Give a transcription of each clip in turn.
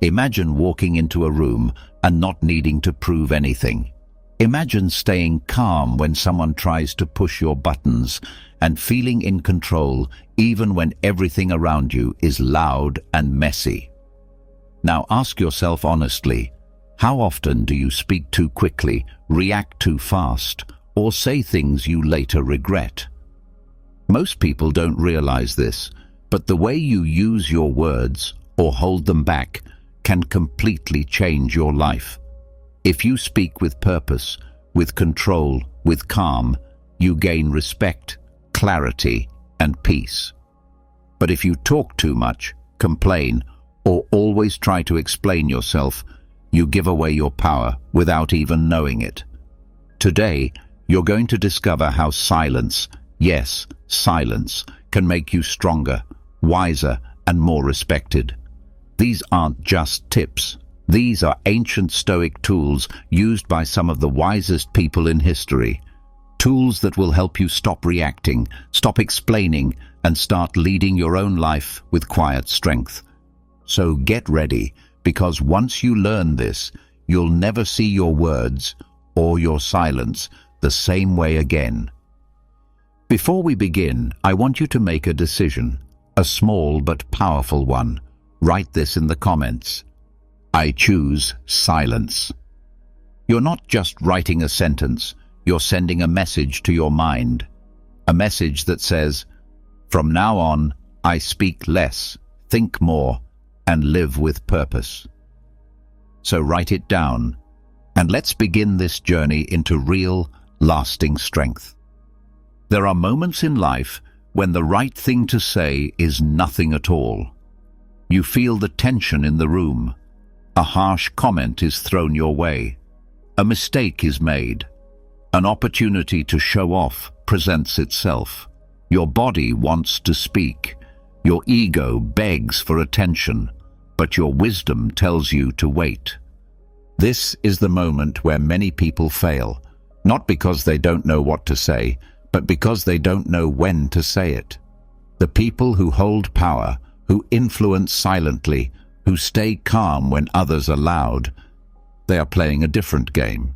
Imagine walking into a room and not needing to prove anything. Imagine staying calm when someone tries to push your buttons and feeling in control even when everything around you is loud and messy. Now ask yourself honestly, how often do you speak too quickly, react too fast, or say things you later regret? Most people don't realize this, but the way you use your words or hold them back can completely change your life. If you speak with purpose, with control, with calm, you gain respect, clarity, and peace. But if you talk too much, complain, or always try to explain yourself, you give away your power without even knowing it. Today, you're going to discover how silence, yes, silence, can make you stronger, wiser, and more respected. These aren't just tips. These are ancient Stoic tools used by some of the wisest people in history. Tools that will help you stop reacting, stop explaining, and start leading your own life with quiet strength. So get ready, because once you learn this, you'll never see your words or your silence the same way again. Before we begin, I want you to make a decision, a small but powerful one. Write this in the comments. I choose silence. You're not just writing a sentence, you're sending a message to your mind. A message that says, from now on, I speak less, think more, and live with purpose. So write it down, and let's begin this journey into real, lasting strength. There are moments in life when the right thing to say is nothing at all. You feel the tension in the room. A harsh comment is thrown your way. A mistake is made. An opportunity to show off presents itself. Your body wants to speak. Your ego begs for attention, but your wisdom tells you to wait. This is the moment where many people fail, not because they don't know what to say, but because they don't know when to say it. The people who hold power, who influence silently, who stay calm when others are loud, they are playing a different game,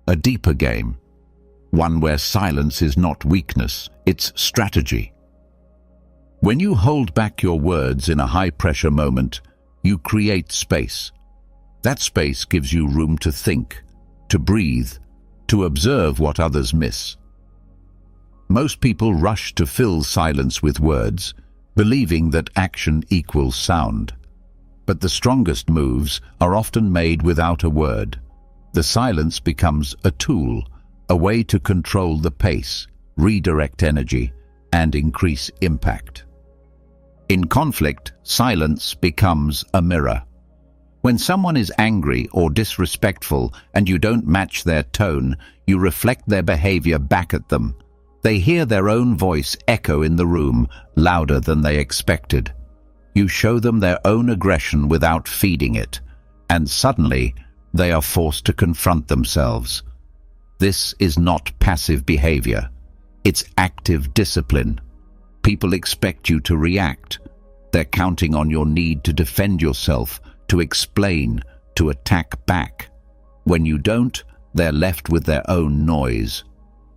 a deeper game, one where silence is not weakness, it's strategy. When you hold back your words in a high-pressure moment, you create space. That space gives you room to think, to breathe, to observe what others miss. Most people rush to fill silence with words, believing that action equals sound. But the strongest moves are often made without a word. The silence becomes a tool, a way to control the pace, redirect energy, and increase impact. In conflict, silence becomes a mirror. When someone is angry or disrespectful and you don't match their tone, you reflect their behavior back at them. They hear their own voice echo in the room, louder than they expected. You show them their own aggression without feeding it, and suddenly they are forced to confront themselves. This is not passive behavior. It's active discipline. People expect you to react. They're counting on your need to defend yourself, to explain, to attack back. When you don't, they're left with their own noise.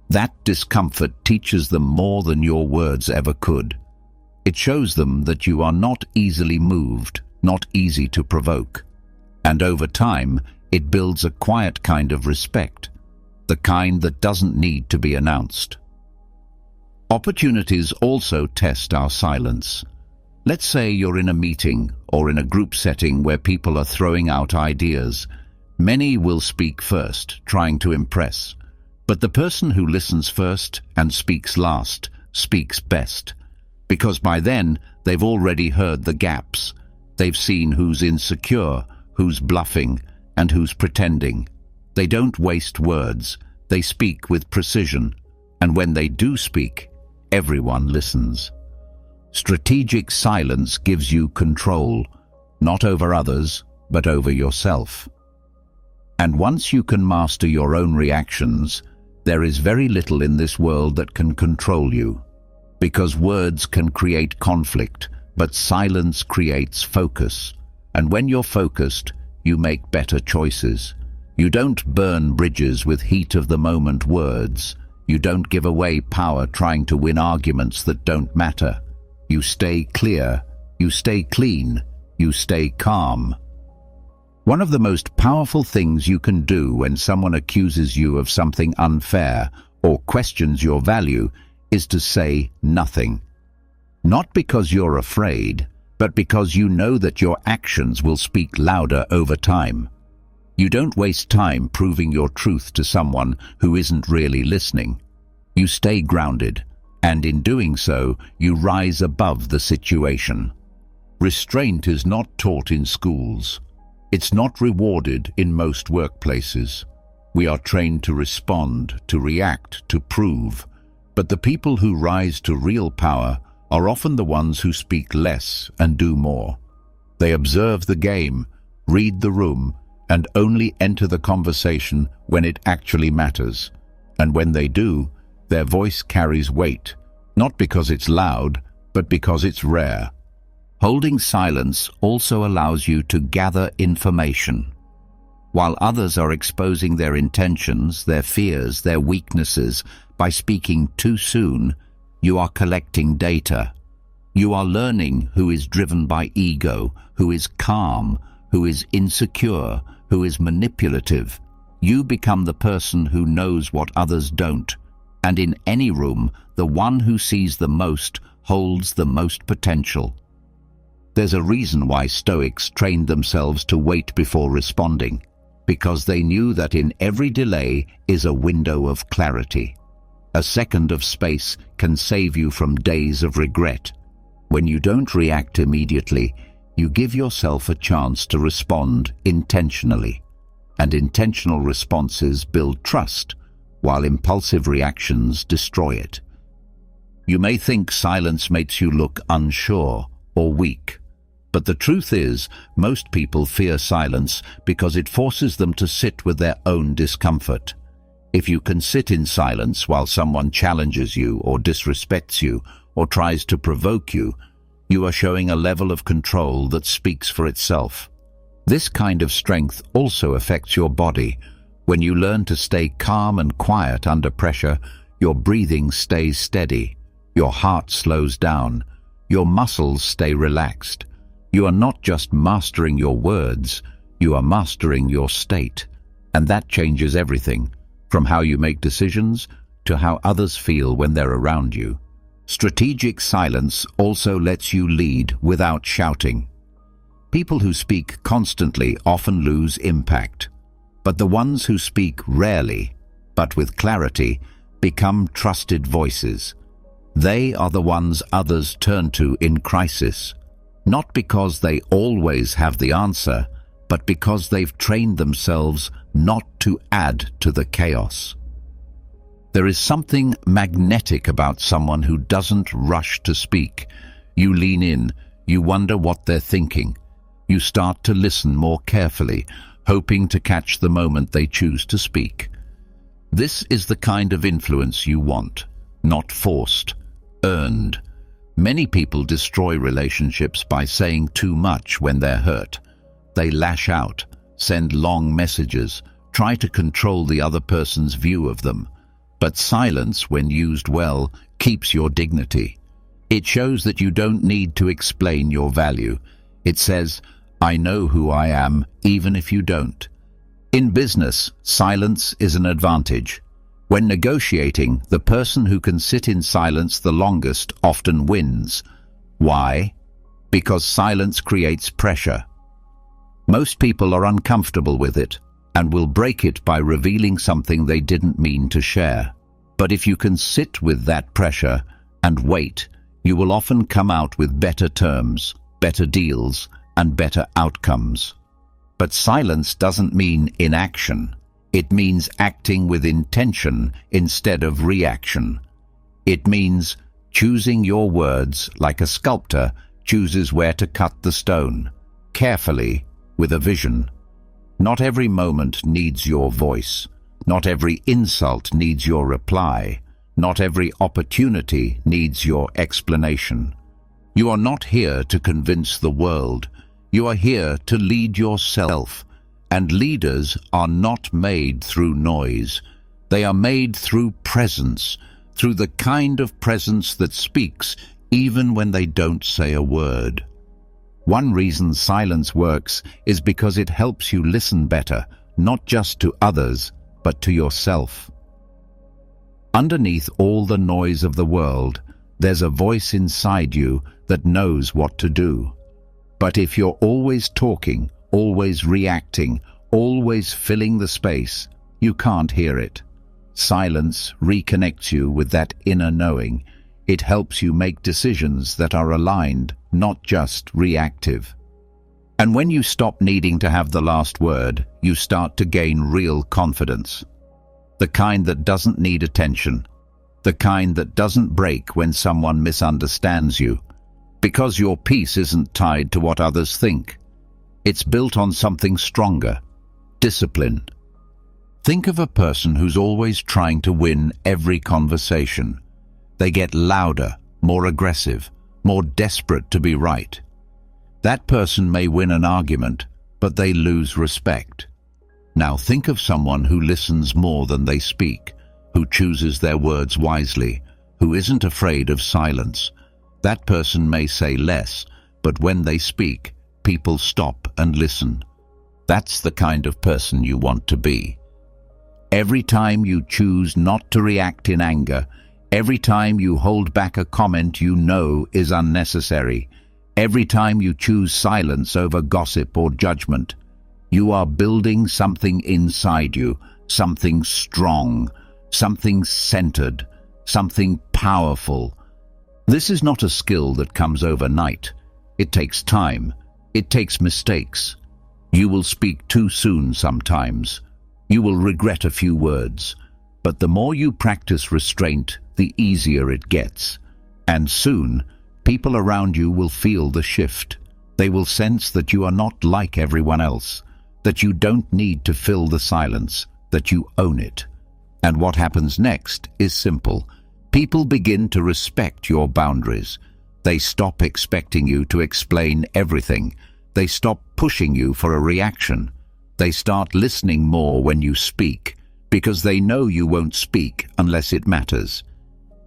That discomfort teaches them more than your words ever could. It shows them that you are not easily moved, not easy to provoke. And over time, it builds a quiet kind of respect, the kind that doesn't need to be announced. Opportunities also test our silence. Let's say you're in a meeting or in a group setting where people are throwing out ideas. Many will speak first, trying to impress. But the person who listens first and speaks last speaks best, because by then they've already heard the gaps. They've seen who's insecure, who's bluffing, and who's pretending. They don't waste words. They speak with precision, and when they do speak, everyone listens. Strategic silence gives you control, not over others, but over yourself. And once you can master your own reactions, there is very little in this world that can control you, because words can create conflict, but silence creates focus. And when you're focused, you make better choices. You don't burn bridges with heat-of-the-moment words. You don't give away power trying to win arguments that don't matter. You stay clear, you stay clean, you stay calm. One of the most powerful things you can do when someone accuses you of something unfair or questions your value is to say nothing. Not because you're afraid, but because you know that your actions will speak louder over time. You don't waste time proving your truth to someone who isn't really listening. You stay grounded, and in doing so, you rise above the situation. Restraint is not taught in schools. It's not rewarded in most workplaces. We are trained to respond, to react, to prove. But the people who rise to real power are often the ones who speak less and do more. They observe the game, read the room, and only enter the conversation when it actually matters. And when they do, their voice carries weight, not because it's loud, but because it's rare. Holding silence also allows you to gather information. While others are exposing their intentions, their fears, their weaknesses by speaking too soon, you are collecting data. You are learning who is driven by ego, who is calm, who is insecure, who is manipulative. You become the person who knows what others don't. And in any room, the one who sees the most holds the most potential. There's a reason why Stoics trained themselves to wait before responding, because they knew that in every delay is a window of clarity. A second of space can save you from days of regret. When you don't react immediately, you give yourself a chance to respond intentionally. And intentional responses build trust, while impulsive reactions destroy it. You may think silence makes you look unsure or weak, but the truth is, most people fear silence because it forces them to sit with their own discomfort. If you can sit in silence while someone challenges you or disrespects you or tries to provoke you, you are showing a level of control that speaks for itself. This kind of strength also affects your body. When you learn to stay calm and quiet under pressure, your breathing stays steady, your heart slows down, your muscles stay relaxed. You are not just mastering your words, you are mastering your state. And that changes everything, from how you make decisions to how others feel when they're around you. Strategic silence also lets you lead without shouting. People who speak constantly often lose impact, but the ones who speak rarely, but with clarity, become trusted voices. They are the ones others turn to in crisis. Not because they always have the answer, but because they've trained themselves not to add to the chaos. There is something magnetic about someone who doesn't rush to speak. You lean in, you wonder what they're thinking. You start to listen more carefully, hoping to catch the moment they choose to speak. This is the kind of influence you want, not forced, earned. Many people destroy relationships by saying too much when they're hurt. They lash out, send long messages, try to control the other person's view of them. But silence, when used well, keeps your dignity. It shows that you don't need to explain your value. It says, I know who I am, even if you don't. In business, silence is an advantage. When negotiating, the person who can sit in silence the longest often wins. Why? Because silence creates pressure. Most people are uncomfortable with it and will break it by revealing something they didn't mean to share. But if you can sit with that pressure and wait, you will often come out with better terms, better deals, and better outcomes. But silence doesn't mean inaction. It means acting with intention instead of reaction. It means choosing your words like a sculptor chooses where to cut the stone, carefully, with a vision. Not every moment needs your voice. Not every insult needs your reply. Not every opportunity needs your explanation. You are not here to convince the world. You are here to lead yourself, and leaders are not made through noise. They are made through presence, through the kind of presence that speaks even when they don't say a word. One reason silence works is because it helps you listen better, not just to others, but to yourself. Underneath all the noise of the world, there's a voice inside you that knows what to do. But if you're always talking, always reacting, always filling the space, you can't hear it. Silence reconnects you with that inner knowing. It helps you make decisions that are aligned, not just reactive. And when you stop needing to have the last word, you start to gain real confidence. The kind that doesn't need attention. The kind that doesn't break when someone misunderstands you. Because your peace isn't tied to what others think. It's built on something stronger. Discipline. Think of a person who's always trying to win every conversation. They get louder, more aggressive, more desperate to be right. That person may win an argument, but they lose respect. Now think of someone who listens more than they speak, who chooses their words wisely, who isn't afraid of silence. That person may say less, but when they speak, people stop and listen. That's the kind of person you want to be. Every time you choose not to react in anger, every time you hold back a comment you know is unnecessary, every time you choose silence over gossip or judgment, you are building something inside you, something strong, something centered, something powerful. This is not a skill that comes overnight. It takes time. It takes mistakes. You will speak too soon sometimes. You will regret a few words. But the more you practice restraint, the easier it gets. And soon, people around you will feel the shift. They will sense that you are not like everyone else, that you don't need to fill the silence, that you own it. And what happens next is simple. People begin to respect your boundaries. They stop expecting you to explain everything. They stop pushing you for a reaction. They start listening more when you speak, because they know you won't speak unless it matters.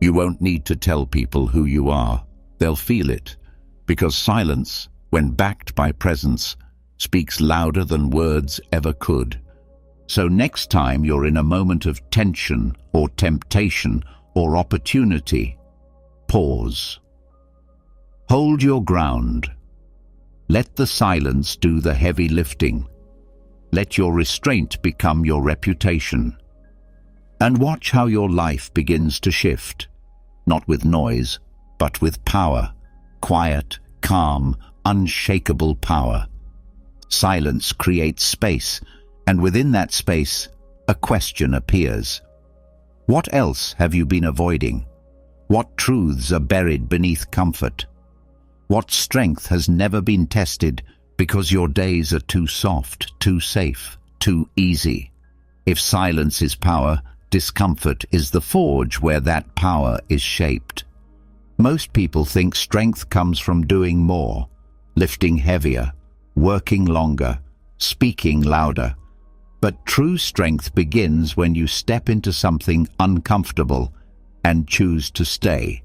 You won't need to tell people who you are. They'll feel it, because silence, when backed by presence, speaks louder than words ever could. So next time you're in a moment of tension or temptation or opportunity, pause. Hold your ground. Let the silence do the heavy lifting. Let your restraint become your reputation. And watch how your life begins to shift, not with noise, but with power, quiet, calm, unshakable power. Silence creates space, and within that space, a question appears. What else have you been avoiding? What truths are buried beneath comfort? What strength has never been tested because your days are too soft, too safe, too easy? If silence is power, discomfort is the forge where that power is shaped. Most people think strength comes from doing more, lifting heavier, working longer, speaking louder. But true strength begins when you step into something uncomfortable and choose to stay.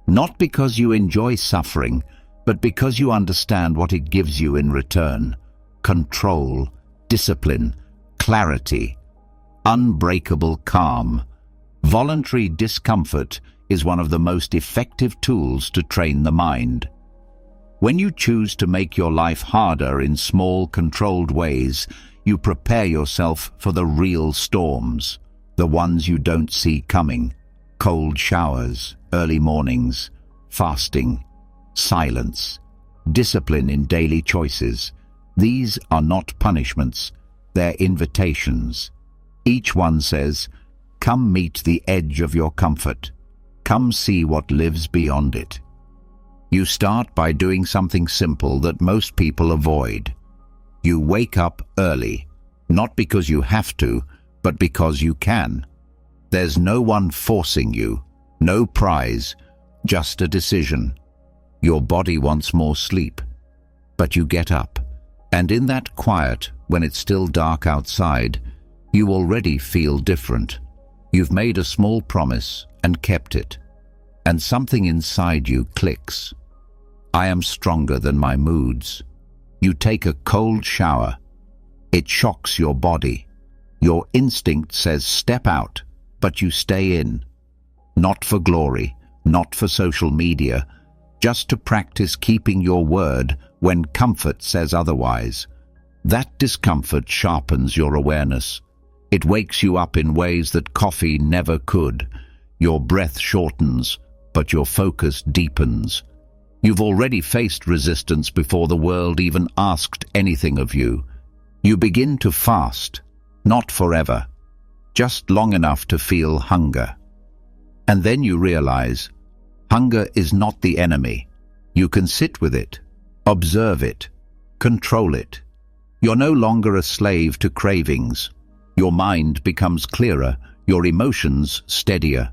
Not because you enjoy suffering, but because you understand what it gives you in return. Control, discipline, clarity, unbreakable calm. Voluntary discomfort is one of the most effective tools to train the mind. When you choose to make your life harder in small, controlled ways, you prepare yourself for the real storms, the ones you don't see coming. Cold showers, early mornings, fasting, silence, discipline in daily choices. These are not punishments, they're invitations. Each one says, "Come meet the edge of your comfort. Come see what lives beyond it." You start by doing something simple that most people avoid. You wake up early, not because you have to, but because you can. There's no one forcing you, no prize, just a decision. Your body wants more sleep, but you get up. And in that quiet, when it's still dark outside, you already feel different. You've made a small promise and kept it. And something inside you clicks. I am stronger than my moods. You take a cold shower. It shocks your body. Your instinct says step out, but you stay in. Not for glory, not for social media, just to practice keeping your word when comfort says otherwise. That discomfort sharpens your awareness. It wakes you up in ways that coffee never could. Your breath shortens, but your focus deepens. You've already faced resistance before the world even asked anything of you. You begin to fast, not forever, just long enough to feel hunger. And then you realize, hunger is not the enemy. You can sit with it, observe it, control it. You're no longer a slave to cravings. Your mind becomes clearer, your emotions steadier.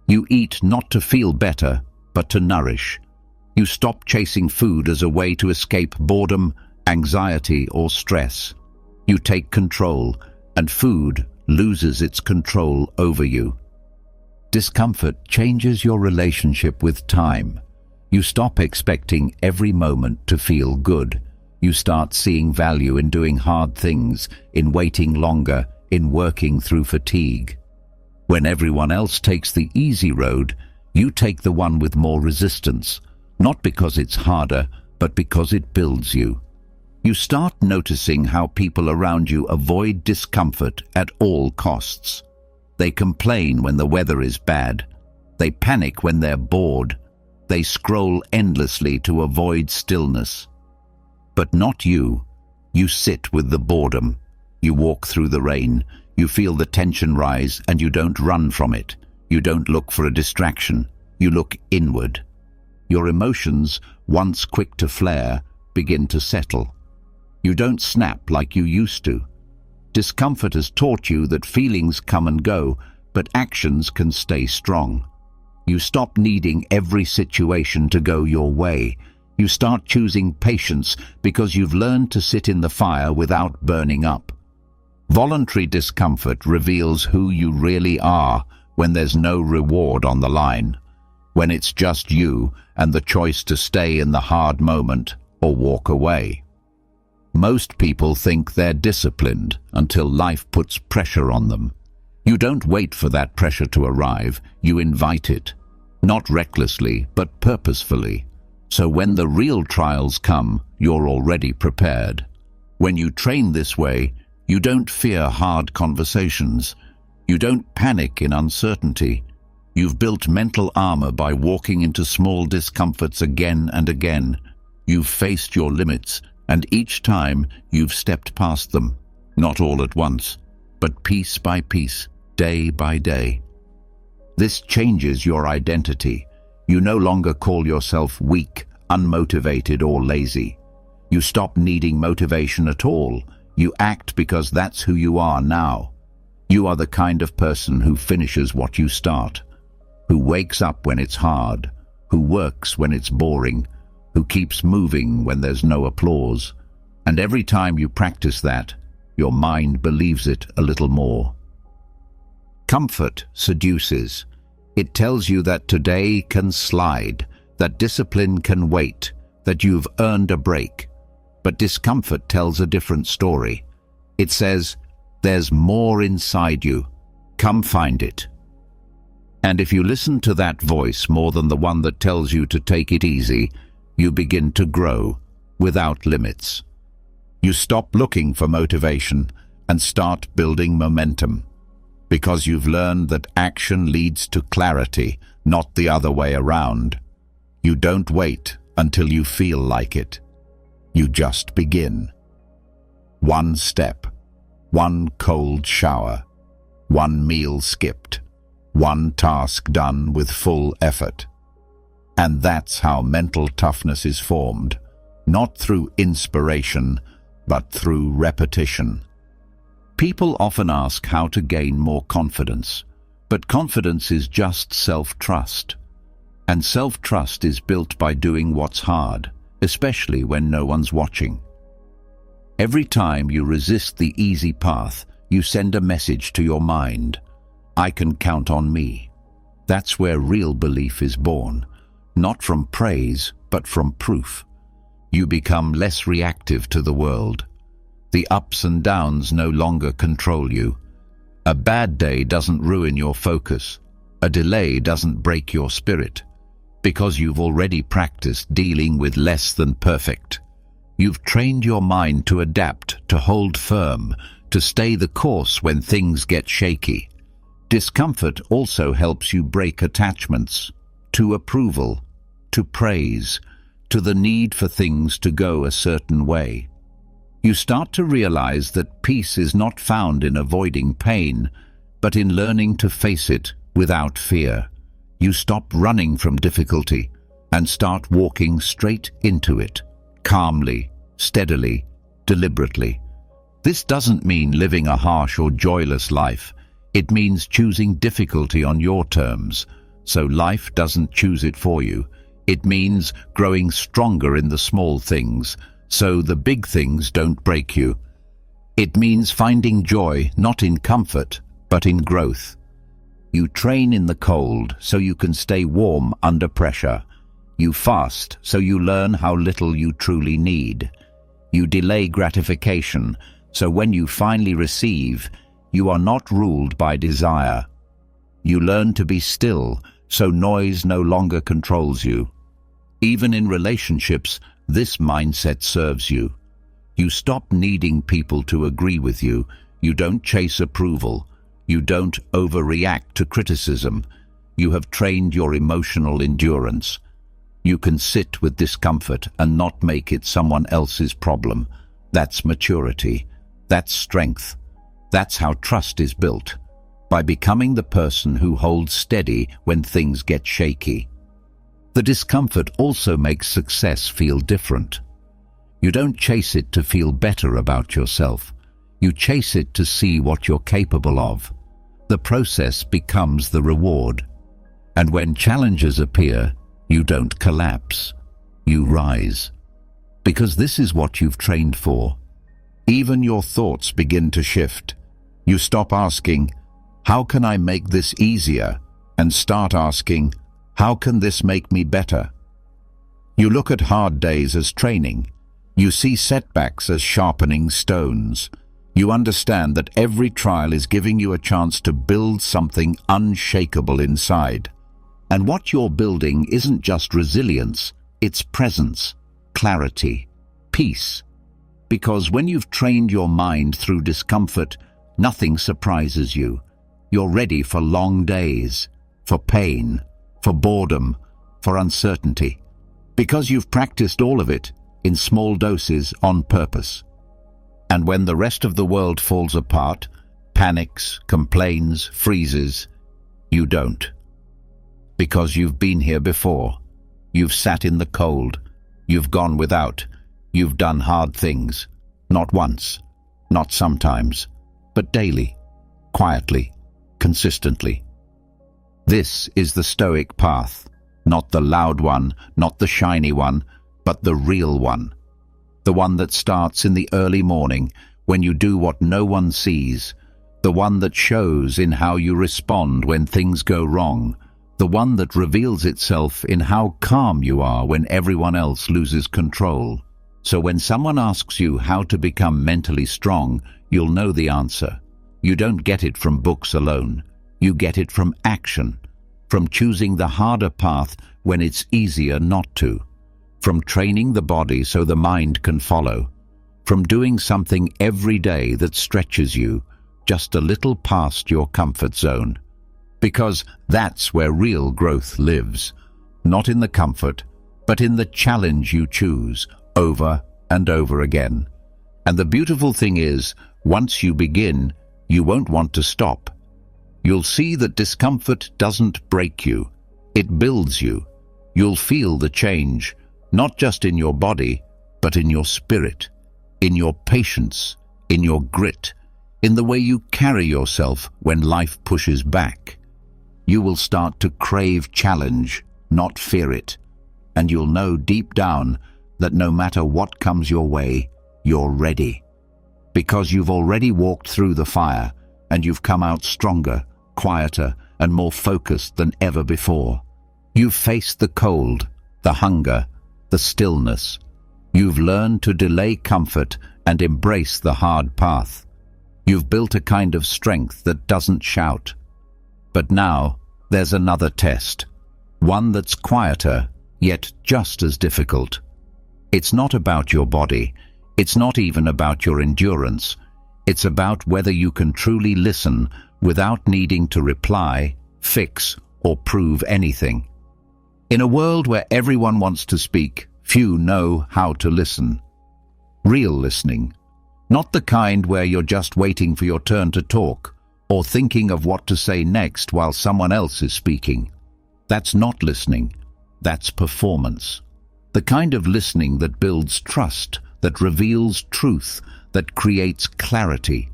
You eat not to feel better, but to nourish. You stop chasing food as a way to escape boredom, anxiety, or stress. You take control, and food loses its control over you. Discomfort changes your relationship with time. You stop expecting every moment to feel good. You start seeing value in doing hard things, in waiting longer, in working through fatigue. When everyone else takes the easy road, you take the one with more resistance, not because it's harder, but because it builds you. You start noticing how people around you avoid discomfort at all costs. They complain when the weather is bad. They panic when they're bored. They scroll endlessly to avoid stillness. But not you. You sit with the boredom. You walk through the rain. You feel the tension rise, and you don't run from it. You don't look for a distraction. You look inward. Your emotions, once quick to flare, begin to settle. You don't snap like you used to. Discomfort has taught you that feelings come and go, but actions can stay strong. You stop needing every situation to go your way. You start choosing patience because you've learned to sit in the fire without burning up. Voluntary discomfort reveals who you really are when there's no reward on the line, when it's just you and the choice to stay in the hard moment or walk away. Most people think they're disciplined until life puts pressure on them. You don't wait for that pressure to arrive, you invite it. Not recklessly, but purposefully. So when the real trials come, you're already prepared. When you train this way, you don't fear hard conversations. You don't panic in uncertainty. You've built mental armor by walking into small discomforts again and again. You've faced your limits, and each time you've stepped past them. Not all at once, but piece by piece, day by day. This changes your identity. You no longer call yourself weak, unmotivated, or lazy. You stop needing motivation at all. You act because that's who you are now. You are the kind of person who finishes what you start, who wakes up when it's hard, who works when it's boring, who keeps moving when there's no applause. And every time you practice that, your mind believes it a little more. Comfort seduces. It tells you that today can slide, that discipline can wait, that you've earned a break. But discomfort tells a different story. It says, there's more inside you. Come find it. And if you listen to that voice more than the one that tells you to take it easy, you begin to grow without limits. You stop looking for motivation and start building momentum, because you've learned that action leads to clarity, not the other way around. You don't wait until you feel like it. You just begin. One step, one cold shower, one meal skipped, one task done with full effort. And that's how mental toughness is formed, not through inspiration, but through repetition. People often ask how to gain more confidence, but confidence is just self-trust. And self-trust is built by doing what's hard, especially when no one's watching. Every time you resist the easy path, you send a message to your mind. I can count on me. That's where real belief is born, not from praise, but from proof. You become less reactive to the world. The ups and downs no longer control you. A bad day doesn't ruin your focus. A delay doesn't break your spirit, because you've already practiced dealing with less than perfect. You've trained your mind to adapt, to hold firm, to stay the course when things get shaky. Discomfort also helps you break attachments to approval, to praise, to the need for things to go a certain way. You start to realize that peace is not found in avoiding pain, but in learning to face it without fear. You stop running from difficulty and start walking straight into it, calmly, steadily, deliberately. This doesn't mean living a harsh or joyless life. It means choosing difficulty on your terms, so life doesn't choose it for you. It means growing stronger in the small things, so the big things don't break you. It means finding joy not in comfort, but in growth. You train in the cold so you can stay warm under pressure. You fast so you learn how little you truly need. You delay gratification so when you finally receive, you are not ruled by desire. You learn to be still so noise no longer controls you. Even in relationships, this mindset serves you. You stop needing people to agree with you. You don't chase approval. You don't overreact to criticism. You have trained your emotional endurance. You can sit with discomfort and not make it someone else's problem. That's maturity. That's strength. That's how trust is built, by becoming the person who holds steady when things get shaky. The discomfort also makes success feel different. You don't chase it to feel better about yourself. You chase it to see what you're capable of. The process becomes the reward. And when challenges appear, you don't collapse. You rise. Because this is what you've trained for. Even your thoughts begin to shift. You stop asking, "How can I make this easier?" and start asking, "How can this make me better?" You look at hard days as training. You see setbacks as sharpening stones. You understand that every trial is giving you a chance to build something unshakable inside. And what you're building isn't just resilience, it's presence, clarity, peace. Because when you've trained your mind through discomfort, nothing surprises you. You're ready for long days, for pain, for boredom, for uncertainty. Because you've practiced all of it in small doses on purpose. And when the rest of the world falls apart, panics, complains, freezes, you don't. Because you've been here before. You've sat in the cold. You've gone without. You've done hard things. Not once, not sometimes, but daily, quietly, consistently. This is the Stoic path, not the loud one, not the shiny one, but the real one. The one that starts in the early morning when you do what no one sees. The one that shows in how you respond when things go wrong. The one that reveals itself in how calm you are when everyone else loses control. So when someone asks you how to become mentally strong, you'll know the answer. You don't get it from books alone. You get it from action, from choosing the harder path when it's easier not to, from training the body so the mind can follow, from doing something every day that stretches you just a little past your comfort zone. Because that's where real growth lives, not in the comfort, but in the challenge you choose over and over again. And the beautiful thing is, once you begin, you won't want to stop. You'll see that discomfort doesn't break you, it builds you. You'll feel the change, not just in your body, but in your spirit, in your patience, in your grit, in the way you carry yourself when life pushes back. You will start to crave challenge, not fear it, and you'll know deep down that no matter what comes your way, you're ready. because you've already walked through the fire and you've come out stronger, quieter, and more focused than ever before. You've faced the cold, the hunger, the stillness. You've learned to delay comfort and embrace the hard path. You've built a kind of strength that doesn't shout. But now, there's another test. One that's quieter, yet just as difficult. It's not about your body. It's not even about your endurance. It's about whether you can truly listen without needing to reply, fix, or prove anything. In a world where everyone wants to speak, few know how to listen. Real listening. Not the kind where you're just waiting for your turn to talk, or thinking of what to say next while someone else is speaking. That's not listening. That's performance. The kind of listening that builds trust, that reveals truth, that creates clarity,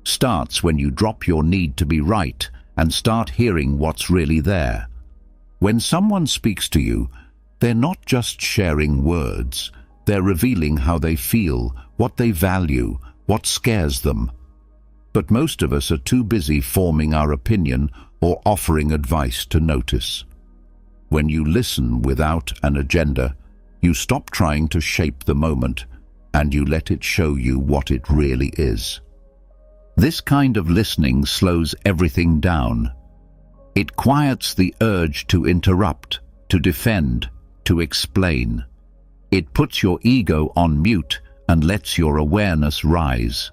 starts when you drop your need to be right and start hearing what's really there. When someone speaks to you, they're not just sharing words. They're revealing how they feel, what they value, what scares them. But most of us are too busy forming our opinion or offering advice to notice. When you listen without an agenda, you stop trying to shape the moment, and you let it show you what it really is. This kind of listening slows everything down. It quiets the urge to interrupt, to defend, to explain. It puts your ego on mute and lets your awareness rise.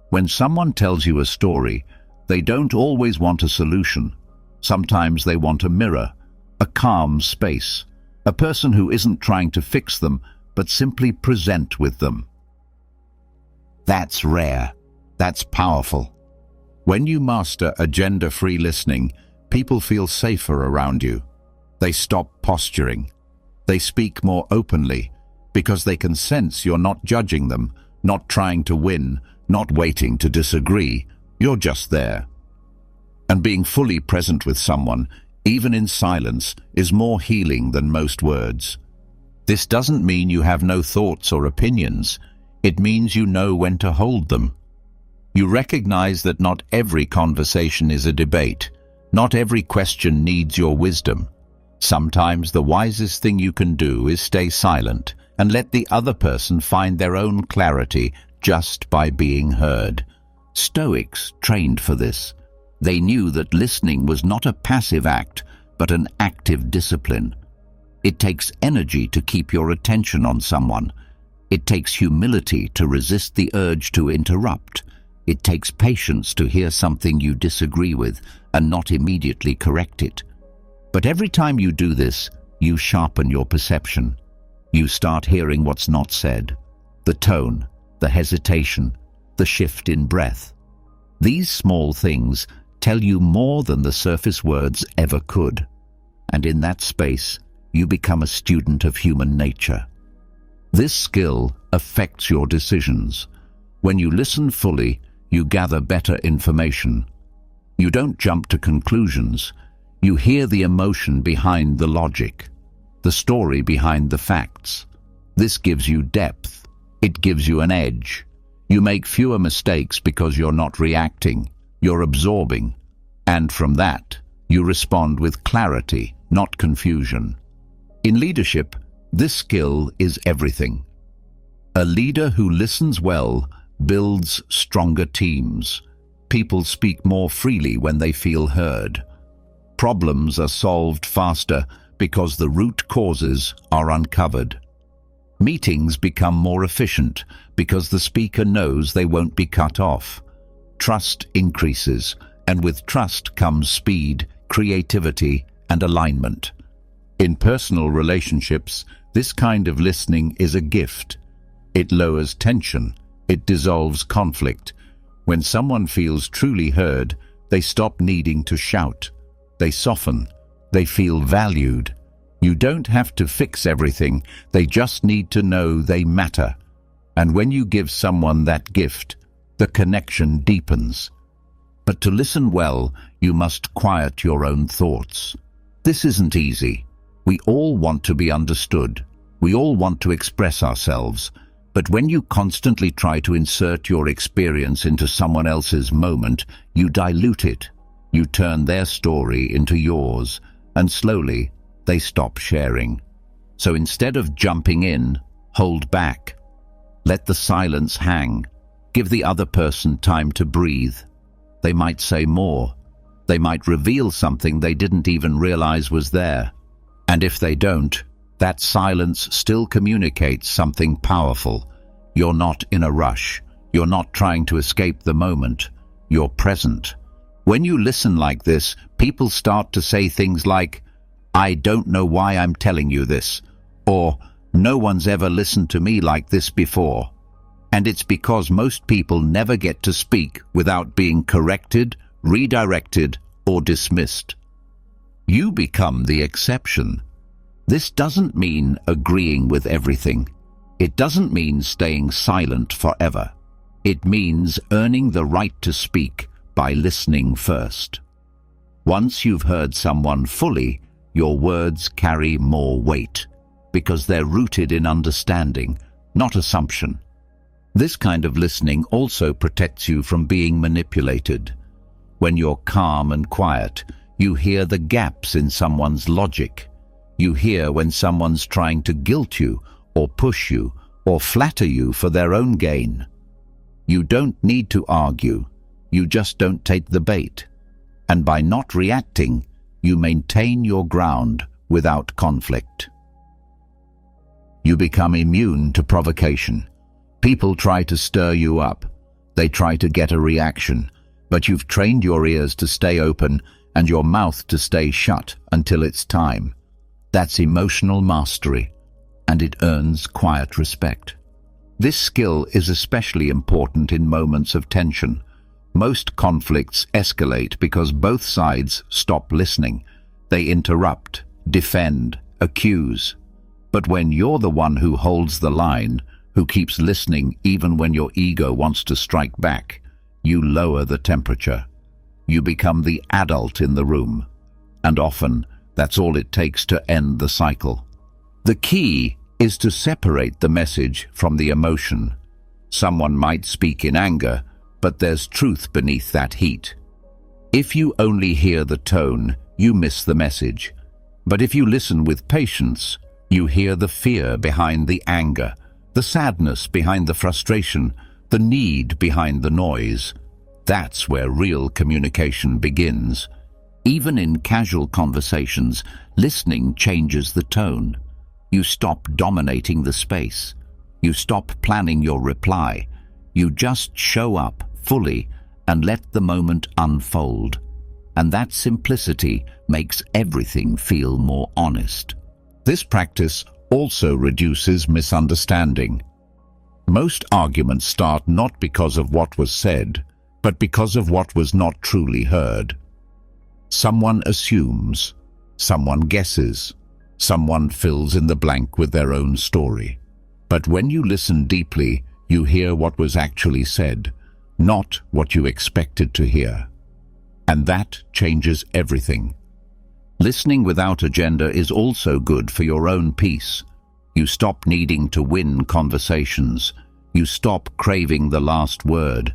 When someone tells you a story, they don't always want a solution. Sometimes they want a mirror, a calm space, a person who isn't trying to fix them, but simply present with them. That's rare. That's powerful. When you master agenda-free listening, people feel safer around you. They stop posturing. They speak more openly because they can sense you're not judging them, not trying to win, not waiting to disagree. You're just there. And being fully present with someone, even in silence, is more healing than most words. This doesn't mean you have no thoughts or opinions. It means you know when to hold them. You recognize that not every conversation is a debate. Not every question needs your wisdom. Sometimes the wisest thing you can do is stay silent and let the other person find their own clarity just by being heard. Stoics trained for this. They knew that listening was not a passive act, but an active discipline. It takes energy to keep your attention on someone. It takes humility to resist the urge to interrupt. It takes patience to hear something you disagree with and not immediately correct it. But every time you do this, you sharpen your perception. You start hearing what's not said, the tone, the hesitation, the shift in breath. These small things tell you more than the surface words ever could. And in that space, you become a student of human nature. This skill affects your decisions. When you listen fully, you gather better information. You don't jump to conclusions. You hear the emotion behind the logic, the story behind the facts. This gives you depth. It gives you an edge. You make fewer mistakes because you're not reacting. You're absorbing. And from that, you respond with clarity, not confusion. In leadership, this skill is everything. A leader who listens well builds stronger teams. People speak more freely when they feel heard. Problems are solved faster because the root causes are uncovered. Meetings become more efficient because the speaker knows they won't be cut off. Trust increases, and with trust comes speed, creativity, and alignment. In personal relationships, this kind of listening is a gift. It lowers tension. It dissolves conflict. When someone feels truly heard, they stop needing to shout. They soften. They feel valued. You don't have to fix everything. They just need to know they matter. And when you give someone that gift, the connection deepens. But to listen well, you must quiet your own thoughts. This isn't easy. We all want to be understood. We all want to express ourselves. But when you constantly try to insert your experience into someone else's moment, you dilute it. You turn their story into yours, and slowly they stop sharing. So instead of jumping in, hold back. Let the silence hang. Give the other person time to breathe. They might say more. They might reveal something they didn't even realize was there. And if they don't, that silence still communicates something powerful. You're not in a rush. You're not trying to escape the moment. You're present. When you listen like this, people start to say things like, "I don't know why I'm telling you this," or "No one's ever listened to me like this before." And it's because most people never get to speak without being corrected, redirected, or dismissed. You become the exception. This doesn't mean agreeing with everything. It doesn't mean staying silent forever. It means earning the right to speak by listening first. Once you've heard someone fully, your words carry more weight, because they're rooted in understanding, not assumption. This kind of listening also protects you from being manipulated. When you're calm and quiet, you hear the gaps in someone's logic. You hear when someone's trying to guilt you, or push you, or flatter you for their own gain. You don't need to argue. You just don't take the bait. And by not reacting, you maintain your ground without conflict. You become immune to provocation. People try to stir you up. They try to get a reaction, but you've trained your ears to stay open and your mouth to stay shut until it's time. That's emotional mastery, and it earns quiet respect. This skill is especially important in moments of tension. Most conflicts escalate because both sides stop listening. They interrupt, defend, accuse. But when you're the one who holds the line, who keeps listening even when your ego wants to strike back, you lower the temperature. You become the adult in the room. And often, that's all it takes to end the cycle. The key is to separate the message from the emotion. Someone might speak in anger, but there's truth beneath that heat. If you only hear the tone, you miss the message. But if you listen with patience, you hear the fear behind the anger, the sadness behind the frustration, the need behind the noise. That's where real communication begins. Even in casual conversations, listening changes the tone. You stop dominating the space. You stop planning your reply. You just show up fully and let the moment unfold. And that simplicity makes everything feel more honest. This practice also reduces misunderstanding. Most arguments start not because of what was said, but because of what was not truly heard. Someone assumes, someone guesses, someone fills in the blank with their own story. But when you listen deeply, you hear what was actually said, not what you expected to hear. And that changes everything. Listening without agenda is also good for your own peace. You stop needing to win conversations. You stop craving the last word.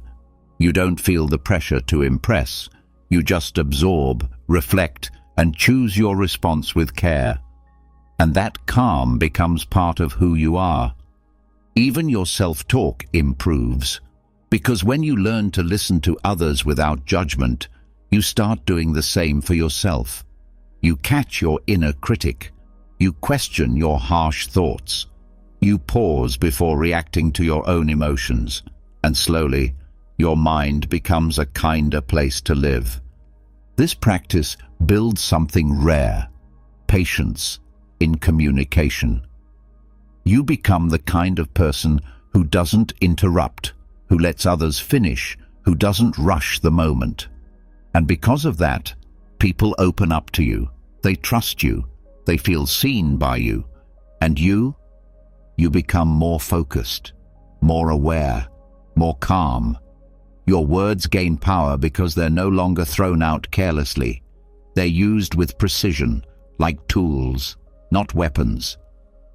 You don't feel the pressure to impress. You just absorb, reflect, and choose your response with care. And that calm becomes part of who you are. Even your self-talk improves. Because when you learn to listen to others without judgment, you start doing the same for yourself. You catch your inner critic. You question your harsh thoughts. You pause before reacting to your own emotions. And slowly, your mind becomes a kinder place to live. This practice builds something rare, patience in communication. You become the kind of person who doesn't interrupt, who lets others finish, who doesn't rush the moment. And because of that, people open up to you. They trust you. They feel seen by you. And you become more focused, more aware, more calm. Your words gain power because they're no longer thrown out carelessly. They're used with precision, like tools, not weapons.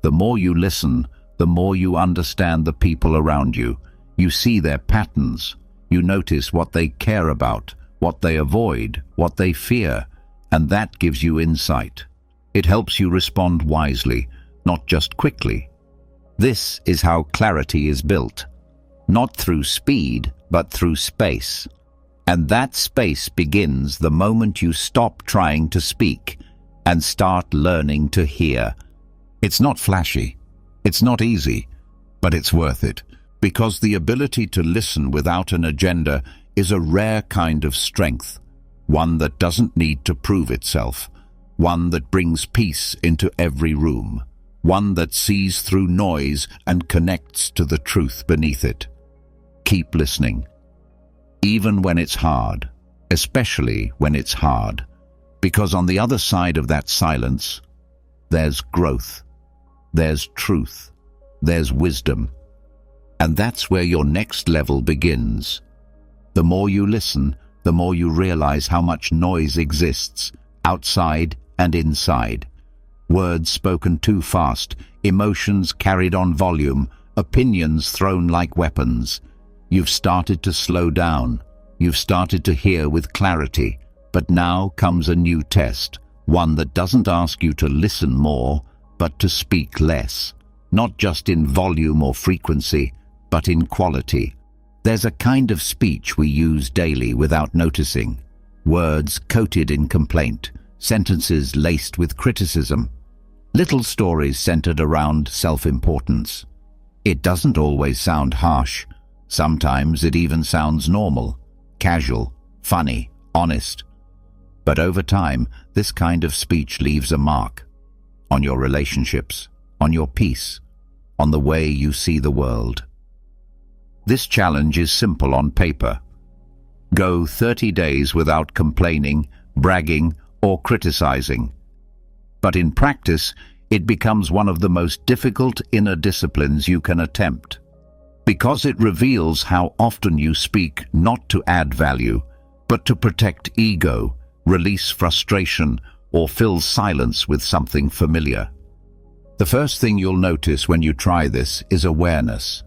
The more you listen, the more you understand the people around you. You see their patterns. You notice what they care about, what they avoid, what they fear, and that gives you insight. It helps you respond wisely, not just quickly. This is how clarity is built. Not through speed, but through space. And that space begins the moment you stop trying to speak and start learning to hear. It's not flashy. It's not easy, but it's worth it, because the ability to listen without an agenda is a rare kind of strength, one that doesn't need to prove itself, one that brings peace into every room, one that sees through noise and connects to the truth beneath it. Keep listening, even when it's hard, especially when it's hard, because on the other side of that silence, there's growth, there's truth, there's wisdom. And that's where your next level begins. The more you listen, the more you realize how much noise exists, outside and inside. Words spoken too fast, emotions carried on volume, opinions thrown like weapons. You've started to slow down. You've started to hear with clarity. But now comes a new test, one that doesn't ask you to listen more, but to speak less. Not just in volume or frequency, but in quality. There's a kind of speech we use daily without noticing. Words coated in complaint, sentences laced with criticism, little stories centered around self-importance. It doesn't always sound harsh. Sometimes it even sounds normal, casual, funny, honest. But over time, this kind of speech leaves a mark on your relationships, on your peace, on the way you see the world. This challenge is simple on paper. Go 30 days without complaining, bragging, or criticizing. But in practice, it becomes one of the most difficult inner disciplines you can attempt, because it reveals how often you speak not to add value, but to protect ego, release frustration, or fill silence with something familiar. The first thing you'll notice when you try this is awareness.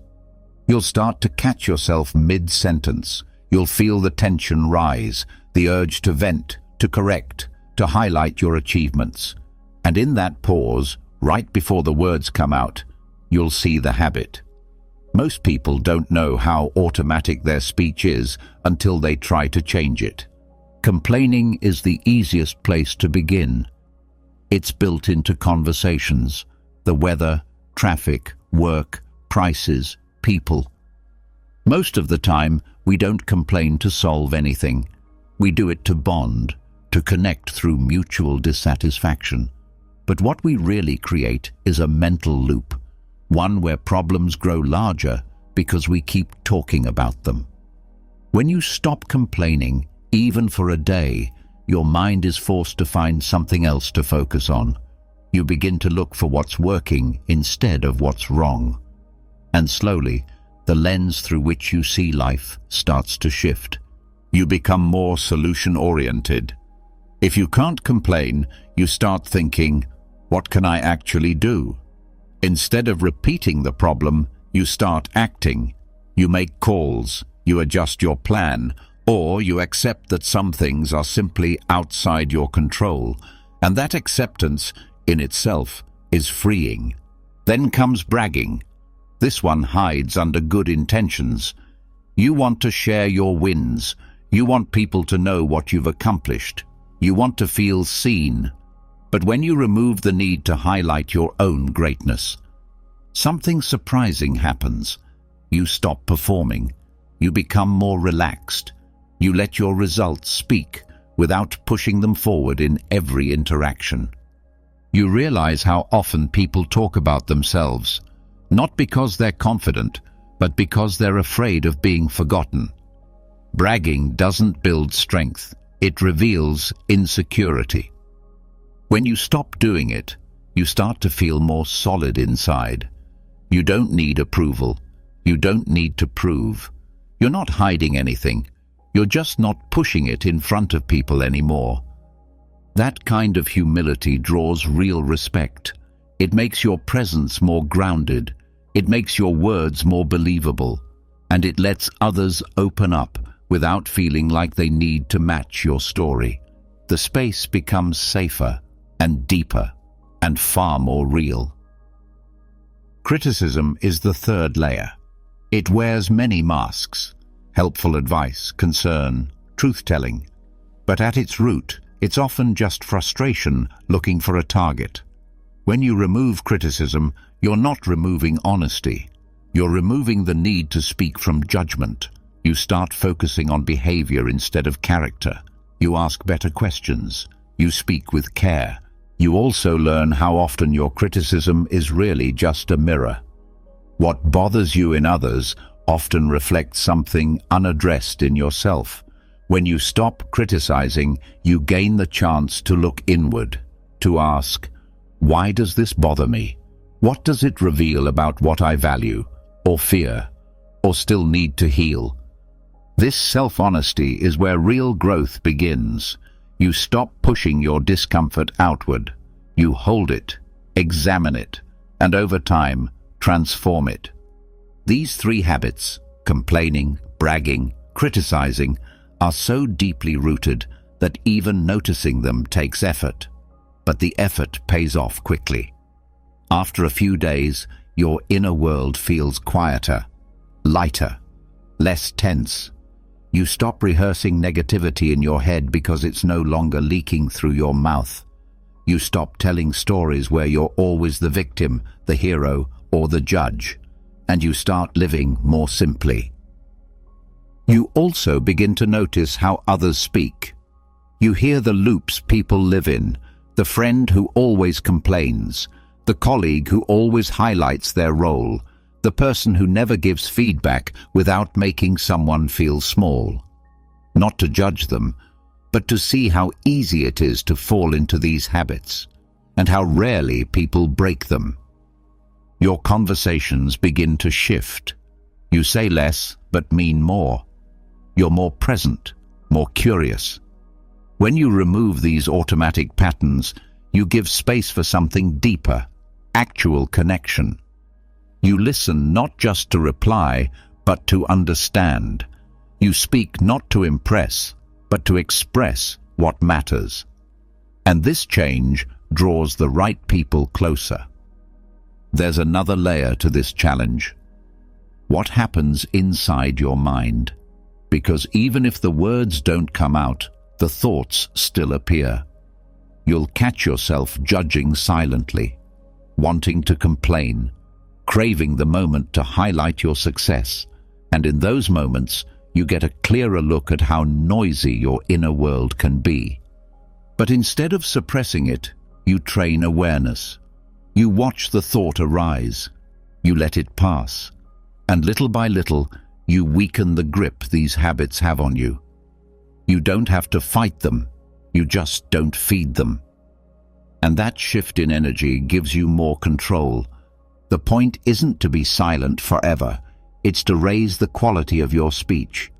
You'll start to catch yourself mid-sentence. You'll feel the tension rise, the urge to vent, to correct, to highlight your achievements. And in that pause, right before the words come out, you'll see the habit. Most people don't know how automatic their speech is until they try to change it. Complaining is the easiest place to begin. It's built into conversations, the weather, traffic, work, prices, people. Most of the time, we don't complain to solve anything. We do it to bond, to connect through mutual dissatisfaction. But what we really create is a mental loop, one where problems grow larger because we keep talking about them. When you stop complaining, even for a day, your mind is forced to find something else to focus on. You begin to look for what's working instead of what's wrong. And slowly, the lens through which you see life starts to shift. You become more solution-oriented. If you can't complain, you start thinking, what can I actually do? Instead of repeating the problem, you start acting. You make calls, you adjust your plan, or you accept that some things are simply outside your control, and that acceptance in itself is freeing. Then comes bragging. This one hides under good intentions. You want to share your wins. You want people to know what you've accomplished. You want to feel seen. But when you remove the need to highlight your own greatness, something surprising happens. You stop performing. You become more relaxed. You let your results speak without pushing them forward in every interaction. You realize how often people talk about themselves, not because they're confident, but because they're afraid of being forgotten. Bragging doesn't build strength. It reveals insecurity. When you stop doing it, you start to feel more solid inside. You don't need approval. You don't need to prove. You're not hiding anything. You're just not pushing it in front of people anymore. That kind of humility draws real respect. It makes your presence more grounded. It makes your words more believable, and it lets others open up without feeling like they need to match your story. The space becomes safer and deeper and far more real. Criticism is the third layer. It wears many masks: helpful advice, concern, truth-telling. But at its root, it's often just frustration looking for a target. When you remove criticism, you're not removing honesty. You're removing the need to speak from judgment. You start focusing on behavior instead of character. You ask better questions. You speak with care. You also learn how often your criticism is really just a mirror. What bothers you in others often reflects something unaddressed in yourself. When you stop criticizing, you gain the chance to look inward, to ask, why does this bother me? What does it reveal about what I value, or fear, or still need to heal? This self-honesty is where real growth begins. You stop pushing your discomfort outward. You hold it, examine it, and over time, transform it. These three habits, complaining, bragging, criticizing, are so deeply rooted that even noticing them takes effort. But the effort pays off quickly. After a few days, your inner world feels quieter, lighter, less tense. You stop rehearsing negativity in your head because it's no longer leaking through your mouth. You stop telling stories where you're always the victim, the hero, or the judge, and you start living more simply. You also begin to notice how others speak. You hear the loops people live in, the friend who always complains, the colleague who always highlights their role, the person who never gives feedback without making someone feel small. Not to judge them, but to see how easy it is to fall into these habits, and how rarely people break them. Your conversations begin to shift. You say less, but mean more. You're more present, more curious. When you remove these automatic patterns, you give space for something deeper, actual connection. You listen not just to reply, but to understand. You speak not to impress, but to express what matters. And this change draws the right people closer. There's another layer to this challenge. What happens inside your mind? Because even if the words don't come out, the thoughts still appear. You'll catch yourself judging silently, wanting to complain, craving the moment to highlight your success, and in those moments, you get a clearer look at how noisy your inner world can be. But instead of suppressing it, you train awareness. You watch the thought arise. You let it pass. And little by little, you weaken the grip these habits have on you. You don't have to fight them. You just don't feed them. And that shift in energy gives you more control. The point isn't to be silent forever. It's to raise the quality of your speech,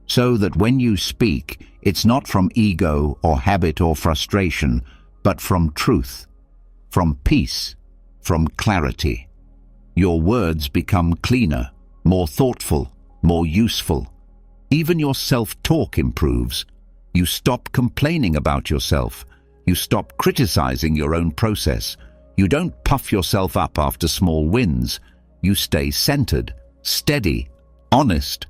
so that when you speak, it's not from ego or habit or frustration, but from truth, from peace, from clarity. Your words become cleaner, more thoughtful, more useful. Even your self-talk improves. You stop complaining about yourself. You stop criticizing your own process. You don't puff yourself up after small wins. You stay centered, steady, honest.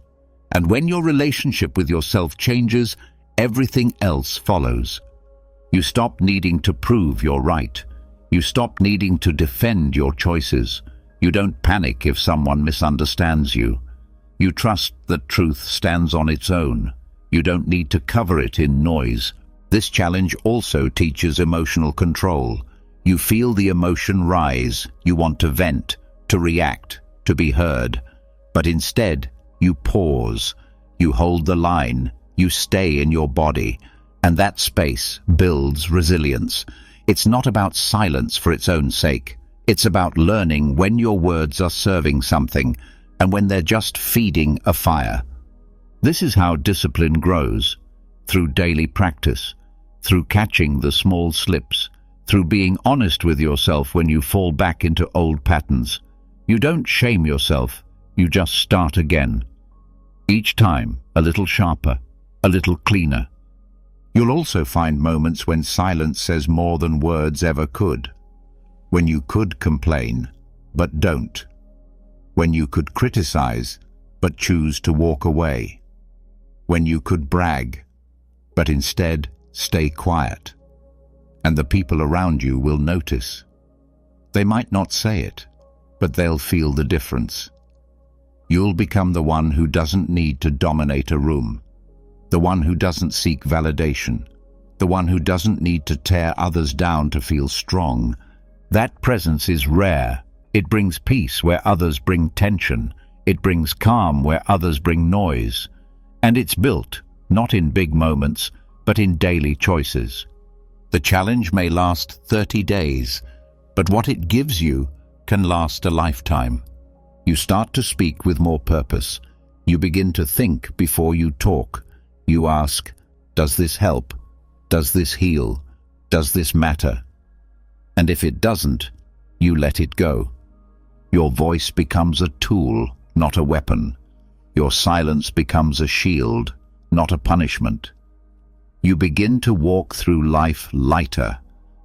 And when your relationship with yourself changes, everything else follows. You stop needing to prove you're right. You stop needing to defend your choices. You don't panic if someone misunderstands you. You trust that truth stands on its own. You don't need to cover it in noise. This challenge also teaches emotional control. You feel the emotion rise. You want to vent, to react, to be heard. But instead, you pause. You hold the line. You stay in your body. And that space builds resilience. It's not about silence for its own sake. It's about learning when your words are serving something and when they're just feeding a fire. This is how discipline grows, through daily practice, through catching the small slips, through being honest with yourself when you fall back into old patterns. You don't shame yourself, you just start again. Each time, a little sharper, a little cleaner. You'll also find moments when silence says more than words ever could. When you could complain, but don't. When you could criticize, but choose to walk away. When you could brag, but instead stay quiet. And the people around you will notice. They might not say it, but they'll feel the difference. You'll become the one who doesn't need to dominate a room, the one who doesn't seek validation, the one who doesn't need to tear others down to feel strong. That presence is rare. It brings peace where others bring tension. It brings calm where others bring noise. And it's built, not in big moments, but in daily choices. The challenge may last 30 days, but what it gives you can last a lifetime. You start to speak with more purpose. You begin to think before you talk. You ask, does this help? Does this heal? Does this matter? And if it doesn't, you let it go. Your voice becomes a tool, not a weapon. Your silence becomes a shield, not a punishment. You begin to walk through life lighter,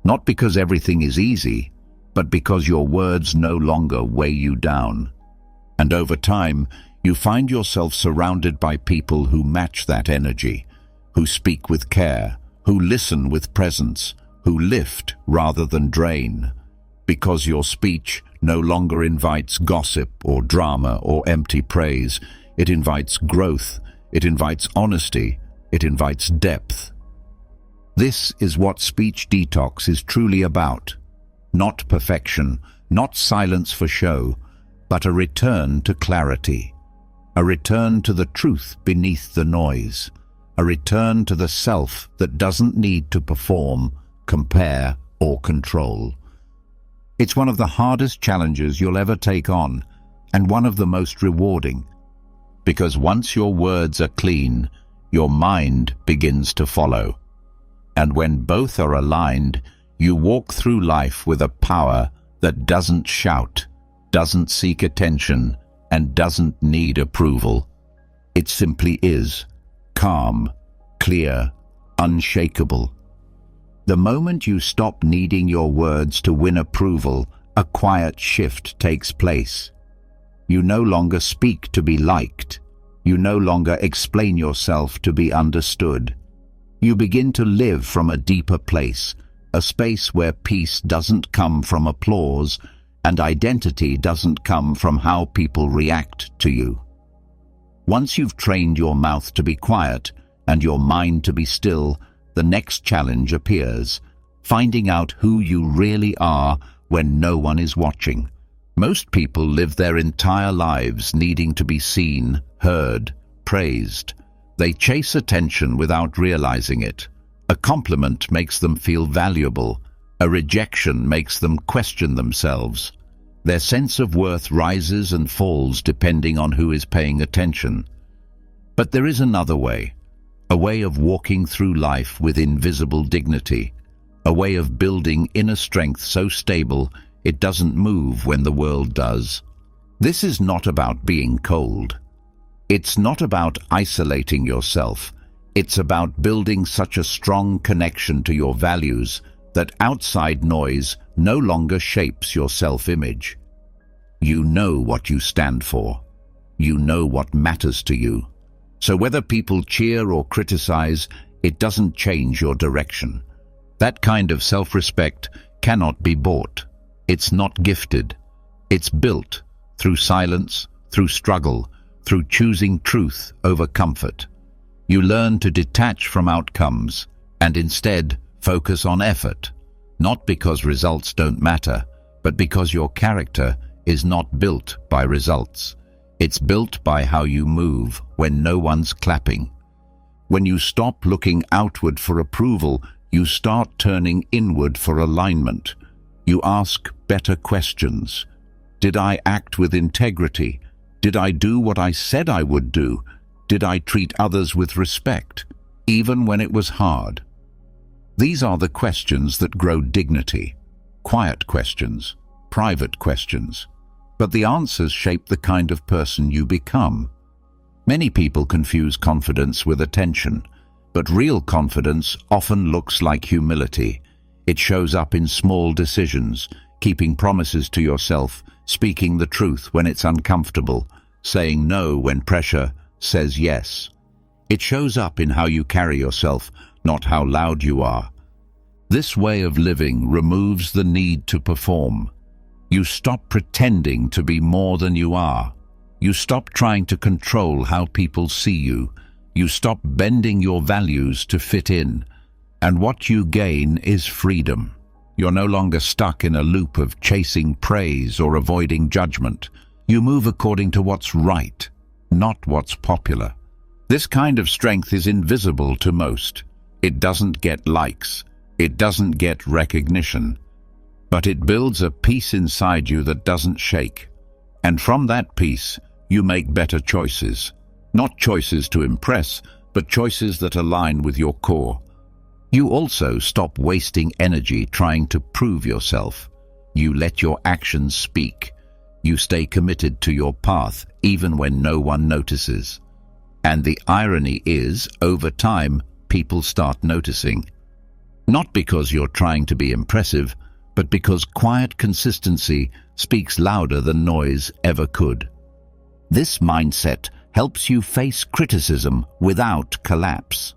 not because everything is easy, but because your words no longer weigh you down. And over time, you find yourself surrounded by people who match that energy, who speak with care, who listen with presence, who lift rather than drain, because your speech no longer invites gossip or drama or empty praise. It invites growth, it invites honesty, it invites depth. This is what speech detox is truly about. Not perfection, not silence for show, but a return to clarity, a return to the truth beneath the noise, a return to the self that doesn't need to perform, compare, or control. It's one of the hardest challenges you'll ever take on, and one of the most rewarding, because once your words are clean, your mind begins to follow. And when both are aligned, you walk through life with a power that doesn't shout, doesn't seek attention, and doesn't need approval. It simply is, calm, clear, unshakable. The moment you stop needing your words to win approval, a quiet shift takes place. You no longer speak to be liked. You no longer explain yourself to be understood. You begin to live from a deeper place, a space where peace doesn't come from applause and identity doesn't come from how people react to you. Once you've trained your mouth to be quiet and your mind to be still, the next challenge appears, finding out who you really are when no one is watching. Most people live their entire lives needing to be seen, heard, praised. They chase attention without realizing it. A compliment makes them feel valuable. A rejection makes them question themselves. Their sense of worth rises and falls depending on who is paying attention. But there is another way, a way of walking through life with invisible dignity, a way of building inner strength so stable it doesn't move when the world does. This is not about being cold. It's not about isolating yourself. It's about building such a strong connection to your values that outside noise no longer shapes your self-image. You know what you stand for. You know what matters to you. So whether people cheer or criticize, it doesn't change your direction. That kind of self-respect cannot be bought. It's not gifted. It's built through silence, through struggle, through choosing truth over comfort. You learn to detach from outcomes and instead focus on effort, not because results don't matter, but because your character is not built by results. It's built by how you move when no one's clapping. When you stop looking outward for approval, you start turning inward for alignment. You ask better questions. Did I act with integrity? Did I do what I said I would do? Did I treat others with respect, even when it was hard? These are the questions that grow dignity. Quiet questions, private questions. but the answers shape the kind of person you become. Many people confuse confidence with attention, but real confidence often looks like humility. It shows up in small decisions, keeping promises to yourself, speaking the truth when it's uncomfortable, saying no when pressure says yes. It shows up in how you carry yourself, not how loud you are. This way of living removes the need to perform. You stop pretending to be more than you are. You stop trying to control how people see you. You stop bending your values to fit in. And what you gain is freedom. You're no longer stuck in a loop of chasing praise or avoiding judgment. You move according to what's right, not what's popular. This kind of strength is invisible to most. It doesn't get likes. It doesn't get recognition. But it builds a peace inside you that doesn't shake. And from that peace, you make better choices. Not choices to impress, but choices that align with your core. You also stop wasting energy trying to prove yourself. You let your actions speak. You stay committed to your path, even when no one notices. And the irony is, over time, people start noticing. Not because you're trying to be impressive, but because quiet consistency speaks louder than noise ever could. This mindset helps you face criticism without collapse.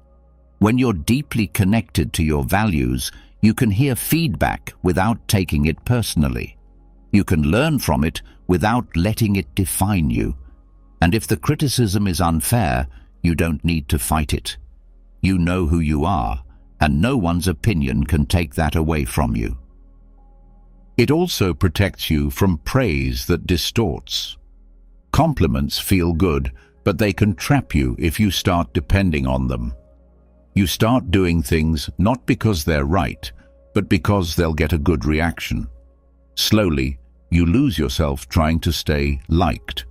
When you're deeply connected to your values, you can hear feedback without taking it personally. You can learn from it without letting it define you. And if the criticism is unfair, you don't need to fight it. You know who you are, and no one's opinion can take that away from you. It also protects you from praise that distorts. Compliments feel good, but they can trap you if you start depending on them. You start doing things not because they're right, but because they'll get a good reaction. Slowly, you lose yourself trying to stay liked.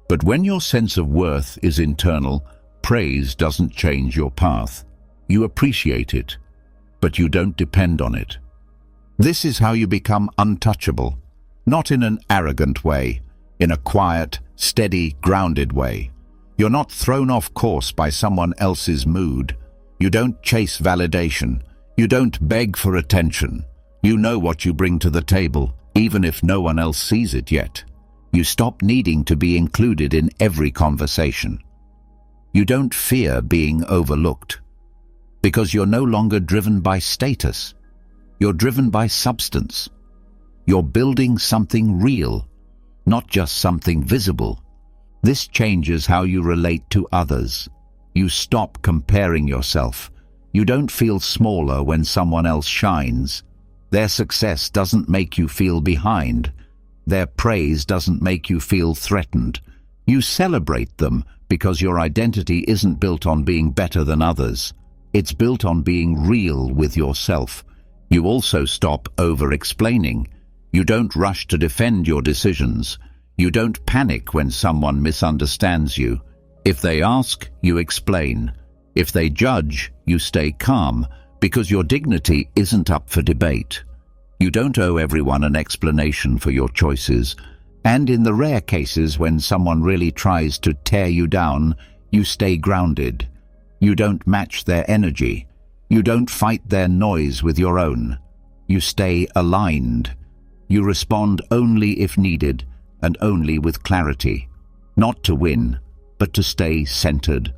But when your sense of worth is internal, praise doesn't change your path. You appreciate it, but you don't depend on it. This is how you become untouchable, not in an arrogant way, in a quiet, steady, grounded way. You're not thrown off course by someone else's mood. You don't chase validation. You don't beg for attention. You know what you bring to the table, even if no one else sees it yet. You stop needing to be included in every conversation. You don't fear being overlooked, because you're no longer driven by status. You're driven by substance. You're building something real, not just something visible. This changes how you relate to others. You stop comparing yourself. You don't feel smaller when someone else shines. Their success doesn't make you feel behind. Their praise doesn't make you feel threatened. You celebrate them because your identity isn't built on being better than others. It's built on being real with yourself. You also stop over-explaining. You don't rush to defend your decisions. You don't panic when someone misunderstands you. If they ask, you explain. If they judge, you stay calm, because your dignity isn't up for debate. You don't owe everyone an explanation for your choices, and in the rare cases when someone really tries to tear you down, you stay grounded. You don't match their energy. You don't fight their noise with your own. You stay aligned. You respond only if needed, and only with clarity. Not to win, but to stay centered.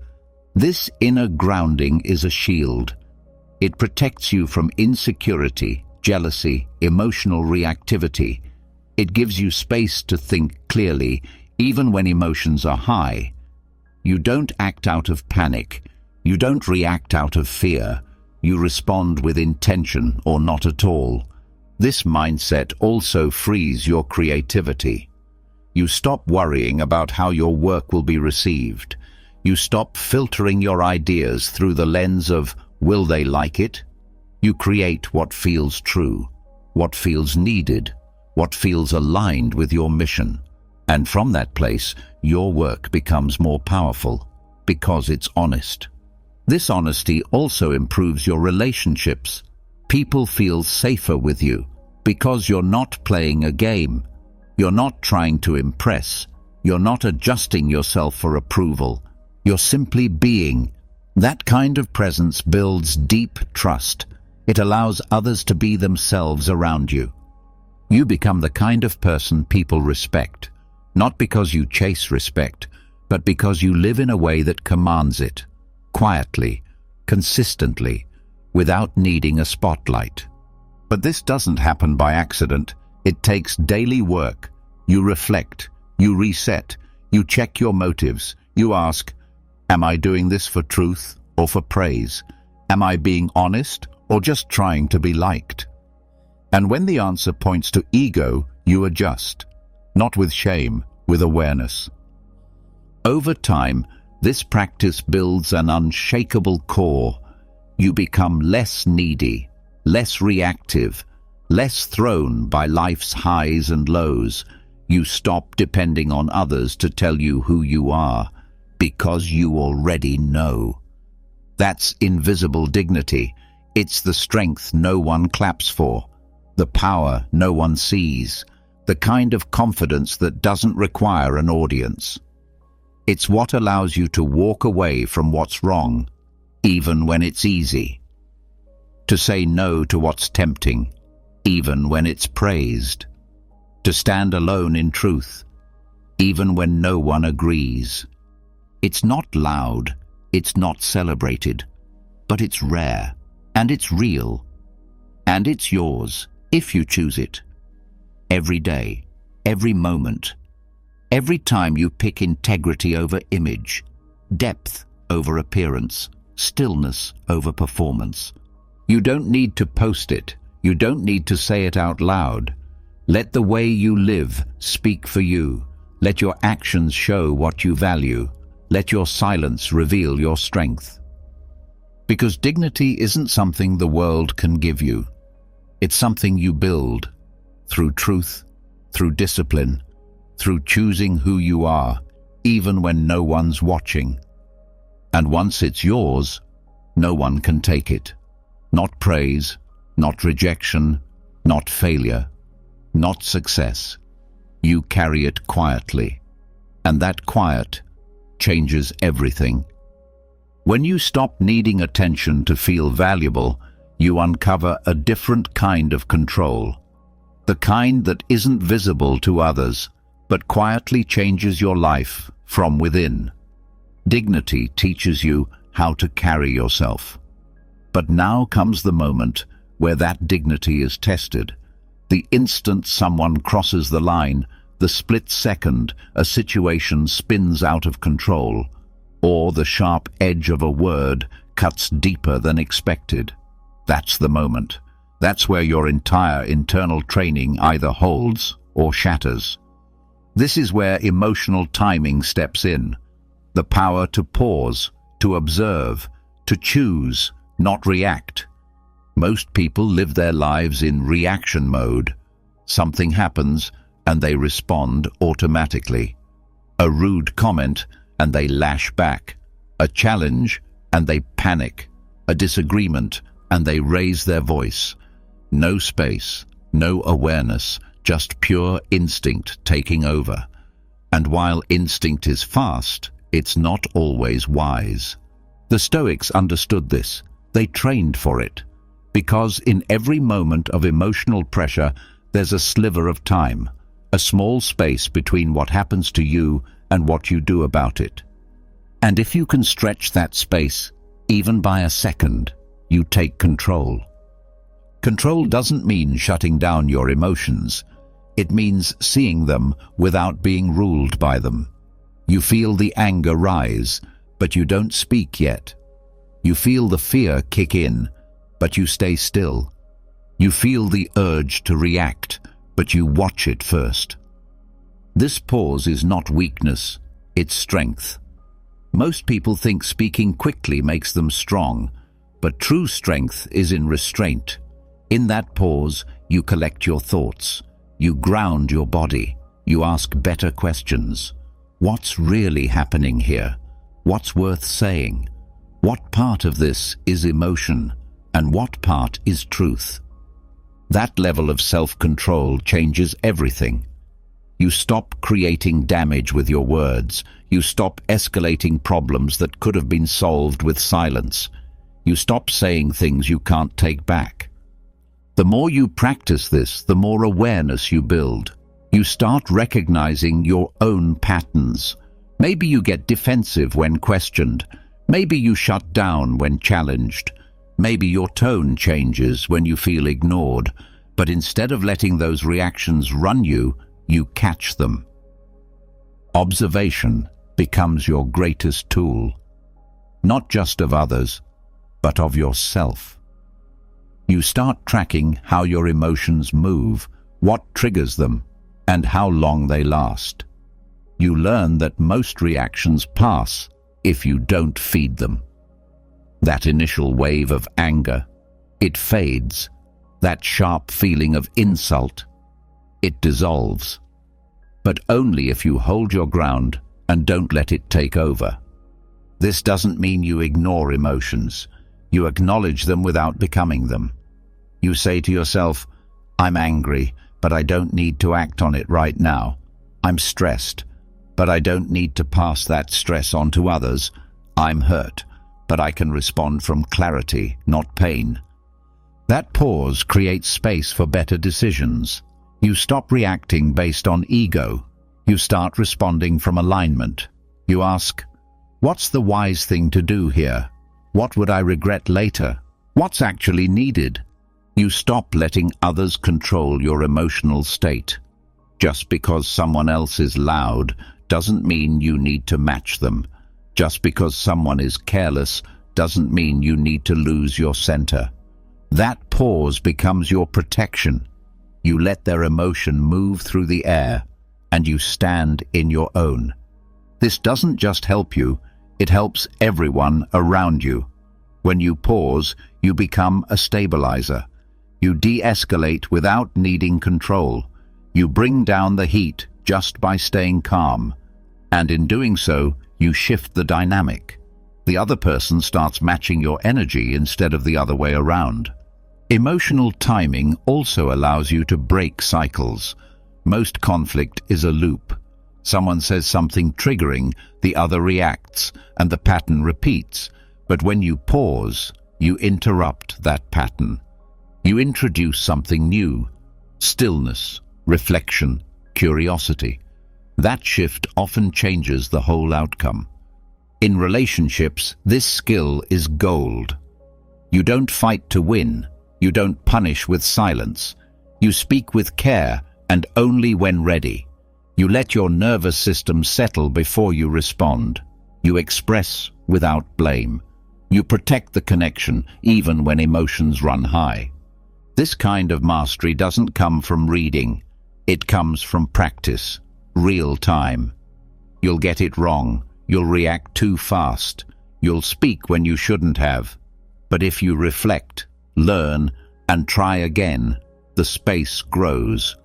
This inner grounding is a shield. It protects you from insecurity, jealousy, emotional reactivity. It gives you space to think clearly, even when emotions are high. You don't act out of panic. You don't react out of fear. You respond with intention or not at all. This mindset also frees your creativity. You stop worrying about how your work will be received. You stop filtering your ideas through the lens of, will they like it? You create what feels true, what feels needed, what feels aligned with your mission. And from that place, your work becomes more powerful, because it's honest. This honesty also improves your relationships. People feel safer with you, because you're not playing a game. You're not trying to impress. You're not adjusting yourself for approval. You're simply being. That kind of presence builds deep trust. It allows others to be themselves around you. You become the kind of person people respect, not because you chase respect, but because you live in a way that commands it, quietly, consistently, without needing a spotlight. But this doesn't happen by accident. It takes daily work. You reflect, you reset, you check your motives. You ask, am I doing this for truth or for praise? Am I being honest or just trying to be liked? And when the answer points to ego, you adjust, not with shame, with awareness. Over time, this practice builds an unshakable core. You become less needy, less reactive, less thrown by life's highs and lows. You stop depending on others to tell you who you are, because you already know. That's invisible dignity. It's the strength no one claps for, the power no one sees, the kind of confidence that doesn't require an audience. It's what allows you to walk away from what's wrong, even when it's easy. To say no to what's tempting, even when it's praised. To stand alone in truth, even when no one agrees. It's not loud, it's not celebrated, but it's rare, and it's real, and it's yours, if you choose it. Every day, every moment, every time you pick integrity over image, depth over appearance, stillness over performance. You don't need to post it. You don't need to say it out loud. Let the way you live speak for you. Let your actions show what you value. Let your silence reveal your strength. Because dignity isn't something the world can give you. It's something you build through truth, through discipline, through choosing who you are, even when no one's watching. And once it's yours, no one can take it. Not praise, not rejection, not failure, not success. You carry it quietly, and that quiet changes everything. When you stop needing attention to feel valuable, you uncover a different kind of control. The kind that isn't visible to others, but quietly changes your life from within. Dignity teaches you how to carry yourself. But now comes the moment where that dignity is tested. The instant someone crosses the line, the split second a situation spins out of control, or the sharp edge of a word cuts deeper than expected. That's the moment. That's where your entire internal training either holds or shatters. This is where emotional timing steps in. The power to pause, to observe, to choose, not react. Most people live their lives in reaction mode. Something happens and they respond automatically. A rude comment and they lash back. A challenge and they panic. A disagreement and they raise their voice. No space, no awareness, just pure instinct taking over. And while instinct is fast, it's not always wise. The Stoics understood this. They trained for it. Because in every moment of emotional pressure, there's a sliver of time, a small space between what happens to you and what you do about it. And if you can stretch that space, even by a second, you take control. Control doesn't mean shutting down your emotions. It means seeing them without being ruled by them. You feel the anger rise, but you don't speak yet. You feel the fear kick in, but you stay still. You feel the urge to react, but you watch it first. This pause is not weakness, it's strength. Most people think speaking quickly makes them strong, but true strength is in restraint. In that pause, you collect your thoughts. You ground your body. You ask better questions. What's really happening here? What's worth saying? What part of this is emotion, and what part is truth? That level of self-control changes everything. You stop creating damage with your words. You stop escalating problems that could have been solved with silence. You stop saying things you can't take back. The more you practice this, the more awareness you build. You start recognizing your own patterns. Maybe you get defensive when questioned. Maybe you shut down when challenged. Maybe your tone changes when you feel ignored. But instead of letting those reactions run you, you catch them. Observation becomes your greatest tool, not just of others, but of yourself. You start tracking how your emotions move, what triggers them, and how long they last. You learn that most reactions pass if you don't feed them. That initial wave of anger, it fades. That sharp feeling of insult, it dissolves. But only if you hold your ground and don't let it take over. This doesn't mean you ignore emotions. You acknowledge them without becoming them. You say to yourself, I'm angry, but I don't need to act on it right now. I'm stressed, but I don't need to pass that stress on to others. I'm hurt, but I can respond from clarity, not pain. That pause creates space for better decisions. You stop reacting based on ego. You start responding from alignment. You ask, what's the wise thing to do here? What would I regret later? What's actually needed? You stop letting others control your emotional state. Just because someone else is loud doesn't mean you need to match them. Just because someone is careless doesn't mean you need to lose your center. That pause becomes your protection. You let their emotion move through the air, and you stand in your own. This doesn't just help you, it helps everyone around you. When you pause, you become a stabilizer. You de-escalate without needing control. You bring down the heat just by staying calm. And in doing so, you shift the dynamic. The other person starts matching your energy instead of the other way around. Emotional timing also allows you to break cycles. Most conflict is a loop. Someone says something triggering, the other reacts, and the pattern repeats. But when you pause, you interrupt that pattern. You introduce something new: stillness, reflection, curiosity. That shift often changes the whole outcome. In relationships, this skill is gold. You don't fight to win. You don't punish with silence. You speak with care, and only when ready. You let your nervous system settle before you respond. You express without blame. You protect the connection even when emotions run high. This kind of mastery doesn't come from reading. It comes from practice, real time. You'll get it wrong. You'll react too fast. You'll speak when you shouldn't have. But if you reflect, learn, and try again, the space grows.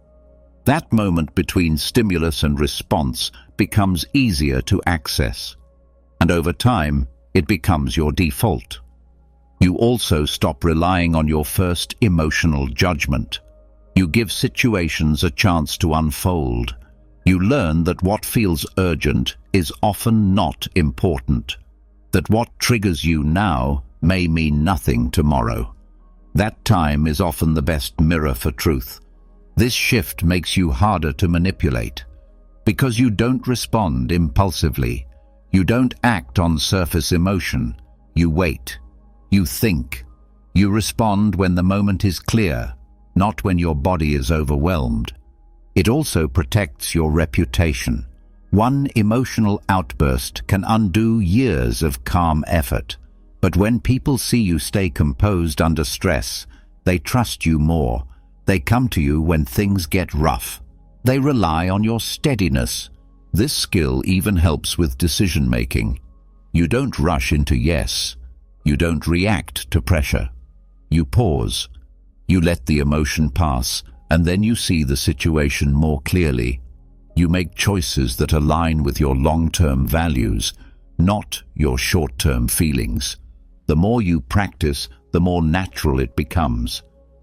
That moment between stimulus and response becomes easier to access. And over time, it becomes your default. You also stop relying on your first emotional judgment. You give situations a chance to unfold. You learn that what feels urgent is often not important. That what triggers you now may mean nothing tomorrow. That time is often the best mirror for truth. This shift makes you harder to manipulate. Because you don't respond impulsively. You don't act on surface emotion. You wait. You think. You respond when the moment is clear, not when your body is overwhelmed. It also protects your reputation. One emotional outburst can undo years of calm effort. But when people see you stay composed under stress, they trust you more. They come to you when things get rough. They rely on your steadiness. This skill even helps with decision-making. You don't rush into yes. You don't react to pressure. You pause. You let the emotion pass, and then you see the situation more clearly. You make choices that align with your long-term values, not your short-term feelings. The more you practice, the more natural it becomes.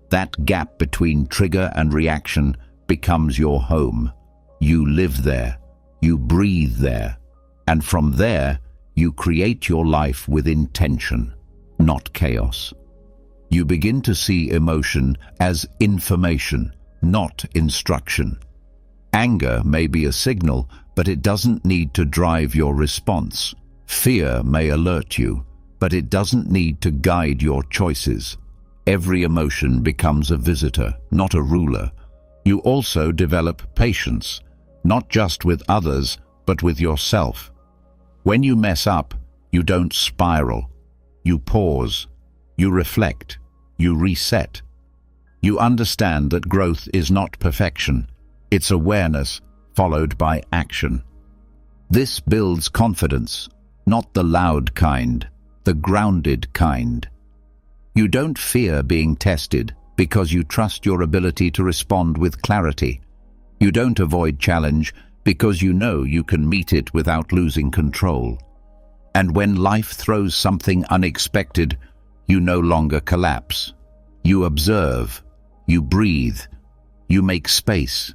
That gap between trigger and reaction becomes your home. You live there. You breathe there. And from there, you create your life with intention, not chaos. You begin to see emotion as information, not instruction. Anger may be a signal, but it doesn't need to drive your response. Fear may alert you, but it doesn't need to guide your choices. Every emotion becomes a visitor, not a ruler. You also develop patience, not just with others, but with yourself. When you mess up, you don't spiral. You pause. You reflect. You reset. You understand that growth is not perfection. It's awareness followed by action. This builds confidence, not the loud kind, the grounded kind. You don't fear being tested because you trust your ability to respond with clarity. You don't avoid challenge because you know you can meet it without losing control. And when life throws something unexpected, you no longer collapse. You observe, you breathe, you make space,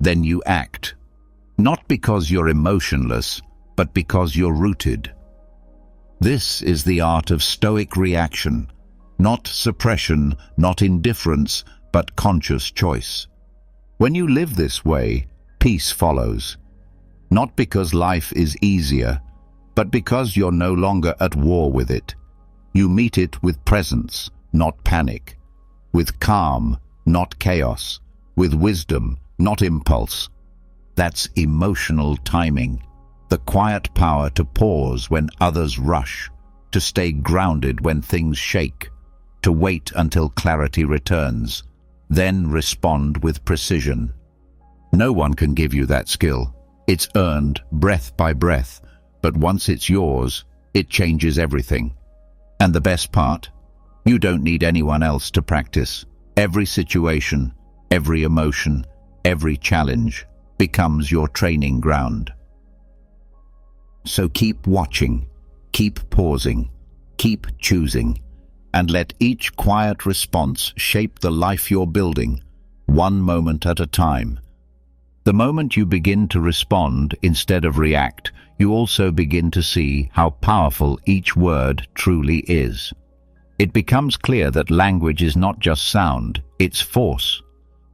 then you act. Not because you're emotionless, but because you're rooted. This is the art of Stoic reaction, not suppression, not indifference, but conscious choice. When you live this way, peace follows. Not because life is easier, but because you're no longer at war with it. You meet it with presence, not panic. With calm, not chaos. With wisdom, not impulse. That's emotional timing. The quiet power to pause when others rush, to stay grounded when things shake, to wait until clarity returns, then respond with precision. No one can give you that skill. It's earned breath by breath, but once it's yours, it changes everything. And the best part? You don't need anyone else to practice. Every situation, every emotion, every challenge becomes your training ground. So keep watching, keep pausing, keep choosing, and let each quiet response shape the life you're building, one moment at a time. The moment you begin to respond instead of react, you also begin to see how powerful each word truly is. It becomes clear that language is not just sound, it's force.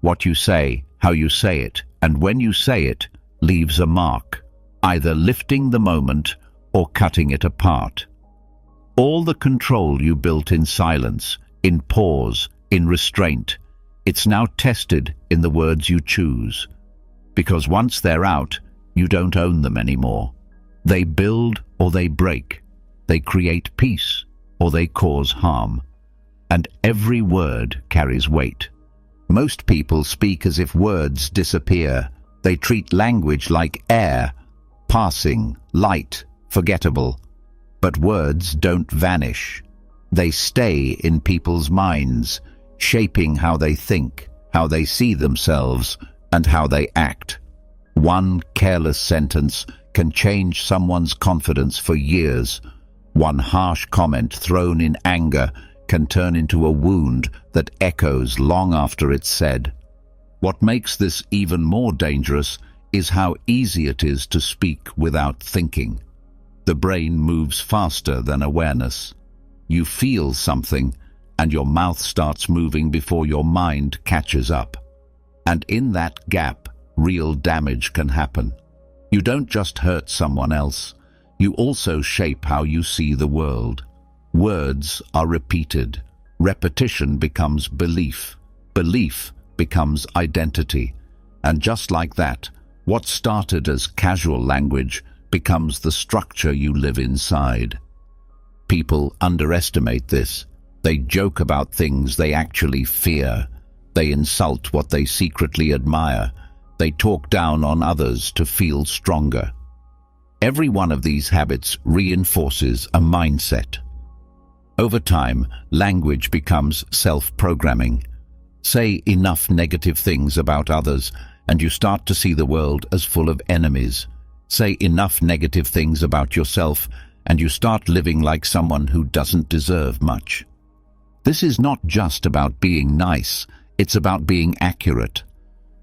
What you say, how you say it, and when you say it, leaves a mark, either lifting the moment or cutting it apart. All the control you built in silence, in pause, in restraint, it's now tested in the words you choose. Because once they're out, you don't own them anymore. They build or they break. They create peace or they cause harm. And every word carries weight. Most people speak as if words disappear. They treat language like air, passing, light, forgettable. But words don't vanish. They stay in people's minds, shaping how they think, how they see themselves, and how they act. One careless sentence can change someone's confidence for years. One harsh comment thrown in anger can turn into a wound that echoes long after it's said. What makes this even more dangerous is how easy it is to speak without thinking. The brain moves faster than awareness. You feel something, and your mouth starts moving before your mind catches up. And in that gap, real damage can happen. You don't just hurt someone else, you also shape how you see the world. Words are repeated. Repetition becomes belief. Belief becomes identity. And just like that, what started as casual language becomes the structure you live inside. People underestimate this. They joke about things they actually fear. They insult what they secretly admire. They talk down on others to feel stronger. Every one of these habits reinforces a mindset. Over time, language becomes self-programming. Say enough negative things about others, and you start to see the world as full of enemies. Say enough negative things about yourself, and you start living like someone who doesn't deserve much. This is not just about being nice, it's about being accurate.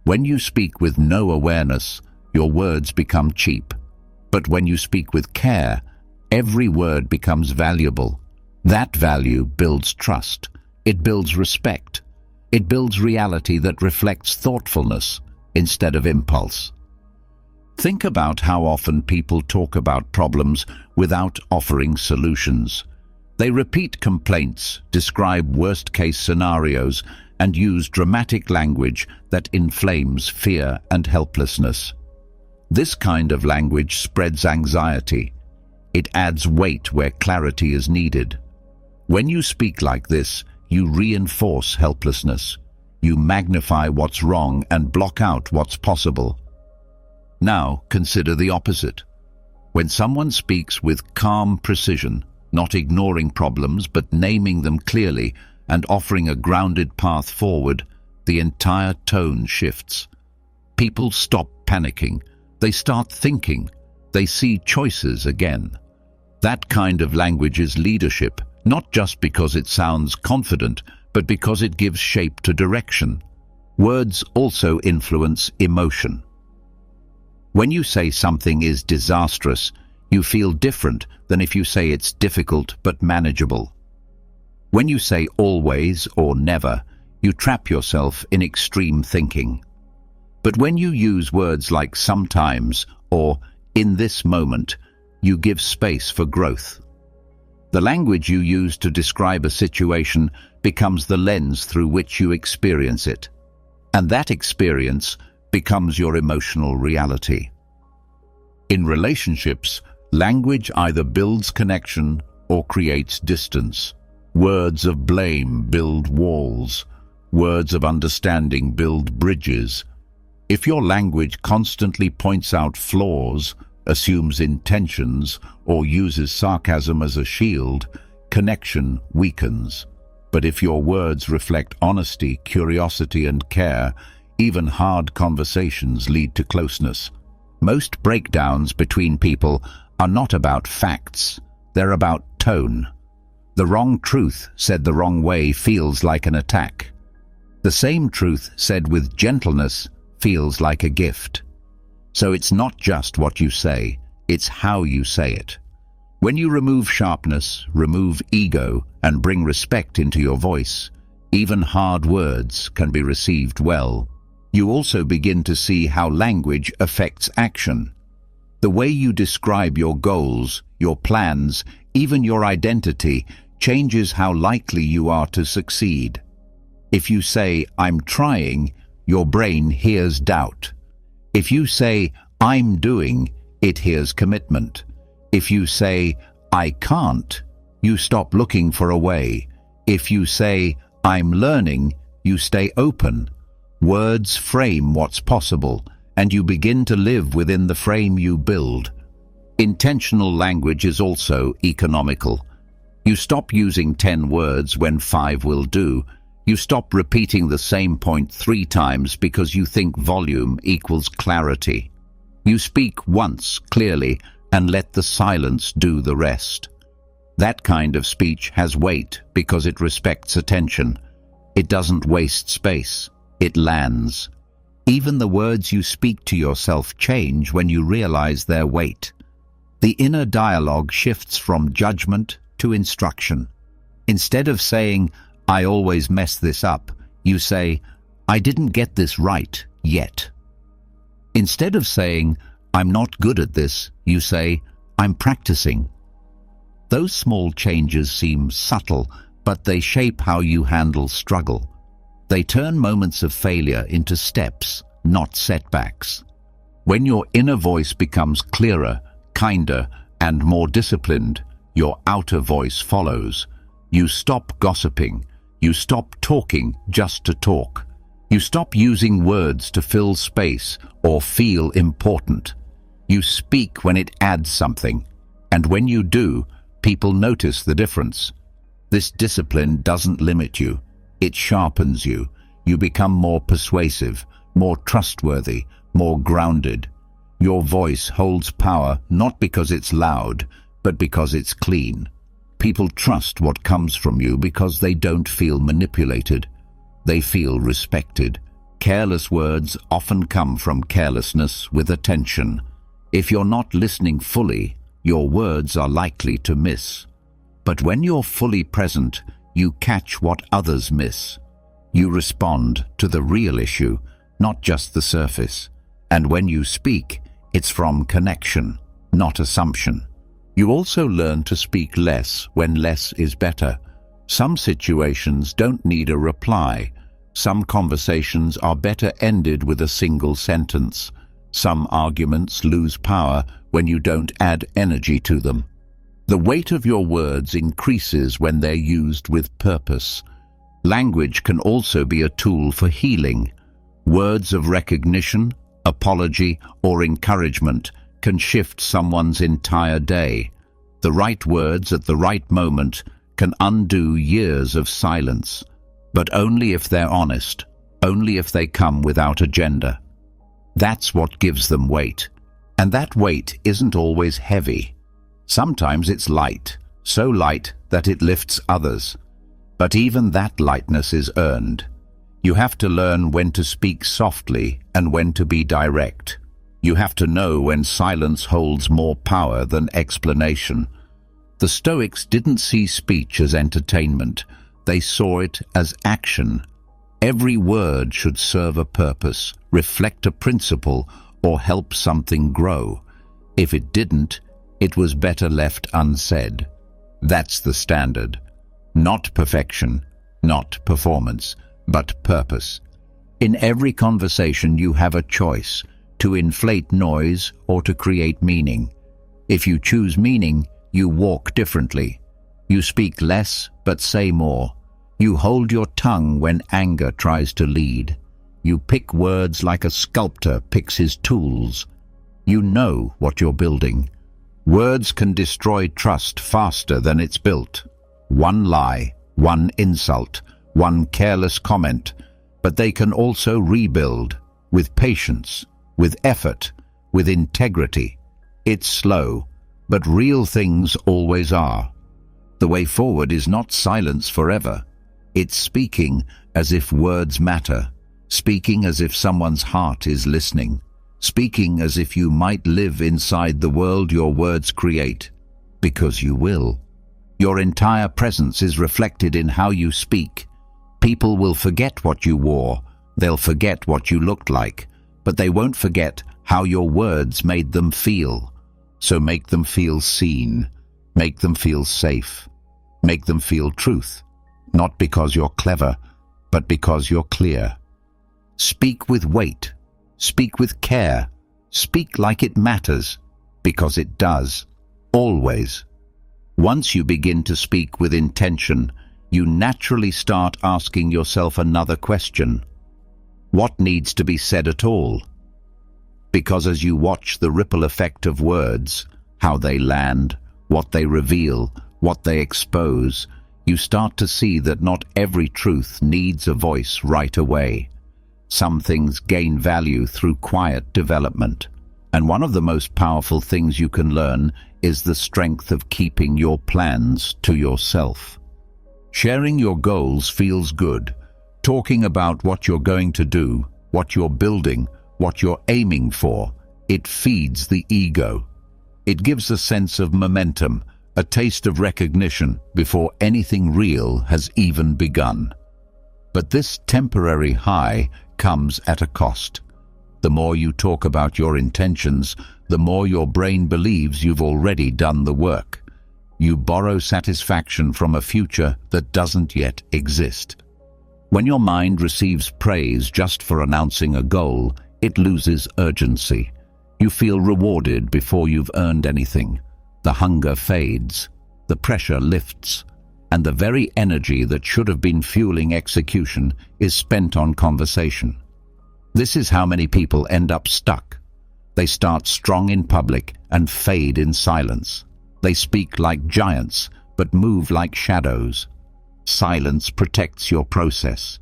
When you speak with no awareness, your words become cheap. But when you speak with care, every word becomes valuable. That value builds trust. It builds respect. It builds reality that reflects thoughtfulness instead of impulse. Think about how often people talk about problems without offering solutions. They repeat complaints, describe worst-case scenarios, and use dramatic language that inflames fear and helplessness. This kind of language spreads anxiety. It adds weight where clarity is needed. When you speak like this, you reinforce helplessness. You magnify what's wrong and block out what's possible. Now, consider the opposite. When someone speaks with calm precision, not ignoring problems but naming them clearly and offering a grounded path forward, the entire tone shifts. People stop panicking. They start thinking. They see choices again. That kind of language is leadership, not just because it sounds confident, but because it gives shape to direction. Words also influence emotion. When you say something is disastrous, you feel different than if you say it's difficult but manageable. When you say always or never, you trap yourself in extreme thinking. But when you use words like sometimes or in this moment, you give space for growth. The language you use to describe a situation becomes the lens through which you experience it. And that experience becomes your emotional reality. In relationships, language either builds connection or creates distance. Words of blame build walls. Words of understanding build bridges. If your language constantly points out flaws, assumes intentions, or uses sarcasm as a shield, connection weakens. But if your words reflect honesty, curiosity, and care, even hard conversations lead to closeness. Most breakdowns between people are not about facts, they're about tone. The wrong truth said the wrong way feels like an attack. The same truth said with gentleness feels like a gift. So it's not just what you say, it's how you say it. When you remove sharpness, remove ego, and bring respect into your voice, even hard words can be received well. You also begin to see how language affects action. The way you describe your goals, your plans, even your identity, changes how likely you are to succeed. If you say, "I'm trying," your brain hears doubt. If you say, "I'm doing," it hears commitment. If you say, "I can't," you stop looking for a way. If you say, "I'm learning," you stay open. Words frame what's possible, and you begin to live within the frame you build. Intentional language is also economical. You stop using 10 words when 5 will do. You stop repeating the same point 3 times because you think volume equals clarity. You speak once clearly and let the silence do the rest. That kind of speech has weight because it respects attention. It doesn't waste space. It lands. Even the words you speak to yourself change when you realize their weight. The inner dialogue shifts from judgment to instruction. Instead of saying, "I always mess this up," you say, "I didn't get this right yet." Instead of saying, "I'm not good at this," you say, "I'm practicing." Those small changes seem subtle, but they shape how you handle struggle. They turn moments of failure into steps, not setbacks. When your inner voice becomes clearer, kinder, and more disciplined, your outer voice follows. You stop gossiping. You stop talking just to talk. You stop using words to fill space or feel important. You speak when it adds something, and when you do, people notice the difference. This discipline doesn't limit you. It sharpens you. You become more persuasive, more trustworthy, more grounded. Your voice holds power not because it's loud, but because it's clean. People trust what comes from you because they don't feel manipulated. They feel respected. Careless words often come from carelessness with attention. If you're not listening fully, your words are likely to miss. But when you're fully present, you catch what others miss. You respond to the real issue, not just the surface. And when you speak, it's from connection, not assumption. You also learn to speak less when less is better. Some situations don't need a reply. Some conversations are better ended with a single sentence. Some arguments lose power when you don't add energy to them. The weight of your words increases when they're used with purpose. Language can also be a tool for healing. Words of recognition, apology, or encouragement can shift someone's entire day. The right words at the right moment can undo years of silence, but only if they're honest, only if they come without agenda. That's what gives them weight. And that weight isn't always heavy. Sometimes it's light, so light that it lifts others. But even that lightness is earned. You have to learn when to speak softly and when to be direct. You have to know when silence holds more power than explanation. The Stoics didn't see speech as entertainment. They saw it as action. Every word should serve a purpose, reflect a principle, or help something grow. If it didn't, it was better left unsaid. That's the standard. Not perfection, not performance, but purpose. In every conversation you have a choice, to inflate noise or to create meaning. If you choose meaning, you walk differently. You speak less, but say more. You hold your tongue when anger tries to lead. You pick words like a sculptor picks his tools. You know what you're building. Words can destroy trust faster than it's built. One lie, one insult, one careless comment, but they can also rebuild with patience, with effort, with integrity. It's slow, but real things always are. The way forward is not silence forever. It's speaking as if words matter, speaking as if someone's heart is listening, speaking as if you might live inside the world your words create, because you will. Your entire presence is reflected in how you speak. People will forget what you wore, they'll forget what you looked like, but they won't forget how your words made them feel. So make them feel seen, make them feel safe, make them feel truth, not because you're clever, but because you're clear. Speak with weight, speak with care, speak like it matters, because it does, always. Once you begin to speak with intention, you naturally start asking yourself another question. What needs to be said at all? Because as you watch the ripple effect of words, how they land, what they reveal, what they expose, you start to see that not every truth needs a voice right away. Some things gain value through quiet development. And one of the most powerful things you can learn is the strength of keeping your plans to yourself. Sharing your goals feels good. Talking about what you're going to do, what you're building, what you're aiming for, it feeds the ego. It gives a sense of momentum, a taste of recognition before anything real has even begun. But this temporary high comes at a cost. The more you talk about your intentions, the more your brain believes you've already done the work. You borrow satisfaction from a future that doesn't yet exist. When your mind receives praise just for announcing a goal, it loses urgency. You feel rewarded before you've earned anything. The hunger fades, the pressure lifts, and the very energy that should have been fueling execution is spent on conversation. This is how many people end up stuck. They start strong in public and fade in silence. They speak like giants, but move like shadows. Silence protects your process.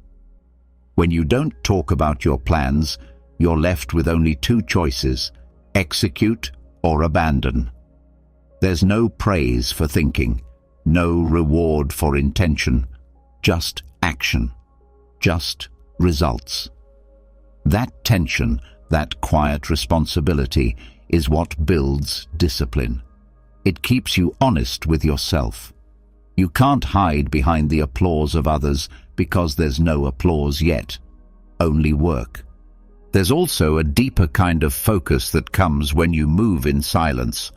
When you don't talk about your plans, you're left with only two choices: execute or abandon. There's no praise for thinking, no reward for intention, just action, just results. That tension, that quiet responsibility, is what builds discipline. It keeps you honest with yourself. You can't hide behind the applause of others because there's no applause yet, only work. There's also a deeper kind of focus that comes when you move in silence.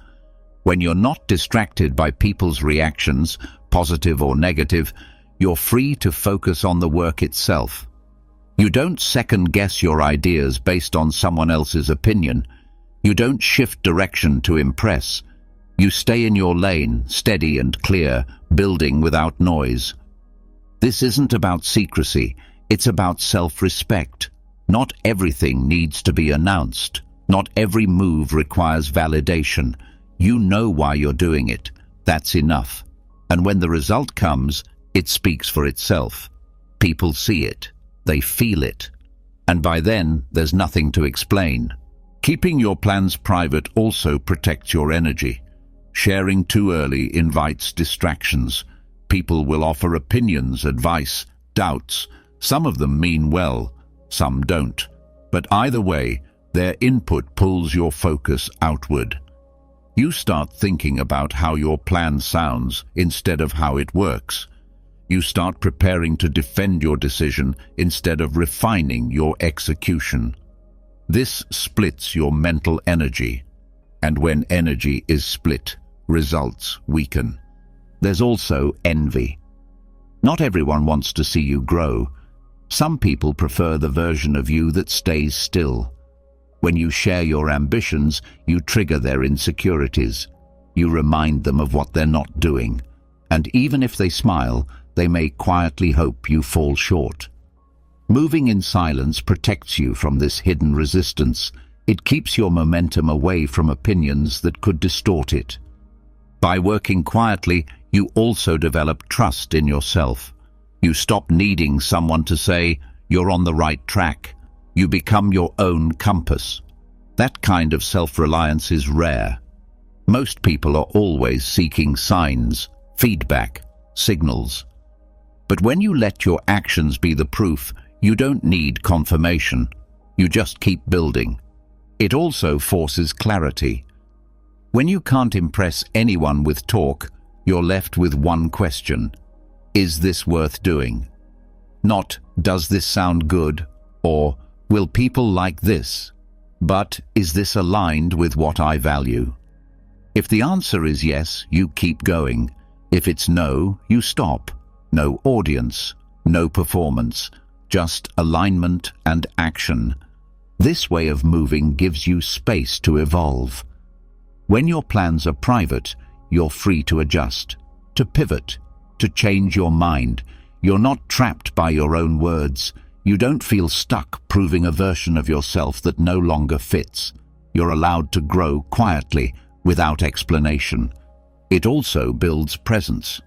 When you're not distracted by people's reactions, positive or negative, you're free to focus on the work itself. You don't second-guess your ideas based on someone else's opinion. You don't shift direction to impress. You stay in your lane, steady and clear, building without noise. This isn't about secrecy, it's about self-respect. Not everything needs to be announced. Not every move requires validation. You know why you're doing it. That's enough. And when the result comes, it speaks for itself. People see it. They feel it. And by then, there's nothing to explain. Keeping your plans private also protects your energy. Sharing too early invites distractions. People will offer opinions, advice, doubts. Some of them mean well, some don't. But either way, their input pulls your focus outward. You start thinking about how your plan sounds instead of how it works. You start preparing to defend your decision instead of refining your execution. This splits your mental energy. And when energy is split, results weaken. There's also envy. Not everyone wants to see you grow. Some people prefer the version of you that stays still. When you share your ambitions, you trigger their insecurities. You remind them of what they're not doing. And even if they smile, they may quietly hope you fall short. Moving in silence protects you from this hidden resistance. It keeps your momentum away from opinions that could distort it. By working quietly, you also develop trust in yourself. You stop needing someone to say, "You're on the right track." You become your own compass. That kind of self-reliance is rare. Most people are always seeking signs, feedback, signals. But when you let your actions be the proof, you don't need confirmation. You just keep building. It also forces clarity. When you can't impress anyone with talk, you're left with one question. Is this worth doing? Not, does this sound good? Or, will people like this? But, is this aligned with what I value? If the answer is yes, you keep going. If it's no, you stop. No audience, no performance, just alignment and action. This way of moving gives you space to evolve. When your plans are private, you're free to adjust, to pivot, to change your mind. You're not trapped by your own words. You don't feel stuck proving a version of yourself that no longer fits. You're allowed to grow quietly, without explanation. It also builds presence.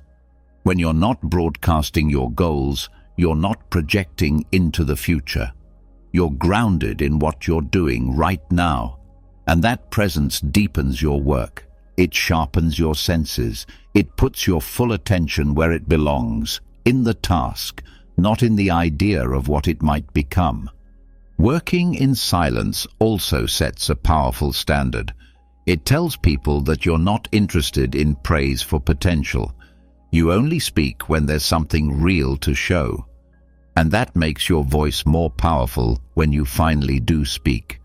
When you're not broadcasting your goals, you're not projecting into the future. You're grounded in what you're doing right now. And that presence deepens your work. It sharpens your senses. It puts your full attention where it belongs, in the task, not in the idea of what it might become. Working in silence also sets a powerful standard. It tells people that you're not interested in praise for potential. You only speak when there's something real to show. And that makes your voice more powerful when you finally do speak.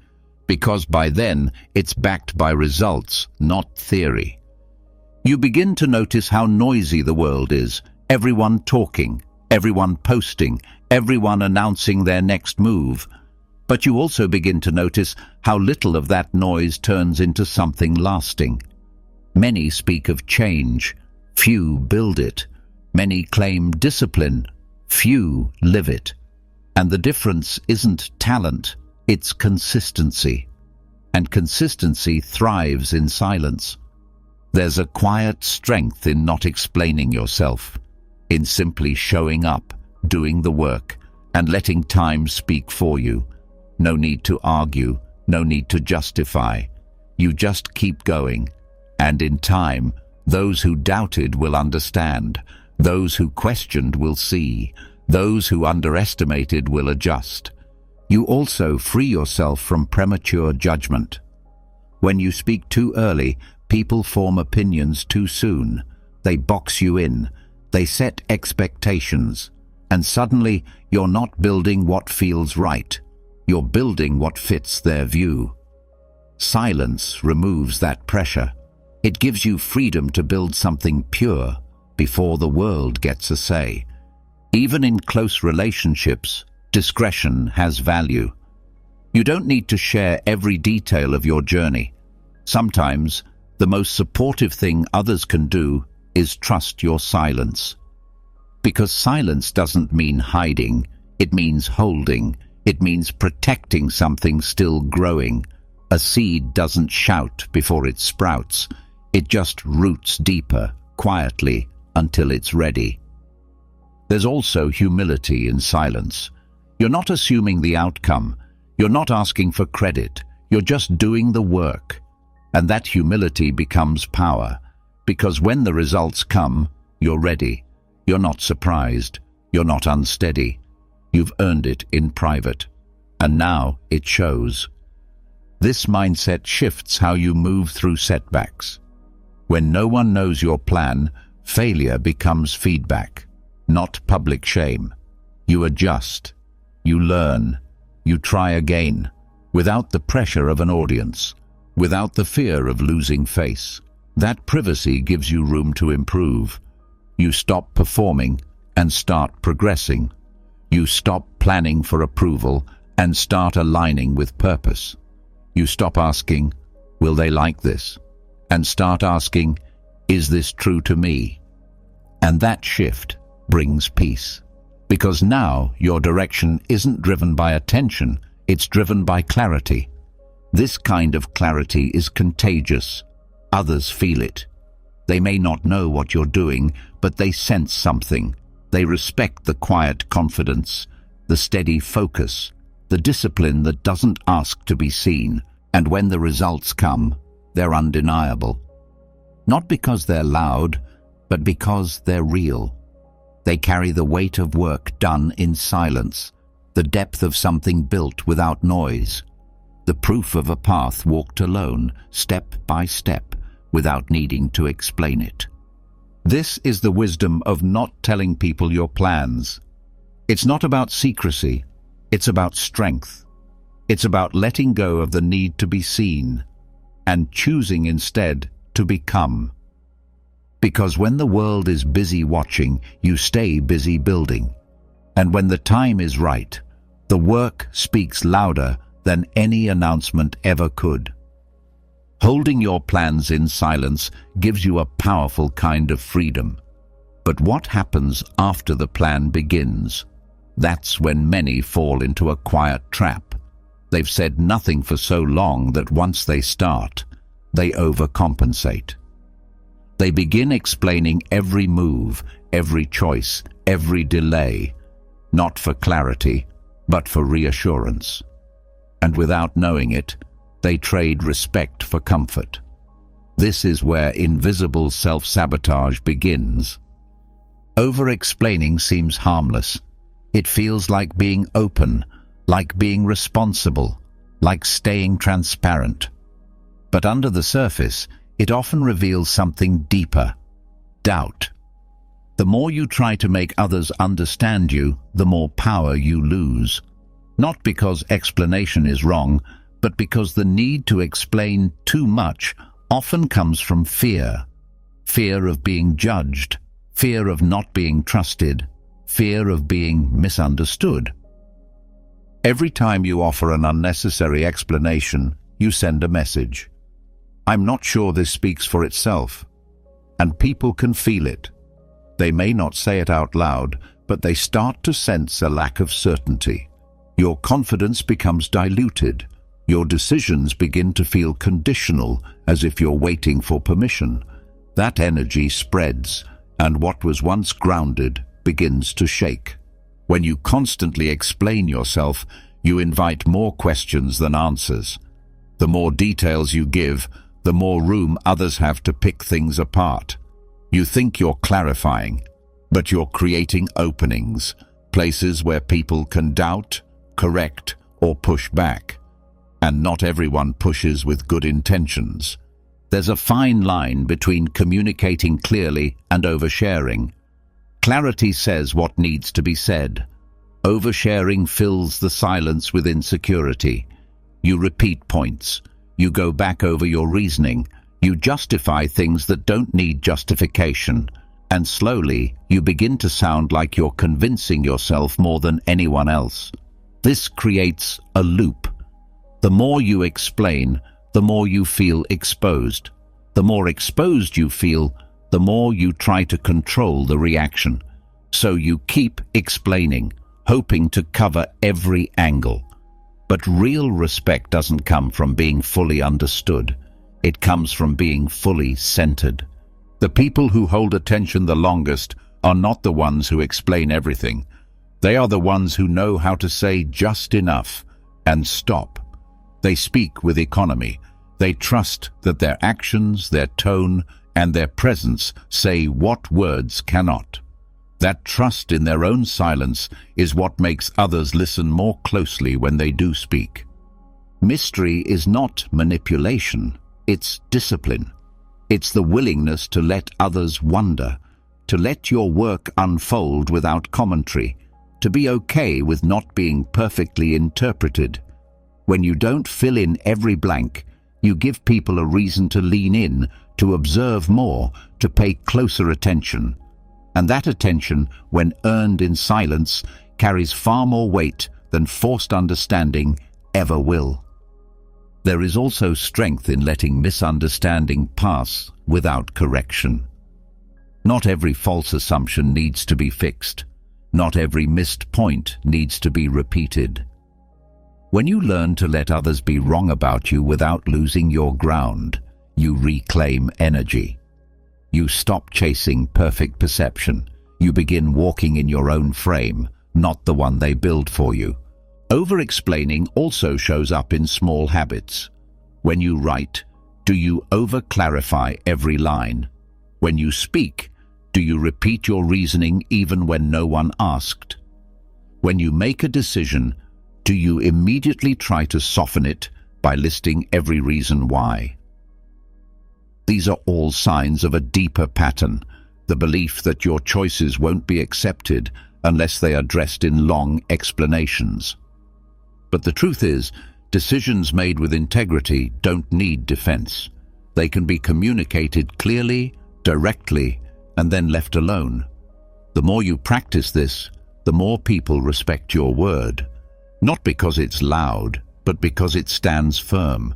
Because by then, it's backed by results, not theory. You begin to notice how noisy the world is. Everyone talking, everyone posting, everyone announcing their next move. But you also begin to notice how little of that noise turns into something lasting. Many speak of change. Few build it. Many claim discipline. Few live it. And the difference isn't talent, it's consistency. And consistency thrives in silence. There's a quiet strength in not explaining yourself, in simply showing up, doing the work, and letting time speak for you. No need to argue, no need to justify. You just keep going. And in time, those who doubted will understand. Those who questioned will see. Those who underestimated will adjust. You also free yourself from premature judgment. When you speak too early, people form opinions too soon. They box you in. They set expectations. And suddenly, you're not building what feels right. You're building what fits their view. Silence removes that pressure. It gives you freedom to build something pure before the world gets a say. Even in close relationships, discretion has value. You don't need to share every detail of your journey. Sometimes, the most supportive thing others can do is trust your silence. Because silence doesn't mean hiding, it means holding. It means protecting something still growing. A seed doesn't shout before it sprouts. It just roots deeper, quietly, until it's ready. There's also humility in silence. You're not assuming the outcome. You're not asking for credit. You're just doing the work. And that humility becomes power, because when the results come, you're ready. You're not surprised. You're not unsteady. You've earned it in private. And now it shows. This mindset shifts how you move through setbacks. When no one knows your plan, failure becomes feedback, not public shame. You adjust. You learn. You try again, without the pressure of an audience, without the fear of losing face. That privacy gives you room to improve. You stop performing and start progressing. You stop planning for approval and start aligning with purpose. You stop asking, will they like this? And start asking, is this true to me? And that shift brings peace. Because now your direction isn't driven by attention, it's driven by clarity. This kind of clarity is contagious. Others feel it. They may not know what you're doing, but they sense something. They respect the quiet confidence, the steady focus, the discipline that doesn't ask to be seen. And when the results come, they're undeniable. Not because they're loud, but because they're real. They carry the weight of work done in silence, the depth of something built without noise, the proof of a path walked alone, step by step, without needing to explain it. This is the wisdom of not telling people your plans. It's not about secrecy, it's about strength. It's about letting go of the need to be seen and choosing instead to become. Because when the world is busy watching, you stay busy building. And when the time is right, the work speaks louder than any announcement ever could. Holding your plans in silence gives you a powerful kind of freedom. But what happens after the plan begins? That's when many fall into a quiet trap. They've said nothing for so long that once they start, they overcompensate. They begin explaining every move, every choice, every delay, not for clarity, but for reassurance. And without knowing it, they trade respect for comfort. This is where invisible self-sabotage begins. Over-explaining seems harmless. It feels like being open, like being responsible, like staying transparent. But under the surface, it often reveals something deeper: doubt. The more you try to make others understand you, the more power you lose. Not because explanation is wrong, but because the need to explain too much often comes from fear. Fear of being judged, fear of not being trusted, fear of being misunderstood. Every time you offer an unnecessary explanation, you send a message. I'm not sure this speaks for itself. And people can feel it. They may not say it out loud, but they start to sense a lack of certainty. Your confidence becomes diluted. Your decisions begin to feel conditional, as if you're waiting for permission. That energy spreads, and what was once grounded begins to shake. When you constantly explain yourself, you invite more questions than answers. The more details you give, the more room others have to pick things apart. You think you're clarifying, but you're creating openings, places where people can doubt, correct, or push back. And not everyone pushes with good intentions. There's a fine line between communicating clearly and oversharing. Clarity says what needs to be said. Oversharing fills the silence with insecurity. You repeat points. You go back over your reasoning. You justify things that don't need justification. And slowly, you begin to sound like you're convincing yourself more than anyone else. This creates a loop. The more you explain, the more you feel exposed. The more exposed you feel, the more you try to control the reaction. So you keep explaining, hoping to cover every angle. But real respect doesn't come from being fully understood. It comes from being fully centered. The people who hold attention the longest are not the ones who explain everything. They are the ones who know how to say just enough and stop. They speak with economy. They trust that their actions, their tone, and their presence say what words cannot. That trust in their own silence is what makes others listen more closely when they do speak. Mystery is not manipulation, it's discipline. It's the willingness to let others wonder, to let your work unfold without commentary, to be okay with not being perfectly interpreted. When you don't fill in every blank, you give people a reason to lean in, to observe more, to pay closer attention. And that attention, when earned in silence, carries far more weight than forced understanding ever will. There is also strength in letting misunderstanding pass without correction. Not every false assumption needs to be fixed. Not every missed point needs to be repeated. When you learn to let others be wrong about you without losing your ground, you reclaim energy. You stop chasing perfect perception. You begin walking in your own frame, not the one they build for you. Over-explaining also shows up in small habits. When you write, do you over-clarify every line? When you speak, do you repeat your reasoning even when no one asked? When you make a decision, do you immediately try to soften it by listing every reason why? These are all signs of a deeper pattern, the belief that your choices won't be accepted unless they are dressed in long explanations. But the truth is, decisions made with integrity don't need defense. They can be communicated clearly, directly, and then left alone. The more you practice this, the more people respect your word. Not because it's loud, but because it stands firm.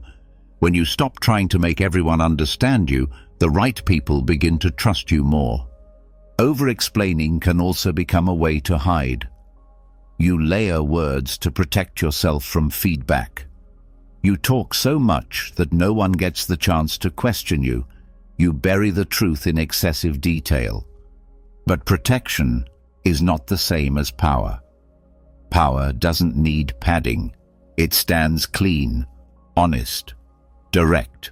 When you stop trying to make everyone understand you, the right people begin to trust you more. Over-explaining can also become a way to hide. You layer words to protect yourself from feedback. You talk so much that no one gets the chance to question you. You bury the truth in excessive detail. But protection is not the same as power. Power doesn't need padding. It stands clean, honest, direct.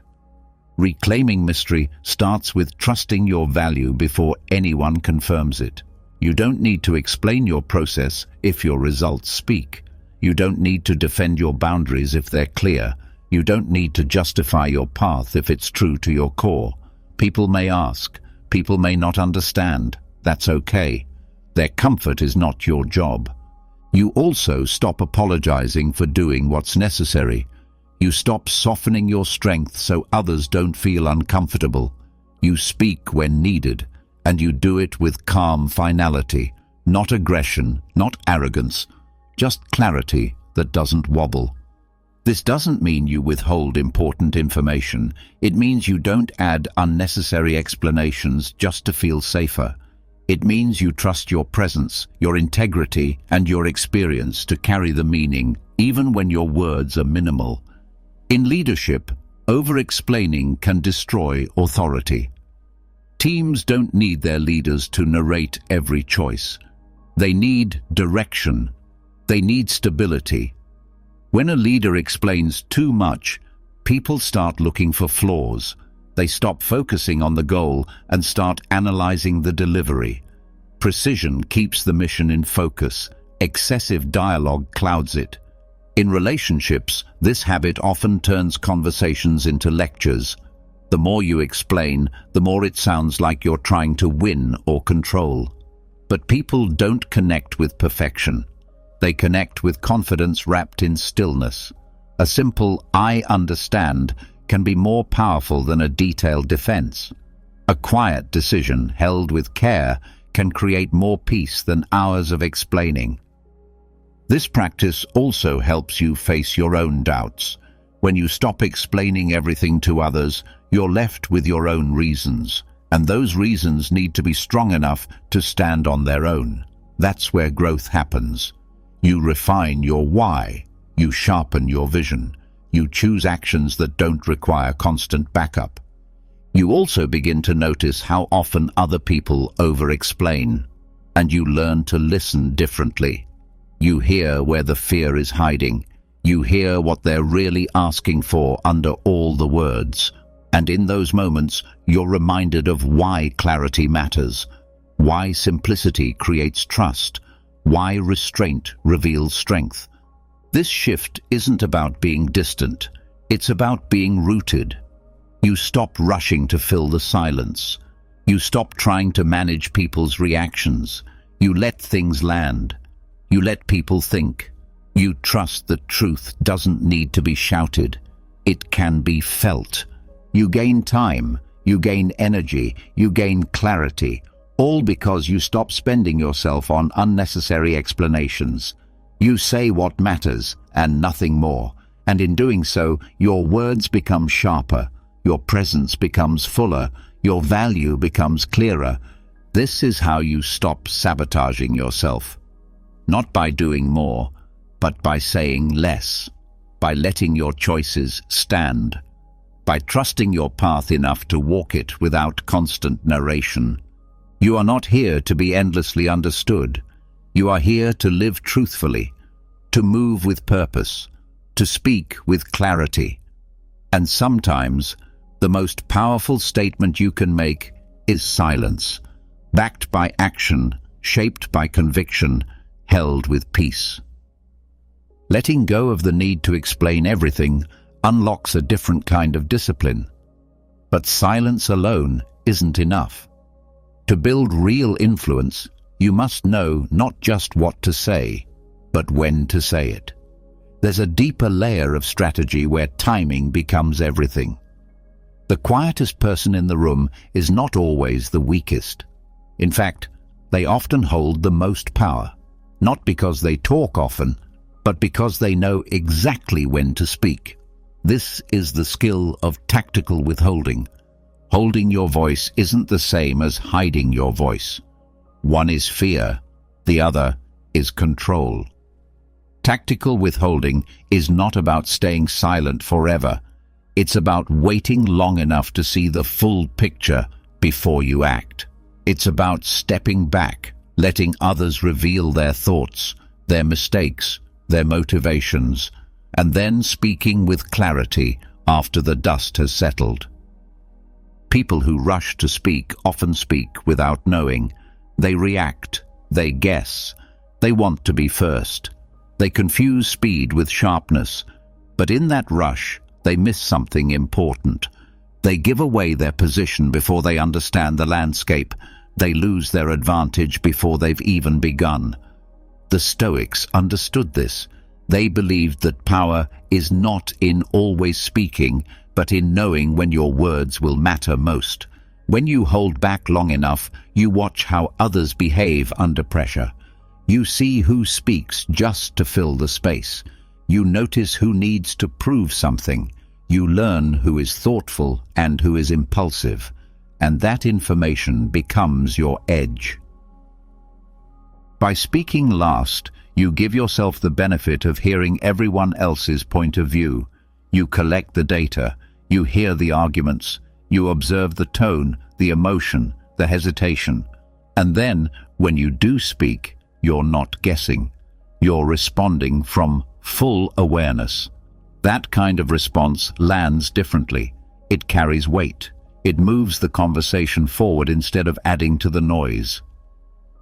Reclaiming mystery starts with trusting your value before anyone confirms it. You don't need to explain your process if your results speak. You don't need to defend your boundaries if they're clear. You don't need to justify your path if it's true to your core. People may ask. People may not understand. That's okay. Their comfort is not your job. You also stop apologizing for doing what's necessary. You stop softening your strength so others don't feel uncomfortable. You speak when needed, and you do it with calm finality, not aggression, not arrogance, just clarity that doesn't wobble. This doesn't mean you withhold important information. It means you don't add unnecessary explanations just to feel safer. It means you trust your presence, your integrity, and your experience to carry the meaning, even when your words are minimal. In leadership, over-explaining can destroy authority. Teams don't need their leaders to narrate every choice. They need direction. They need stability. When a leader explains too much, people start looking for flaws. They stop focusing on the goal and start analyzing the delivery. Precision keeps the mission in focus. Excessive dialogue clouds it. In relationships, this habit often turns conversations into lectures. The more you explain, the more it sounds like you're trying to win or control. But people don't connect with perfection. They connect with confidence wrapped in stillness. A simple "I understand" can be more powerful than a detailed defense. A quiet decision held with care can create more peace than hours of explaining. This practice also helps you face your own doubts. When you stop explaining everything to others, you're left with your own reasons, and those reasons need to be strong enough to stand on their own. That's where growth happens. You refine your why, you sharpen your vision, you choose actions that don't require constant backup. You also begin to notice how often other people over-explain, and you learn to listen differently. You hear where the fear is hiding. You hear what they're really asking for under all the words. And in those moments, you're reminded of why clarity matters, why simplicity creates trust, why restraint reveals strength. This shift isn't about being distant. It's about being rooted. You stop rushing to fill the silence. You stop trying to manage people's reactions. You let things land. You let people think. You trust that truth doesn't need to be shouted. It can be felt. You gain time, you gain energy, you gain clarity, all because you stop spending yourself on unnecessary explanations. You say what matters and nothing more, and in doing so, your words become sharper, your presence becomes fuller, your value becomes clearer. This is how you stop sabotaging yourself. Not by doing more, but by saying less, by letting your choices stand, by trusting your path enough to walk it without constant narration. You are not here to be endlessly understood. You are here to live truthfully, to move with purpose, to speak with clarity. And sometimes, the most powerful statement you can make is silence, backed by action, shaped by conviction, held with peace. Letting go of the need to explain everything unlocks a different kind of discipline. But silence alone isn't enough. To build real influence, you must know not just what to say, but when to say it. There's a deeper layer of strategy where timing becomes everything. The quietest person in the room is not always the weakest. In fact, they often hold the most power, not because they talk often, but because they know exactly when to speak. This is the skill of tactical withholding. Holding your voice isn't the same as hiding your voice. One is fear, the other is control. Tactical withholding is not about staying silent forever. It's about waiting long enough to see the full picture before you act. It's about stepping back, letting others reveal their thoughts, their mistakes, their motivations, and then speaking with clarity after the dust has settled. People who rush to speak often speak without knowing. They react, they guess, they want to be first. They confuse speed with sharpness, but in that rush, they miss something important. They give away their position before they understand the landscape. They lose their advantage before they've even begun. The Stoics understood this. They believed that power is not in always speaking, but in knowing when your words will matter most. When you hold back long enough, you watch how others behave under pressure. You see who speaks just to fill the space. You notice who needs to prove something. You learn who is thoughtful and who is impulsive. And that information becomes your edge. By speaking last, you give yourself the benefit of hearing everyone else's point of view. You collect the data, you hear the arguments, you observe the tone, the emotion, the hesitation. And then, when you do speak, you're not guessing. You're responding from full awareness. That kind of response lands differently. It carries weight. It moves the conversation forward instead of adding to the noise.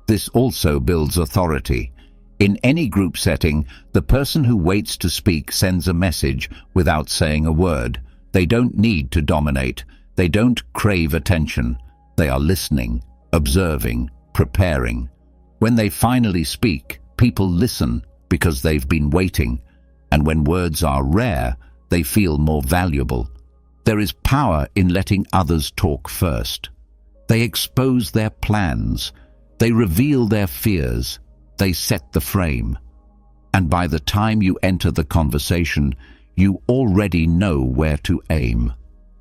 This also builds authority. In any group setting, the person who waits to speak sends a message without saying a word. They don't need to dominate. They don't crave attention. They are listening, observing, preparing. When they finally speak, people listen because they've been waiting. And when words are rare, they feel more valuable. There is power in letting others talk first. They expose their plans. They reveal their fears. They set the frame. And by the time you enter the conversation, you already know where to aim.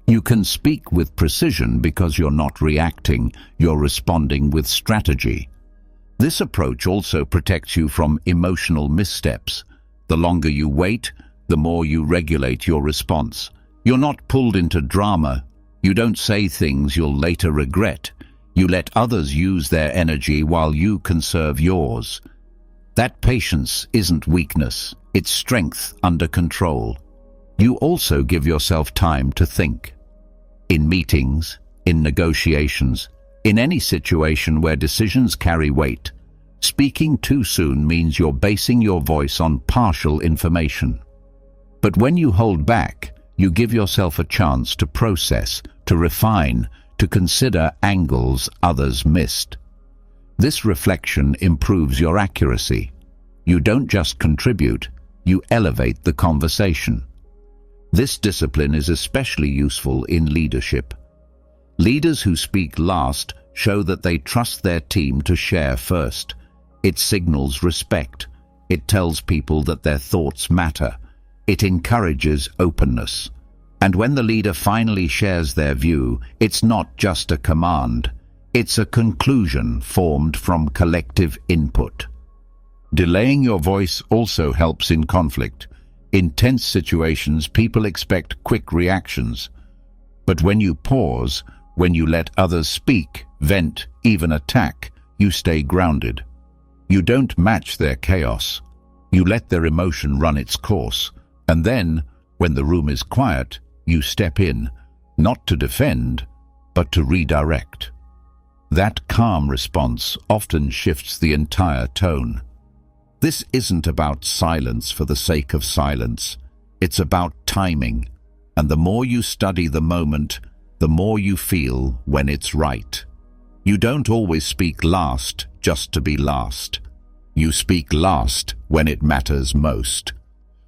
You can speak with precision because you're not reacting, you're responding with strategy. This approach also protects you from emotional missteps. The longer you wait, the more you regulate your response. You're not pulled into drama. You don't say things you'll later regret. You let others use their energy while you conserve yours. That patience isn't weakness, it's strength under control. You also give yourself time to think. In meetings, in negotiations, in any situation where decisions carry weight, speaking too soon means you're basing your voice on partial information. But when you hold back, you give yourself a chance to process, to refine, to consider angles others missed. This reflection improves your accuracy. You don't just contribute, you elevate the conversation. This discipline is especially useful in leadership. Leaders who speak last show that they trust their team to share first. It signals respect. It tells people that their thoughts matter. It encourages openness. And when the leader finally shares their view, it's not just a command. It's a conclusion formed from collective input. Delaying your voice also helps in conflict. In tense situations, people expect quick reactions. But when you pause, when you let others speak, vent, even attack, you stay grounded. You don't match their chaos. You let their emotion run its course. And then, when the room is quiet, you step in, not to defend, but to redirect. That calm response often shifts the entire tone. This isn't about silence for the sake of silence. It's about timing. And the more you study the moment, the more you feel when it's right. You don't always speak last just to be last. You speak last when it matters most.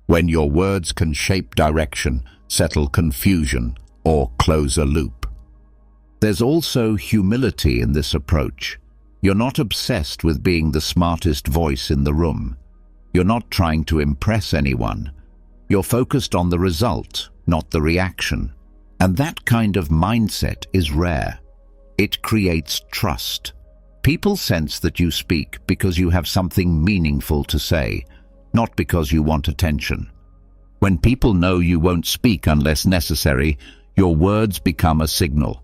When your words can shape direction, settle confusion, or close a loop. There's also humility in this approach. You're not obsessed with being the smartest voice in the room. You're not trying to impress anyone. You're focused on the result, not the reaction. And that kind of mindset is rare. It creates trust. People sense that you speak because you have something meaningful to say, not because you want attention. When people know you won't speak unless necessary, your words become a signal.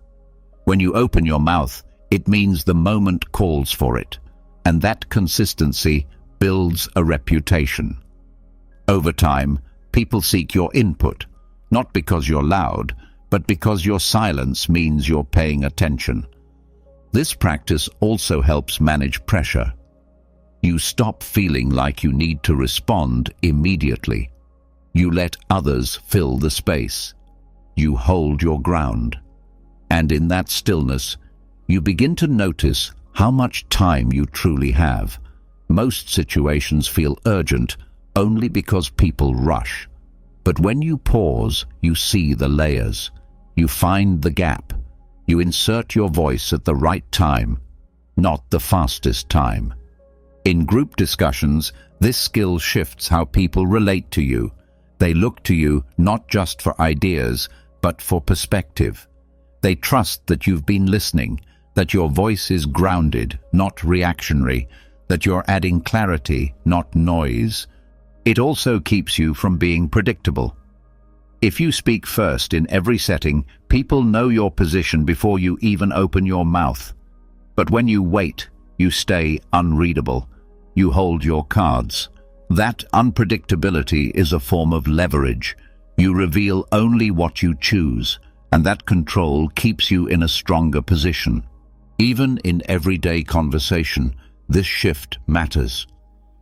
When you open your mouth, it means the moment calls for it, and that consistency builds a reputation. Over time, people seek your input, not because you're loud, but because your silence means you're paying attention. This practice also helps manage pressure. You stop feeling like you need to respond immediately. You let others fill the space. You hold your ground. And in that stillness, you begin to notice how much time you truly have. Most situations feel urgent only because people rush. But when you pause, you see the layers. You find the gap. You insert your voice at the right time, not the fastest time. In group discussions, this skill shifts how people relate to you. They look to you not just for ideas, but for perspective. They trust that you've been listening, that your voice is grounded, not reactionary, that you're adding clarity, not noise. It also keeps you from being predictable. If you speak first in every setting, people know your position before you even open your mouth. But when you wait, you stay unreadable. You hold your cards. That unpredictability is a form of leverage. You reveal only what you choose, and that control keeps you in a stronger position. Even in everyday conversation, this shift matters.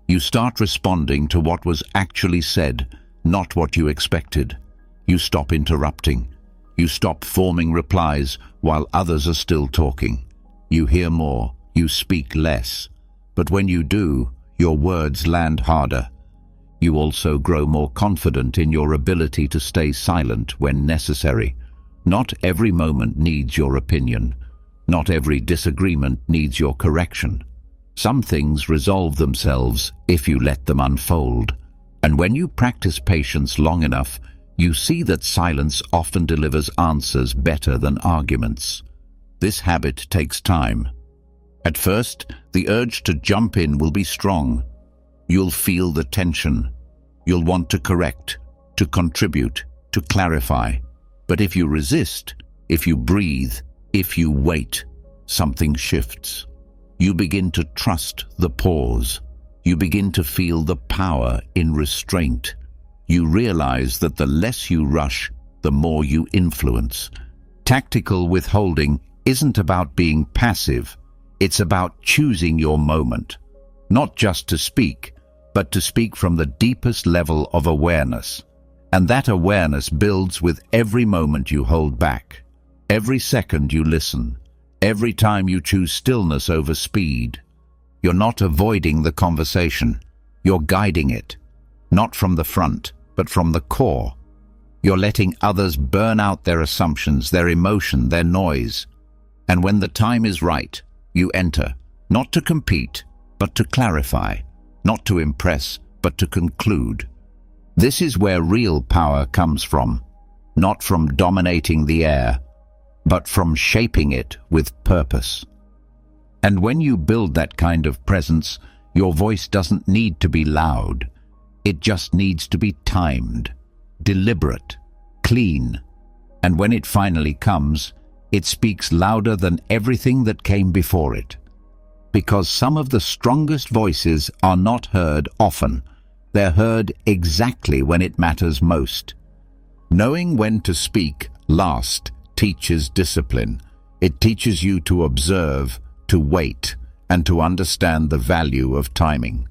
You start responding to what was actually said, not what you expected. You stop interrupting. You stop forming replies while others are still talking. You hear more, you speak less. But when you do, your words land harder. You also grow more confident in your ability to stay silent when necessary. Not every moment needs your opinion. Not every disagreement needs your correction. Some things resolve themselves if you let them unfold. And when you practice patience long enough, you see that silence often delivers answers better than arguments. This habit takes time. At first, the urge to jump in will be strong. You'll feel the tension. You'll want to correct, to contribute, to clarify. But if you resist, if you breathe, if you wait, something shifts. You begin to trust the pause. You begin to feel the power in restraint. You realize that the less you rush, the more you influence. Tactical withholding isn't about being passive. It's about choosing your moment. Not just to speak, but to speak from the deepest level of awareness. And that awareness builds with every moment you hold back, every second you listen, every time you choose stillness over speed. You're not avoiding the conversation. You're guiding it, not from the front, but from the core. You're letting others burn out their assumptions, their emotion, their noise. And when the time is right, you enter, not to compete, but to clarify, not to impress, but to conclude. This is where real power comes from, not from dominating the air, but from shaping it with purpose. And when you build that kind of presence, your voice doesn't need to be loud. It just needs to be timed, deliberate, clean. And when it finally comes, it speaks louder than everything that came before it. Because some of the strongest voices are not heard often. They're heard exactly when it matters most. Knowing when to speak last teaches discipline. It teaches you to observe, to wait, and to understand the value of timing.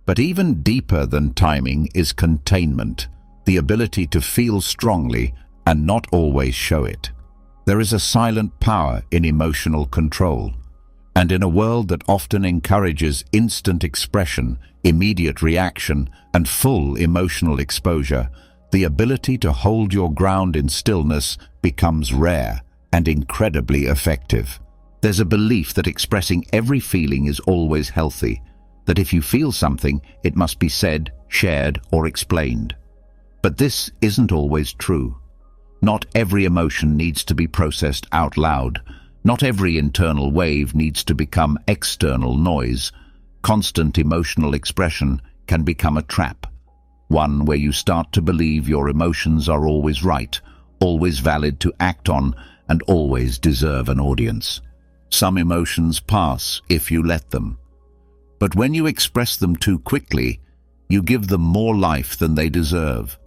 But even deeper than timing is containment, the ability to feel strongly and not always show it. There is a silent power in emotional control. And in a world that often encourages instant expression, immediate reaction, and full emotional exposure, the ability to hold your ground in stillness becomes rare and incredibly effective. There's a belief that expressing every feeling is always healthy, that if you feel something, it must be said, shared, or explained. But this isn't always true. Not every emotion needs to be processed out loud. Not every internal wave needs to become external noise. Constant emotional expression can become a trap, one where you start to believe your emotions are always right, always valid to act on, and always deserve an audience. Some emotions pass if you let them. But when you express them too quickly, you give them more life than they deserve.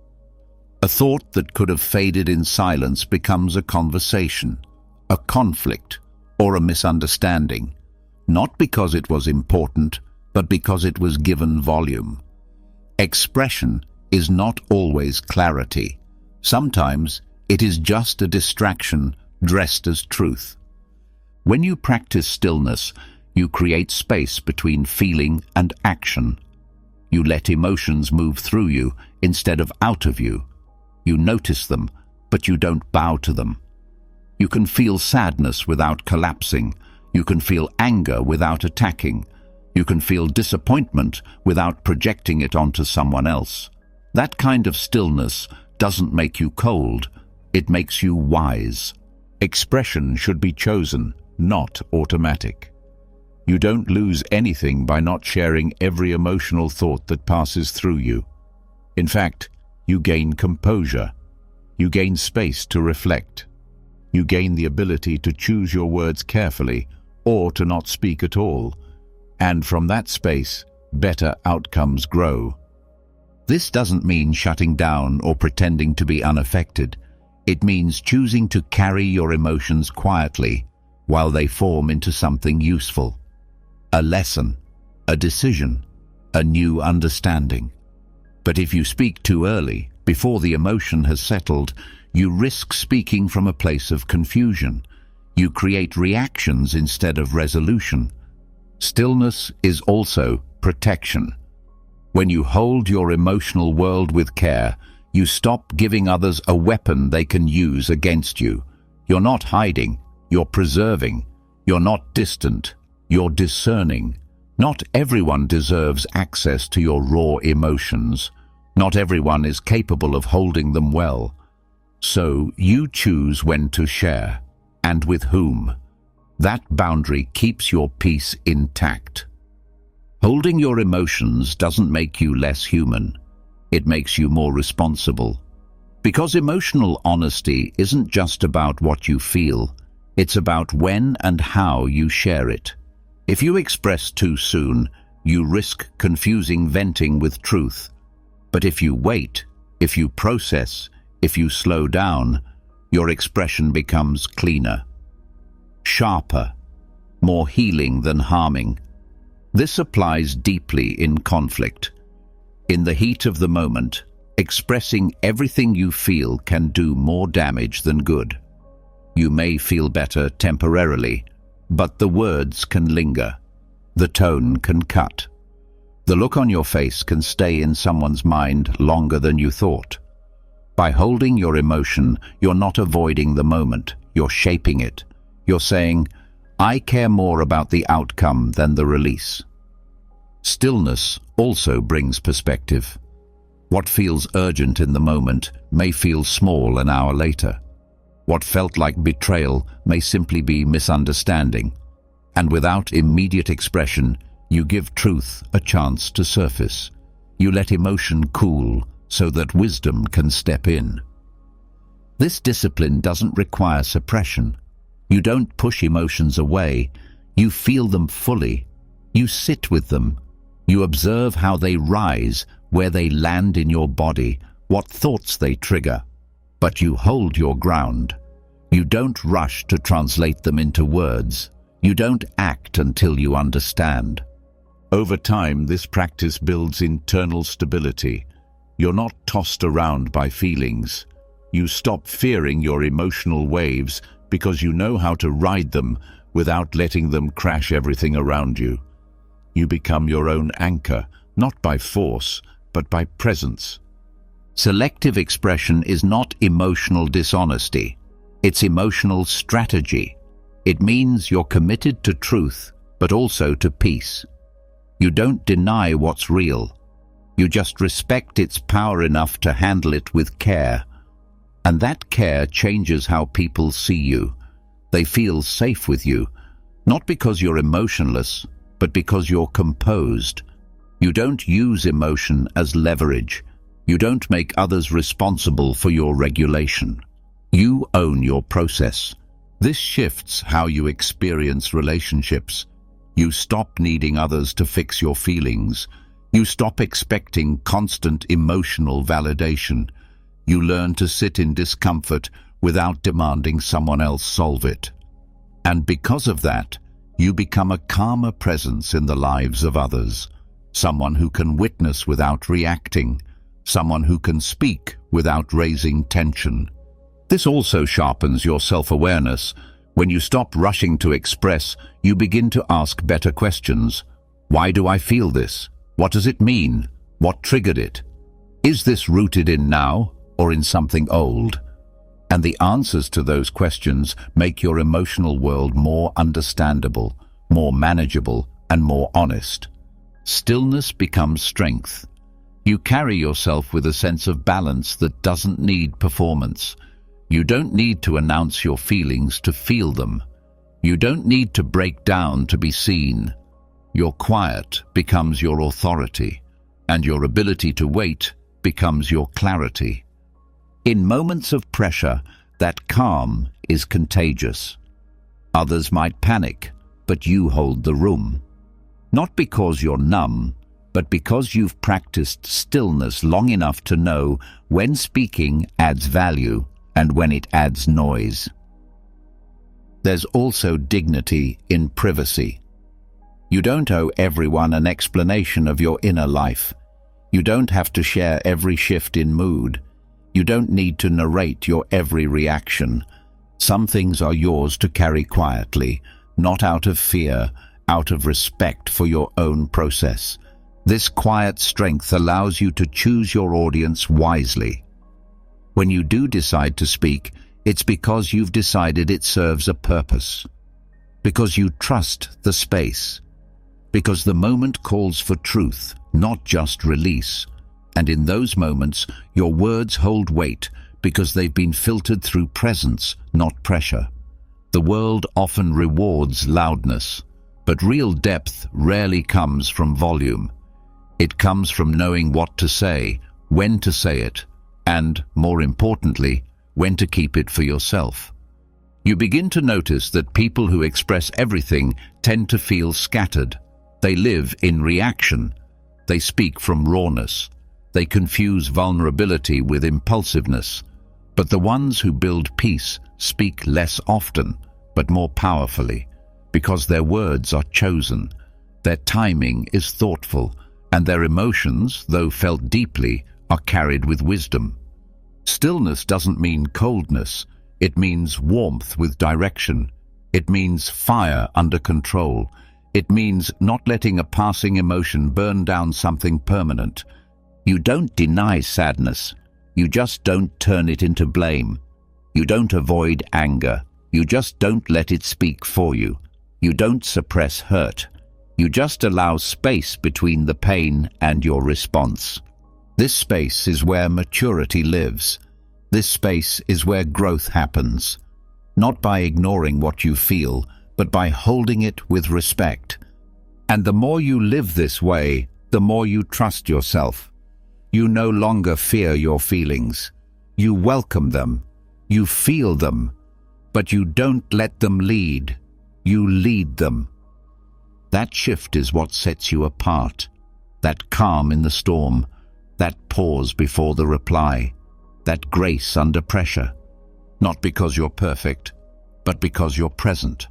A thought that could have faded in silence becomes a conversation, a conflict, or a misunderstanding, not because it was important, but because it was given volume. Expression is not always clarity. Sometimes it is just a distraction dressed as truth. When you practice stillness, you create space between feeling and action. You let emotions move through you instead of out of you. You notice them, but you don't bow to them. You can feel sadness without collapsing. You can feel anger without attacking. You can feel disappointment without projecting it onto someone else. That kind of stillness doesn't make you cold. It makes you wise. Expression should be chosen, not automatic. You don't lose anything by not sharing every emotional thought that passes through you. In fact, you gain composure. You gain space to reflect. You gain the ability to choose your words carefully or to not speak at all. And from that space, better outcomes grow. This doesn't mean shutting down or pretending to be unaffected. It means choosing to carry your emotions quietly while they form into something useful. A lesson, a decision, a new understanding. But if you speak too early, before the emotion has settled, you risk speaking from a place of confusion. You create reactions instead of resolution. Stillness is also protection. When you hold your emotional world with care, you stop giving others a weapon they can use against you. You're not hiding, you're preserving. You're not distant, you're discerning. Not everyone deserves access to your raw emotions. Not everyone is capable of holding them well. So you choose when to share, and with whom. That boundary keeps your peace intact. Holding your emotions doesn't make you less human. It makes you more responsible. Because emotional honesty isn't just about what you feel, it's about when and how you share it. If you express too soon, you risk confusing venting with truth. But if you wait, if you process, if you slow down, your expression becomes cleaner, sharper, more healing than harming. This applies deeply in conflict. In the heat of the moment, expressing everything you feel can do more damage than good. You may feel better temporarily, but the words can linger. The tone can cut. The look on your face can stay in someone's mind longer than you thought. By holding your emotion, you're not avoiding the moment, you're shaping it. You're saying, I care more about the outcome than the release. Stillness also brings perspective. What feels urgent in the moment may feel small an hour later. What felt like betrayal may simply be misunderstanding. And without immediate expression, you give truth a chance to surface. You let emotion cool so that wisdom can step in. This discipline doesn't require suppression. You don't push emotions away. You feel them fully. You sit with them. You observe how they rise, where they land in your body, what thoughts they trigger. But you hold your ground. You don't rush to translate them into words. You don't act until you understand. Over time, this practice builds internal stability. You're not tossed around by feelings. You stop fearing your emotional waves because you know how to ride them without letting them crash everything around you. You become your own anchor, not by force, but by presence. Selective expression is not emotional dishonesty. It's emotional strategy. It means you're committed to truth, but also to peace. You don't deny what's real. You just respect its power enough to handle it with care. And that care changes how people see you. They feel safe with you, not because you're emotionless, but because you're composed. You don't use emotion as leverage. You don't make others responsible for your regulation. You own your process. This shifts how you experience relationships. You stop needing others to fix your feelings. You stop expecting constant emotional validation. You learn to sit in discomfort without demanding someone else solve it. And because of that, you become a calmer presence in the lives of others. Someone who can witness without reacting. Someone who can speak without raising tension. This also sharpens your self-awareness. When you stop rushing to express, you begin to ask better questions. Why do I feel this? What does it mean? What triggered it? Is this rooted in now or in something old? And the answers to those questions make your emotional world more understandable, more manageable, and more honest. Stillness becomes strength. You carry yourself with a sense of balance that doesn't need performance. You don't need to announce your feelings to feel them. You don't need to break down to be seen. Your quiet becomes your authority, and your ability to wait becomes your clarity. In moments of pressure, that calm is contagious. Others might panic, but you hold the room. Not because you're numb, but because you've practiced stillness long enough to know when speaking adds value and when it adds noise. There's also dignity in privacy. You don't owe everyone an explanation of your inner life. You don't have to share every shift in mood. You don't need to narrate your every reaction. Some things are yours to carry quietly, not out of fear, out of respect for your own process. This quiet strength allows you to choose your audience wisely. When you do decide to speak, it's because you've decided it serves a purpose. Because you trust the space. Because the moment calls for truth, not just release. And in those moments, your words hold weight because they've been filtered through presence, not pressure. The world often rewards loudness, but real depth rarely comes from volume. It comes from knowing what to say, when to say it, and, more importantly, when to keep it for yourself. You begin to notice that people who express everything tend to feel scattered. They live in reaction. They speak from rawness. They confuse vulnerability with impulsiveness. But the ones who build peace speak less often, but more powerfully, because their words are chosen, their timing is thoughtful, and their emotions, though felt deeply, are carried with wisdom. Stillness doesn't mean coldness. It means warmth with direction. It means fire under control. It means not letting a passing emotion burn down something permanent. You don't deny sadness. You just don't turn it into blame. You don't avoid anger. You just don't let it speak for you. You don't suppress hurt. You just allow space between the pain and your response. This space is where maturity lives. This space is where growth happens. Not by ignoring what you feel, but by holding it with respect. And the more you live this way, the more you trust yourself. You no longer fear your feelings. You welcome them. You feel them. But you don't let them lead. You lead them. That shift is what sets you apart. That calm in the storm. That pause before the reply. That grace under pressure. Not because you're perfect, but because you're present.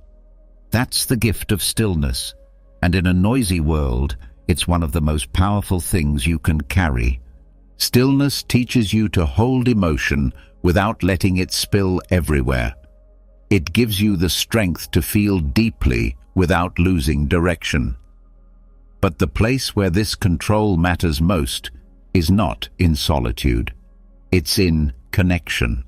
That's the gift of stillness. And in a noisy world, it's one of the most powerful things you can carry. Stillness teaches you to hold emotion without letting it spill everywhere. It gives you the strength to feel deeply without losing direction. But the place where this control matters most is not in solitude. It's in connection.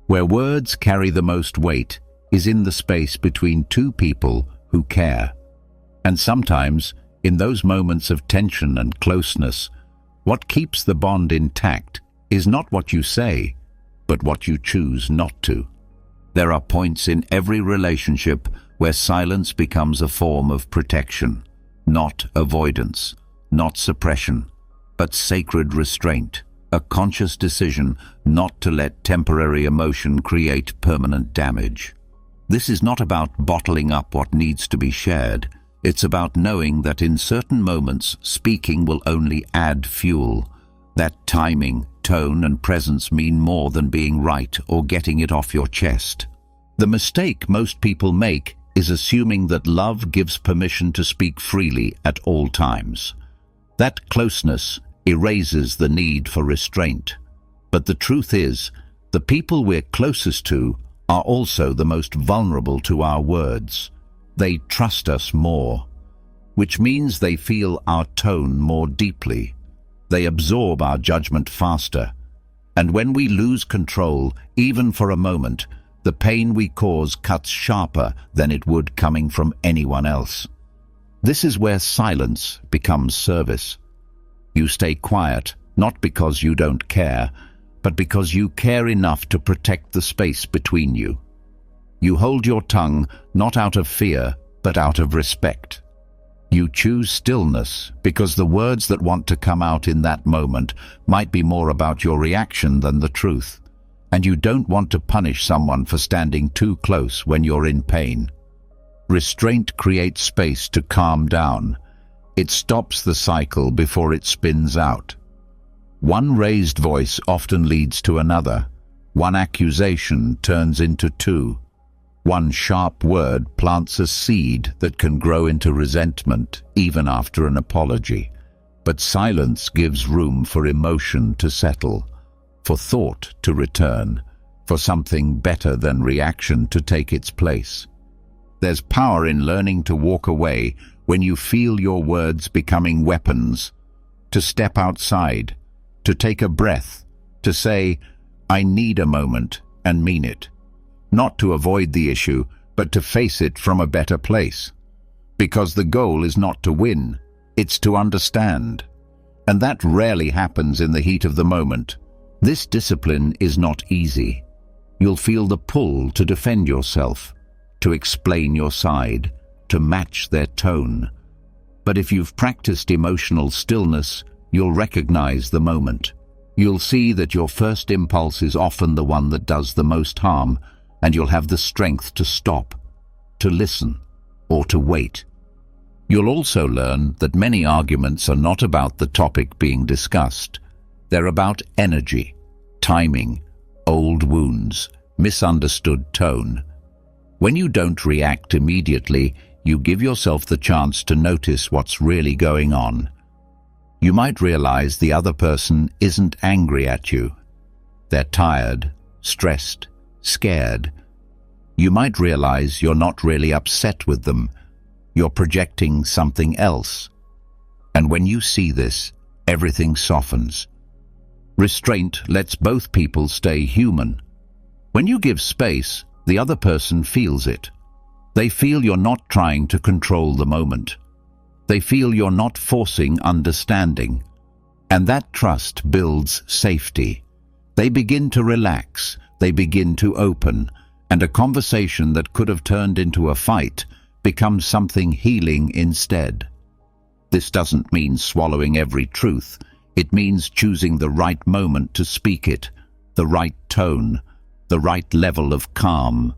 Where words carry the most weight is in the space between two people who care. And sometimes, in those moments of tension and closeness, what keeps the bond intact is not what you say, but what you choose not to. There are points in every relationship where silence becomes a form of protection, not avoidance, not suppression, but sacred restraint, a conscious decision not to let temporary emotion create permanent damage. This is not about bottling up what needs to be shared. It's about knowing that in certain moments, speaking will only add fuel. That timing, tone, and presence mean more than being right or getting it off your chest. The mistake most people make is assuming that love gives permission to speak freely at all times. That closeness erases the need for restraint. But the truth is, the people we're closest to are also the most vulnerable to our words. They trust us more, which means they feel our tone more deeply. They absorb our judgment faster. And when we lose control, even for a moment, the pain we cause cuts sharper than it would coming from anyone else. This is where silence becomes service. You stay quiet, not because you don't care, but because you care enough to protect the space between you. You hold your tongue not out of fear, but out of respect. You choose stillness because the words that want to come out in that moment might be more about your reaction than the truth. And you don't want to punish someone for standing too close when you're in pain. Restraint creates space to calm down. It stops the cycle before it spins out. One raised voice often leads to another. One accusation turns into two. One sharp word plants a seed that can grow into resentment even after an apology. But silence gives room for emotion to settle, for thought to return, for something better than reaction to take its place. There's power in learning to walk away when you feel your words becoming weapons, to step outside, to take a breath, to say, "I need a moment," and mean it. Not to avoid the issue, but to face it from a better place. Because the goal is not to win, it's to understand. And that rarely happens in the heat of the moment. This discipline is not easy. You'll feel the pull to defend yourself, to explain your side, to match their tone. But if you've practiced emotional stillness, you'll recognize the moment. You'll see that your first impulse is often the one that does the most harm, and you'll have the strength to stop, to listen, or to wait. You'll also learn that many arguments are not about the topic being discussed. They're about energy, timing, old wounds, misunderstood tone. When you don't react immediately, you give yourself the chance to notice what's really going on. You might realize the other person isn't angry at you. They're tired, stressed, scared. You might realize you're not really upset with them. You're projecting something else. And when you see this, everything softens. Restraint lets both people stay human. When you give space, the other person feels it. They feel you're not trying to control the moment. They feel you're not forcing understanding. And that trust builds safety. They begin to relax, they begin to open, and a conversation that could have turned into a fight becomes something healing instead. This doesn't mean swallowing every truth. It means choosing the right moment to speak it, the right tone, the right level of calm.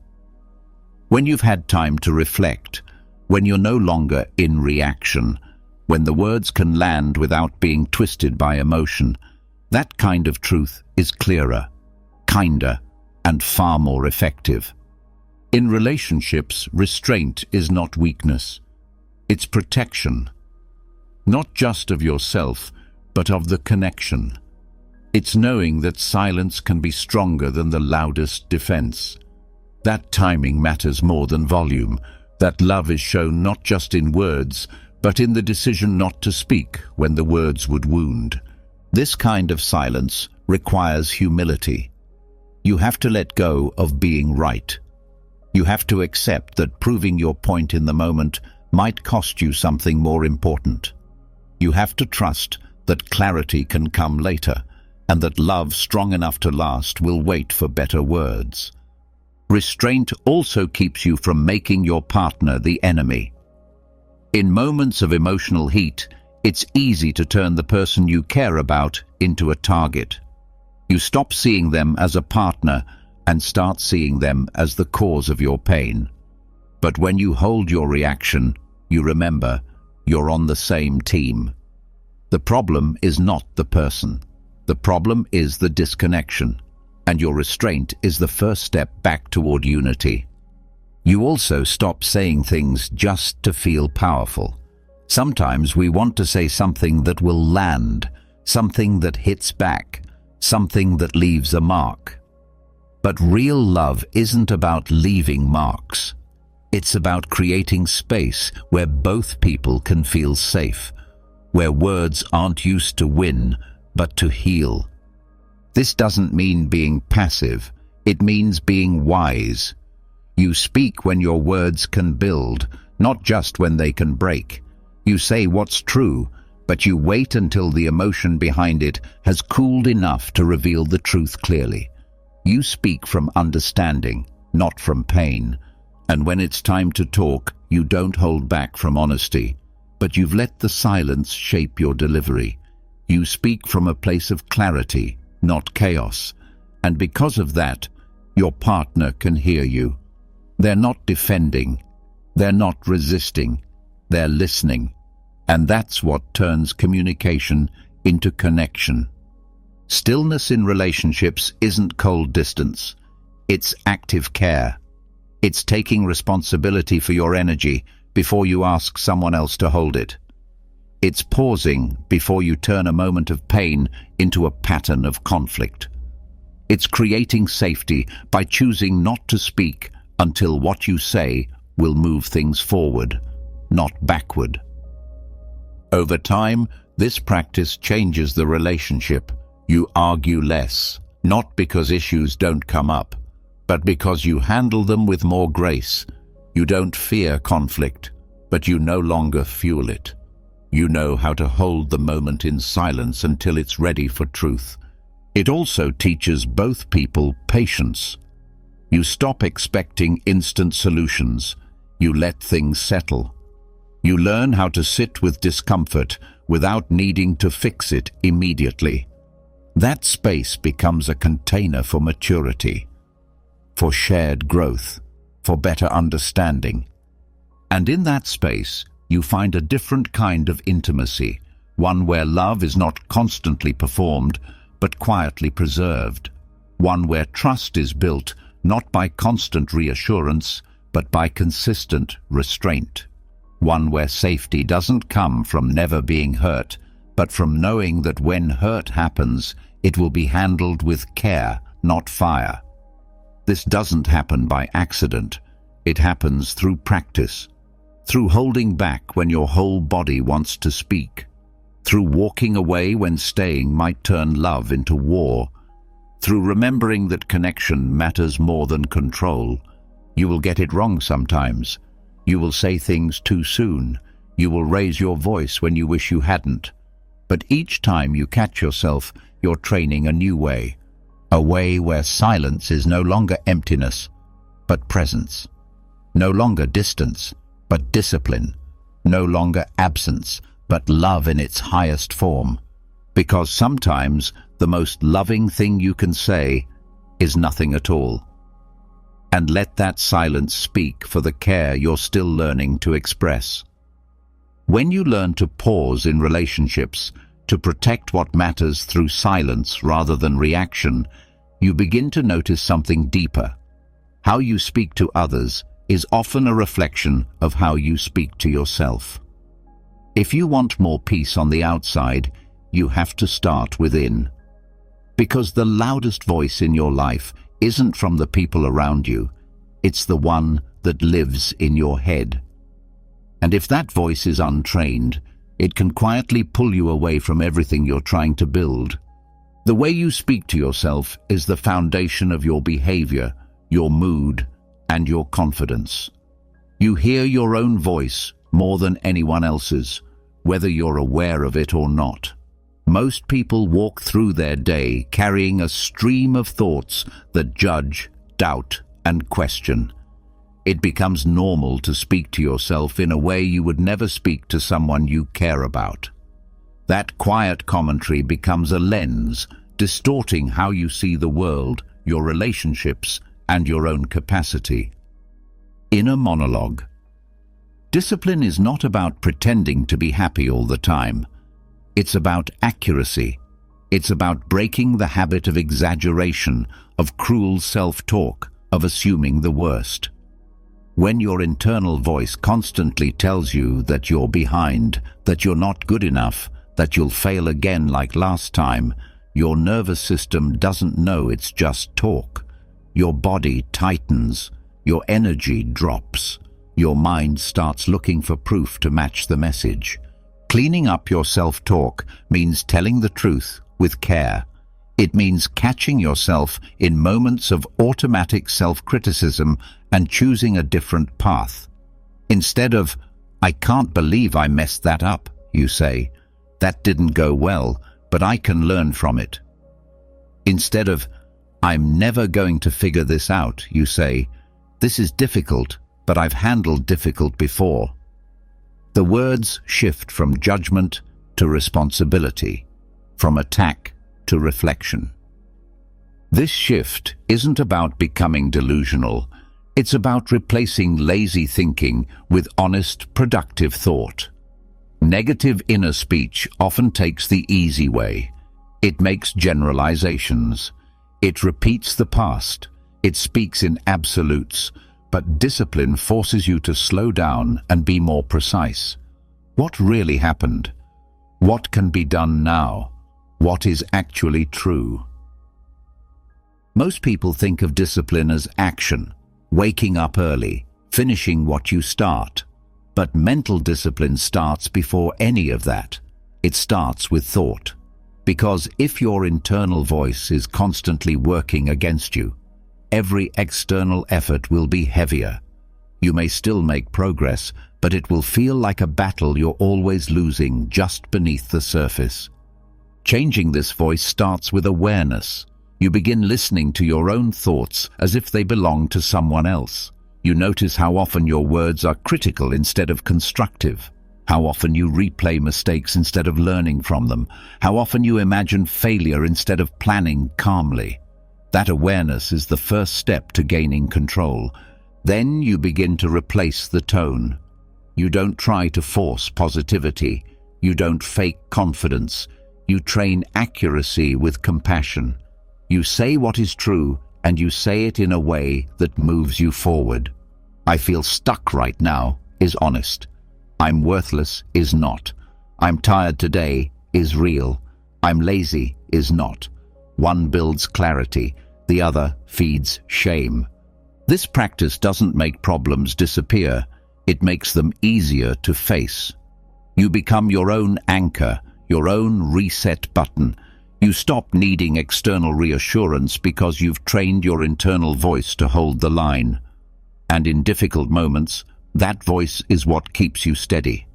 When you've had time to reflect, when you're no longer in reaction, when the words can land without being twisted by emotion, that kind of truth is clearer, kinder, and far more effective. In relationships, restraint is not weakness. It's protection, not just of yourself, but of the connection. It's knowing that silence can be stronger than the loudest defense. That timing matters more than volume. That love is shown not just in words, but in the decision not to speak when the words would wound. This kind of silence requires humility. You have to let go of being right. You have to accept that proving your point in the moment might cost you something more important. You have to trust that clarity can come later, and that love strong enough to last will wait for better words. Restraint also keeps you from making your partner the enemy. In moments of emotional heat, it's easy to turn the person you care about into a target. You stop seeing them as a partner and start seeing them as the cause of your pain. But when you hold your reaction, you remember you're on the same team. The problem is not the person. The problem is the disconnection, and your restraint is the first step back toward unity. You also stop saying things just to feel powerful. Sometimes we want to say something that will land, something that hits back, something that leaves a mark. But real love isn't about leaving marks. It's about creating space where both people can feel safe, where words aren't used to win, but to heal. This doesn't mean being passive. It means being wise. You speak when your words can build, not just when they can break. You say what's true, but you wait until the emotion behind it has cooled enough to reveal the truth clearly. You speak from understanding, not from pain. And when it's time to talk, you don't hold back from honesty, but you've let the silence shape your delivery. You speak from a place of clarity, not chaos. And because of that, your partner can hear you. They're not defending. They're not resisting. They're listening. And that's what turns communication into connection. Stillness in relationships isn't cold distance. It's active care. It's taking responsibility for your energy before you ask someone else to hold it. It's pausing before you turn a moment of pain into a pattern of conflict. It's creating safety by choosing not to speak until what you say will move things forward, not backward. Over time, this practice changes the relationship. You argue less, not because issues don't come up, but because you handle them with more grace. You don't fear conflict, but you no longer fuel it. You know how to hold the moment in silence until it's ready for truth. It also teaches both people patience. You stop expecting instant solutions. You let things settle. You learn how to sit with discomfort without needing to fix it immediately. That space becomes a container for maturity, for shared growth, for better understanding. And in that space, you find a different kind of intimacy, one where love is not constantly performed, but quietly preserved, one where trust is built not by constant reassurance, but by consistent restraint, one where safety doesn't come from never being hurt, but from knowing that when hurt happens, it will be handled with care, not fire. This doesn't happen by accident. It happens through practice, through holding back when your whole body wants to speak, through walking away when staying might turn love into war, through remembering that connection matters more than control. You will get it wrong sometimes. You will say things too soon. You will raise your voice when you wish you hadn't. But each time you catch yourself, you're training a new way, a way where silence is no longer emptiness, but presence, no longer distance, but discipline, no longer absence, but love in its highest form. Because sometimes the most loving thing you can say is nothing at all. And let that silence speak for the care you're still learning to express. When you learn to pause in relationships, to protect what matters through silence rather than reaction, you begin to notice something deeper. How you speak to others is often a reflection of how you speak to yourself. If you want more peace on the outside, you have to start within. Because the loudest voice in your life isn't from the people around you, it's the one that lives in your head. And if that voice is untrained, it can quietly pull you away from everything you're trying to build. The way you speak to yourself is the foundation of your behavior, your mood, and your confidence. You hear your own voice more than anyone else's, whether you're aware of it or not. Most people walk through their day carrying a stream of thoughts that judge, doubt, and question. It becomes normal to speak to yourself in a way you would never speak to someone you care about. That quiet commentary becomes a lens, distorting how you see the world, your relationships, and your own capacity. Inner monologue. Discipline is not about pretending to be happy all the time. It's about accuracy. It's about breaking the habit of exaggeration, of cruel self-talk, of assuming the worst. When your internal voice constantly tells you that you're behind, that you're not good enough, that you'll fail again like last time, your nervous system doesn't know it's just talk. Your body tightens, your energy drops, your mind starts looking for proof to match the message. Cleaning up your self-talk means telling the truth with care. It means catching yourself in moments of automatic self-criticism and choosing a different path. Instead of, "I can't believe I messed that up," you say, "That didn't go well, but I can learn from it." Instead of, "I'm never going to figure this out," you say, "This is difficult, but I've handled difficult before." The words shift from judgment to responsibility, from attack to reflection. This shift isn't about becoming delusional. It's about replacing lazy thinking with honest, productive thought. Negative inner speech often takes the easy way. It makes generalizations. It repeats the past. It speaks in absolutes. but discipline forces you to slow down and be more precise. What really happened? What can be done now? What is actually true? Most people think of discipline as action, waking up early, finishing what you start. But mental discipline starts before any of that. It starts with thought. Because if your internal voice is constantly working against you, every external effort will be heavier. You may still make progress, but it will feel like a battle you're always losing just beneath the surface. Changing this voice starts with awareness. You begin listening to your own thoughts as if they belong to someone else. You notice how often your words are critical instead of constructive, how often you replay mistakes instead of learning from them, how often you imagine failure instead of planning calmly. That awareness is the first step to gaining control. Then you begin to replace the tone. You don't try to force positivity. You don't fake confidence. You train accuracy with compassion. You say what is true, and you say it in a way that moves you forward. I feel stuck right now is honest. I'm worthless is not. I'm tired today is real. I'm lazy is not. One builds clarity, the other feeds shame. This practice doesn't make problems disappear. It makes them easier to face. You become your own anchor, your own reset button. You stop needing external reassurance because you've trained your internal voice to hold the line. And in difficult moments, that voice is what keeps you steady.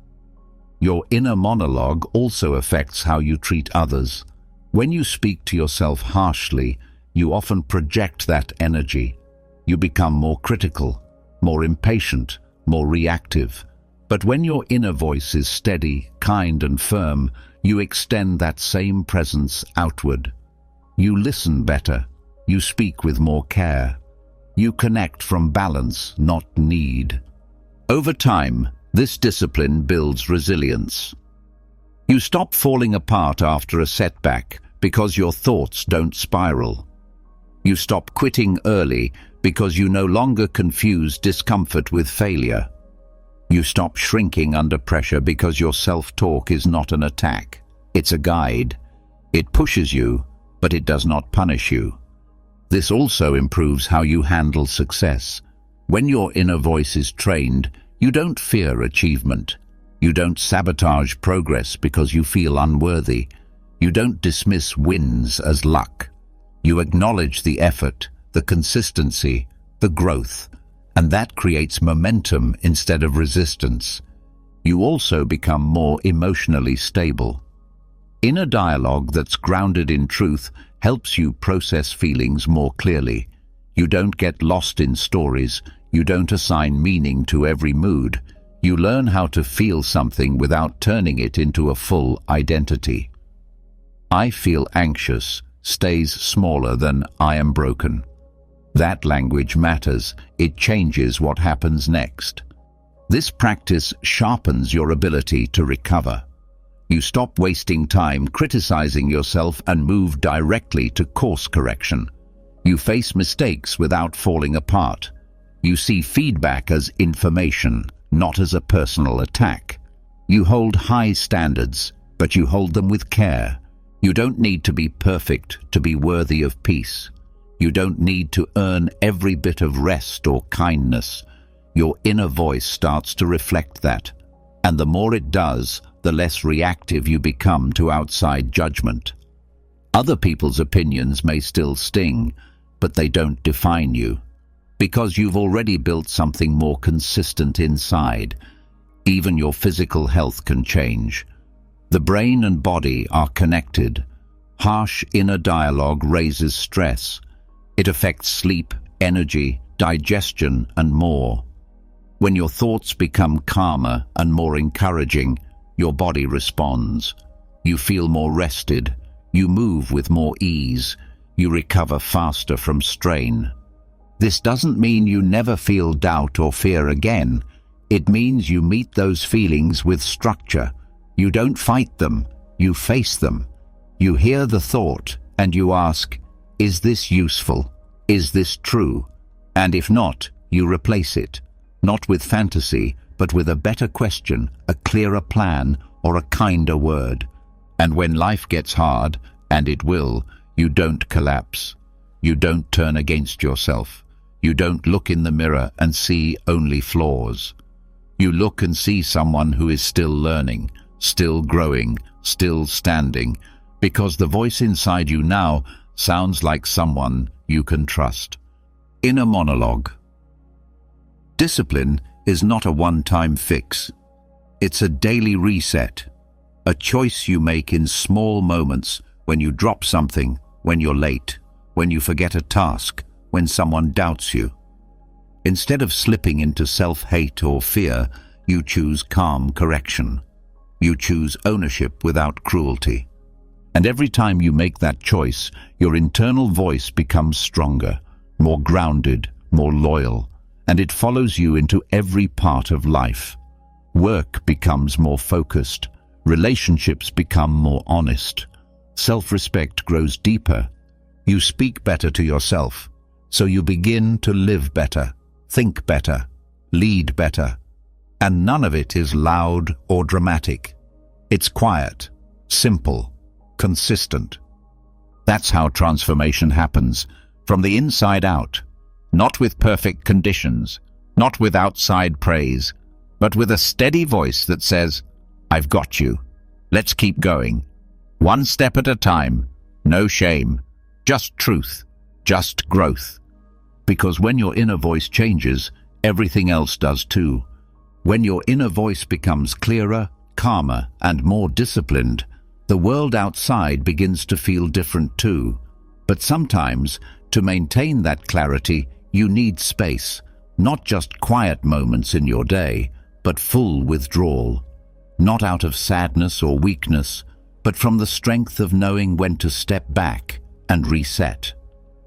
Your inner monologue also affects how you treat others. When you speak to yourself harshly, you often project that energy. You become more critical, more impatient, more reactive. But when your inner voice is steady, kind and firm, you extend that same presence outward. You listen better. You speak with more care. You connect from balance, not need. Over time, this discipline builds resilience. You stop falling apart after a setback because your thoughts don't spiral. You stop quitting early because you no longer confuse discomfort with failure. You stop shrinking under pressure because your self-talk is not an attack. It's a guide. It pushes you, but it does not punish you. This also improves how you handle success. When your inner voice is trained, you don't fear achievement. You don't sabotage progress because you feel unworthy. You don't dismiss wins as luck. You acknowledge the effort, the consistency, the growth, and that creates momentum instead of resistance. You also become more emotionally stable. Inner dialogue that's grounded in truth helps you process feelings more clearly. You don't get lost in stories. You don't assign meaning to every mood. You learn how to feel something without turning it into a full identity. I feel anxious stays smaller than I am broken. That language matters. It changes what happens next. This practice sharpens your ability to recover. You stop wasting time criticizing yourself and move directly to course correction. You face mistakes without falling apart. You see feedback as information, not as a personal attack. You hold high standards, but you hold them with care. You don't need to be perfect to be worthy of peace. You don't need to earn every bit of rest or kindness. Your inner voice starts to reflect that. And the more it does, the less reactive you become to outside judgment. Other people's opinions may still sting, but they don't define you. Because you've already built something more consistent inside. Even your physical health can change. The brain and body are connected. Harsh inner dialogue raises stress. It affects sleep, energy, digestion, and more. When your thoughts become calmer and more encouraging, your body responds. You feel more rested. You move with more ease. You recover faster from strain. This doesn't mean you never feel doubt or fear again. It means you meet those feelings with structure. You don't fight them. You face them. You hear the thought and you ask, is this useful? Is this true? And if not, you replace it, not with fantasy, but with a better question, a clearer plan, or a kinder word. And when life gets hard, and it will, you don't collapse. You don't turn against yourself. You don't look in the mirror and see only flaws. You look and see someone who is still learning, still growing, still standing, because the voice inside you now sounds like someone you can trust. Inner monologue. Discipline is not a one-time fix. It's a daily reset, a choice you make in small moments, when you drop something, when you're late, when you forget a task, when someone doubts you. Instead of slipping into self-hate or fear, you choose calm correction. You choose ownership without cruelty. And every time you make that choice, your internal voice becomes stronger, more grounded, more loyal, and it follows you into every part of life. Work becomes more focused, relationships become more honest, self-respect grows deeper. You speak better to yourself, so you begin to live better, think better, lead better. And none of it is loud or dramatic. It's quiet, simple, consistent. That's how transformation happens, from the inside out, not with perfect conditions, not with outside praise, but with a steady voice that says, "I've got you. Let's keep going. One step at a time, no shame, just truth, just growth." Because when your inner voice changes, everything else does too. When your inner voice becomes clearer, calmer, and more disciplined, the world outside begins to feel different too. But sometimes, to maintain that clarity, you need space, not just quiet moments in your day, but full withdrawal. Not out of sadness or weakness, but from the strength of knowing when to step back and reset.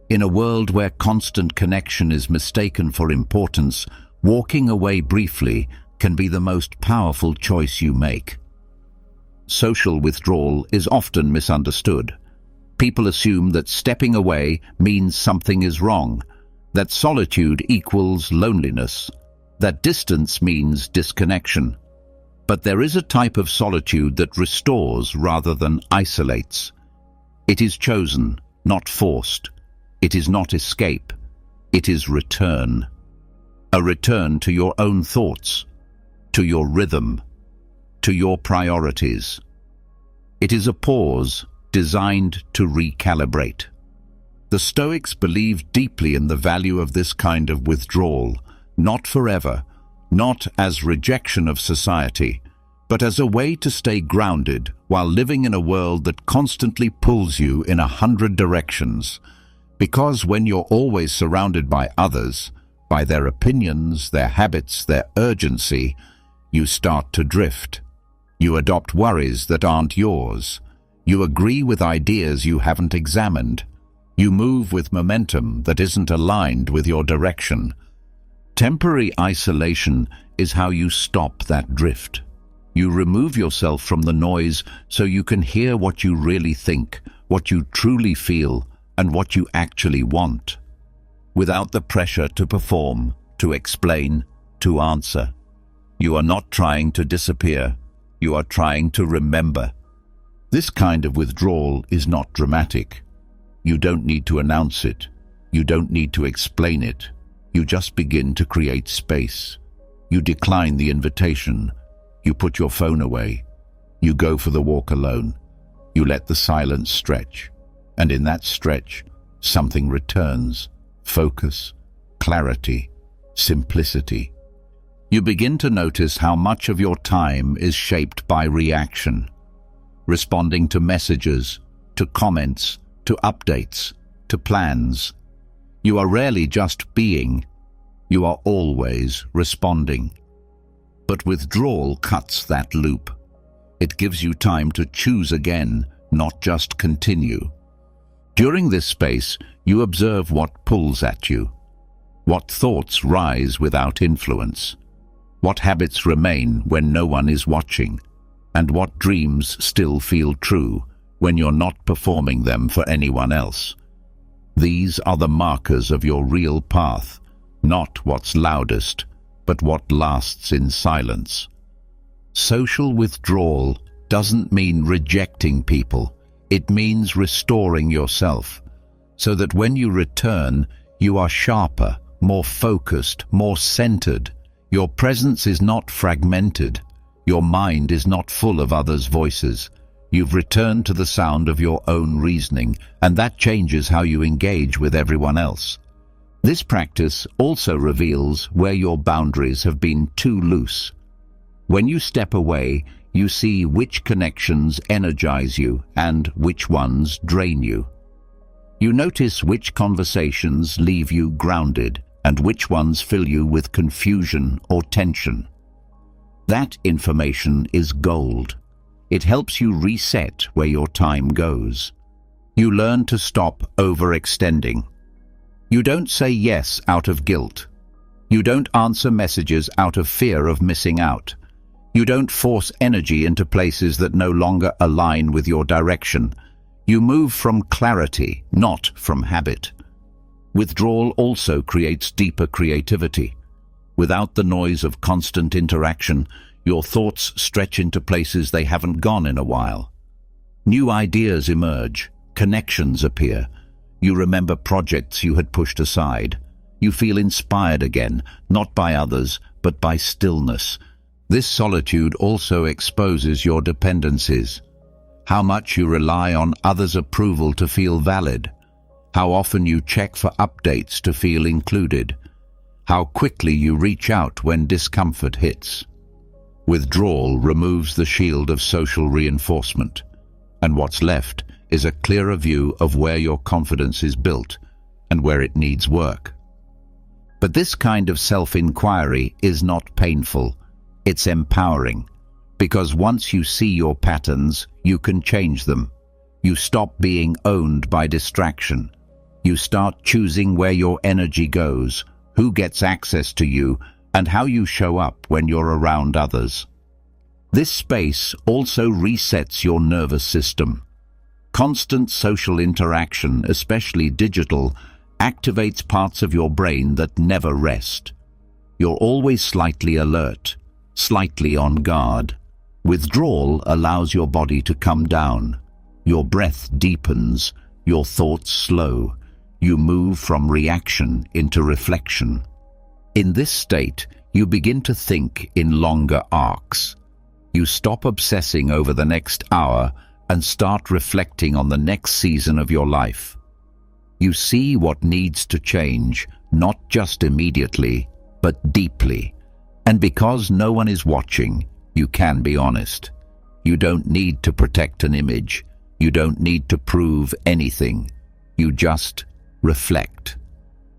In a world where constant connection is mistaken for importance, walking away briefly can be the most powerful choice you make. Social withdrawal is often misunderstood. People assume that stepping away means something is wrong, that solitude equals loneliness, that distance means disconnection. But there is a type of solitude that restores rather than isolates. It is chosen, not forced. It is not escape. It is return. A return to your own thoughts, to your rhythm, to your priorities. It is a pause designed to recalibrate. The Stoics believed deeply in the value of this kind of withdrawal, not forever, not as rejection of society, but as a way to stay grounded while living in a world that constantly pulls you in 100 directions. Because when you're always surrounded by others, by their opinions, their habits, their urgency, you start to drift. You adopt worries that aren't yours. You agree with ideas you haven't examined. You move with momentum that isn't aligned with your direction. Temporary isolation is how you stop that drift. You remove yourself from the noise so you can hear what you really think, what you truly feel, and what you actually want, without the pressure to perform, to explain, to answer. You are not trying to disappear. You are trying to remember. This kind of withdrawal is not dramatic. You don't need to announce it. You don't need to explain it. You just begin to create space. You decline the invitation. You put your phone away. You go for the walk alone. You let the silence stretch. And in that stretch, something returns. Focus, clarity, simplicity. You begin to notice how much of your time is shaped by reaction. Responding to messages, to comments, to updates, to plans. You are rarely just being. You are always responding. But withdrawal cuts that loop. It gives you time to choose again, not just continue. During this space, you observe what pulls at you, what thoughts rise without influence, what habits remain when no one is watching, and what dreams still feel true when you're not performing them for anyone else. These are the markers of your real path, not what's loudest, but what lasts in silence. Social withdrawal doesn't mean rejecting people. It means restoring yourself, so that when you return, you are sharper, more focused, more centered. Your presence is not fragmented. Your mind is not full of others' voices. You've returned to the sound of your own reasoning, and that changes how you engage with everyone else. This practice also reveals where your boundaries have been too loose. When you step away, you see which connections energize you and which ones drain you. You notice which conversations leave you grounded and which ones fill you with confusion or tension. That information is gold. It helps you reset where your time goes. You learn to stop overextending. You don't say yes out of guilt. You don't answer messages out of fear of missing out. You don't force energy into places that no longer align with your direction. You move from clarity, not from habit. Withdrawal also creates deeper creativity. Without the noise of constant interaction, your thoughts stretch into places they haven't gone in a while. New ideas emerge, connections appear. You remember projects you had pushed aside. You feel inspired again, not by others, but by stillness. This solitude also exposes your dependencies. How much you rely on others' approval to feel valid. How often you check for updates to feel included. How quickly you reach out when discomfort hits. Withdrawal removes the shield of social reinforcement, and what's left is a clearer view of where your confidence is built and where it needs work. But this kind of self-inquiry is not painful. It's empowering, because once you see your patterns, you can change them. You stop being owned by distraction. You start choosing where your energy goes, who gets access to you, and how you show up when you're around others. This space also resets your nervous system. Constant social interaction, especially digital, activates parts of your brain that never rest. You're always slightly alert, slightly on guard. Withdrawal allows your body to come down. Your breath deepens, your thoughts slow. You move from reaction into reflection. In this state, you begin to think in longer arcs. You stop obsessing over the next hour and start reflecting on the next season of your life. You see what needs to change, not just immediately, but deeply. And because no one is watching, you can be honest. You don't need to protect an image. You don't need to prove anything. You just reflect.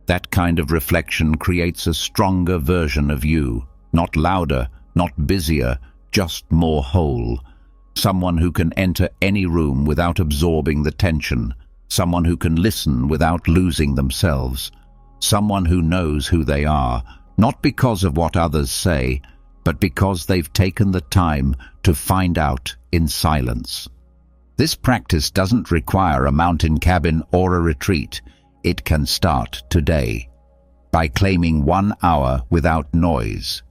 That kind of reflection creates a stronger version of you, not louder, not busier, just more whole. Someone who can enter any room without absorbing the tension. Someone who can listen without losing themselves. Someone who knows who they are, not because of what others say, but because they've taken the time to find out in silence. This practice doesn't require a mountain cabin or a retreat. It can start today, by claiming 1 hour without noise,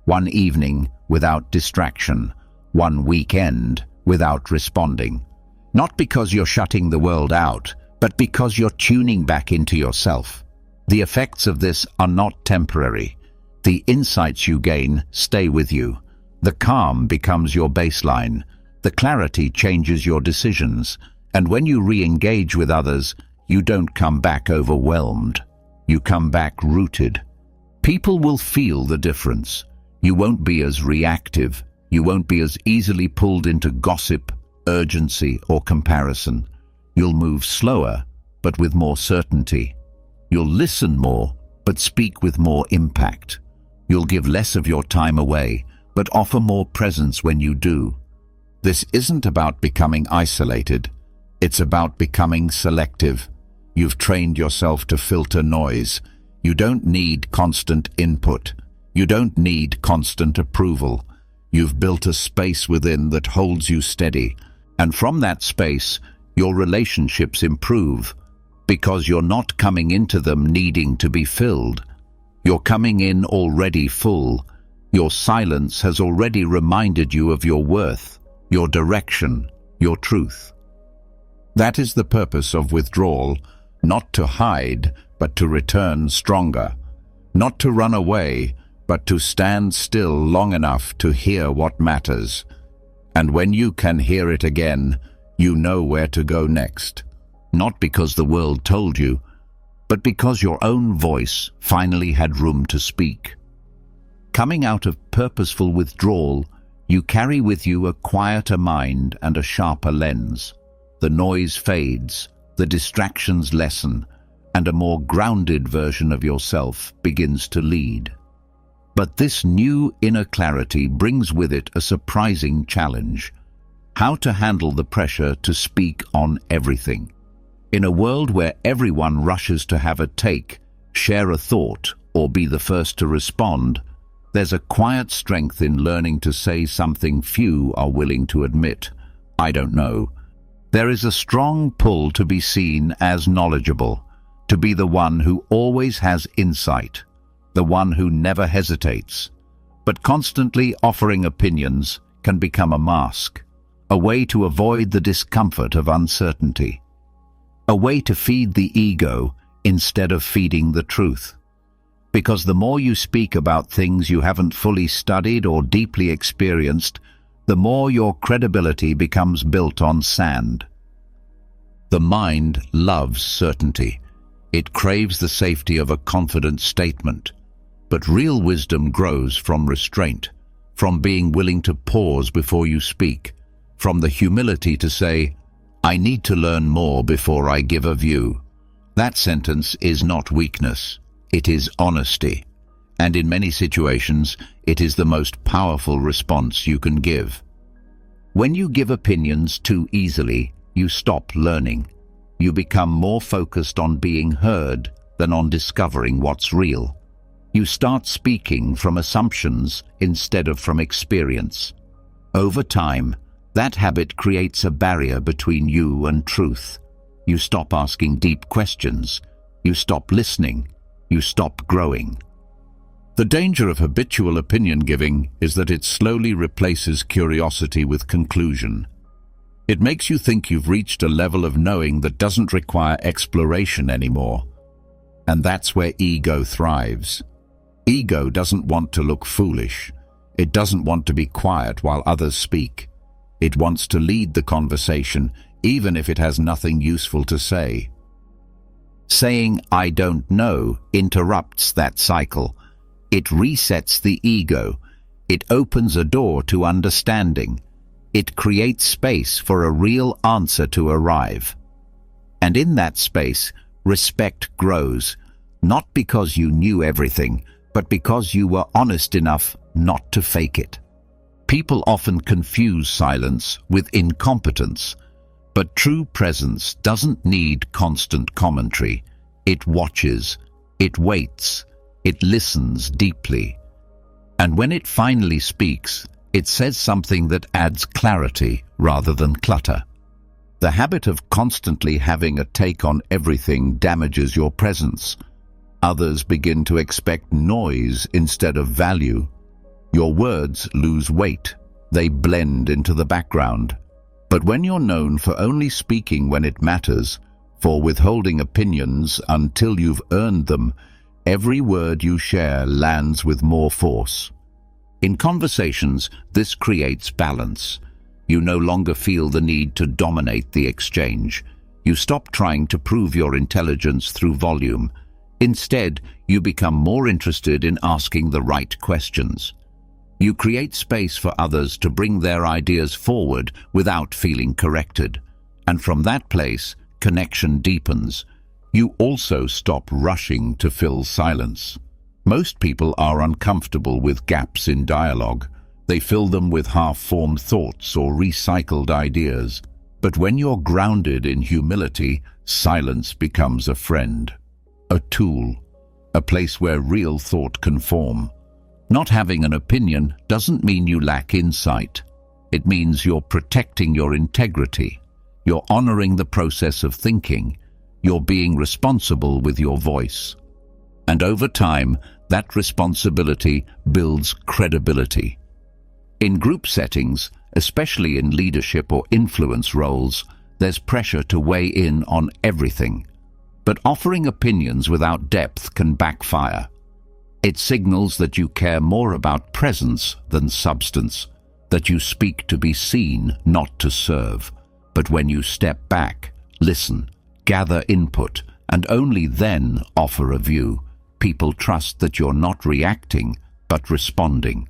1 evening without distraction, 1 weekend without responding. Not because you're shutting the world out, but because you're tuning back into yourself. The effects of this are not temporary. The insights you gain stay with you. The calm becomes your baseline. The clarity changes your decisions. And when you re-engage with others, you don't come back overwhelmed. You come back rooted. People will feel the difference. You won't be as reactive. You won't be as easily pulled into gossip, urgency, or comparison. You'll move slower, but with more certainty. You'll listen more, but speak with more impact. You'll give less of your time away, but offer more presence when you do. This isn't about becoming isolated. It's about becoming selective. You've trained yourself to filter noise. You don't need constant input. You don't need constant approval. You've built a space within that holds you steady. And from that space, your relationships improve, because you're not coming into them needing to be filled. You're coming in already full. Your silence has already reminded you of your worth, your direction, your truth. That is the purpose of withdrawal, not to hide, but to return stronger. Not to run away, but to stand still long enough to hear what matters. And when you can hear it again, you know where to go next. Not because the world told you, but because your own voice finally had room to speak. Coming out of purposeful withdrawal, you carry with you a quieter mind and a sharper lens. The noise fades, the distractions lessen, and a more grounded version of yourself begins to lead. But this new inner clarity brings with it a surprising challenge: how to handle the pressure to speak on everything. In a world where everyone rushes to have a take, share a thought, or be the first to respond, there's a quiet strength in learning to say something few are willing to admit: I don't know. There is a strong pull to be seen as knowledgeable, to be the one who always has insight, the one who never hesitates. But constantly offering opinions can become a mask, a way to avoid the discomfort of uncertainty, a way to feed the ego instead of feeding the truth. Because the more you speak about things you haven't fully studied or deeply experienced, the more your credibility becomes built on sand. The mind loves certainty. It craves the safety of a confident statement. But real wisdom grows from restraint, from being willing to pause before you speak, from the humility to say, I need to learn more before I give a view. That sentence is not weakness, it is honesty. And in many situations, it is the most powerful response you can give. When you give opinions too easily, you stop learning. You become more focused on being heard than on discovering what's real. You start speaking from assumptions instead of from experience. Over time, that habit creates a barrier between you and truth. You stop asking deep questions. You stop listening. You stop growing. The danger of habitual opinion giving is that it slowly replaces curiosity with conclusion. It makes you think you've reached a level of knowing that doesn't require exploration anymore. And that's where ego thrives. Ego doesn't want to look foolish. It doesn't want to be quiet while others speak. It wants to lead the conversation, even if it has nothing useful to say. Saying, I don't know, interrupts that cycle. It resets the ego. It opens a door to understanding. It creates space for a real answer to arrive. And in that space, respect grows, not because you knew everything, but because you were honest enough not to fake it. People often confuse silence with incompetence, but true presence doesn't need constant commentary. It watches, it waits, it listens deeply. And when it finally speaks, it says something that adds clarity rather than clutter. The habit of constantly having a take on everything damages your presence. Others begin to expect noise instead of value. Your words lose weight. They blend into the background. But when you're known for only speaking when it matters, for withholding opinions until you've earned them, every word you share lands with more force. In conversations, this creates balance. You no longer feel the need to dominate the exchange. You stop trying to prove your intelligence through volume. Instead, you become more interested in asking the right questions. You create space for others to bring their ideas forward without feeling corrected. And from that place, connection deepens. You also stop rushing to fill silence. Most people are uncomfortable with gaps in dialogue. They fill them with half-formed thoughts or recycled ideas. But when you're grounded in humility, silence becomes a friend, a tool, a place where real thought can form. Not having an opinion doesn't mean you lack insight. It means you're protecting your integrity. You're honoring the process of thinking. You're being responsible with your voice. And over time, That responsibility builds credibility. In group settings, especially in leadership or influence roles, there's pressure to weigh in on everything. But offering opinions without depth can backfire. It signals that you care more about presence than substance, that you speak to be seen, not to serve. But when you step back, listen, gather input, and only then offer a view, people trust that you're not reacting, but responding.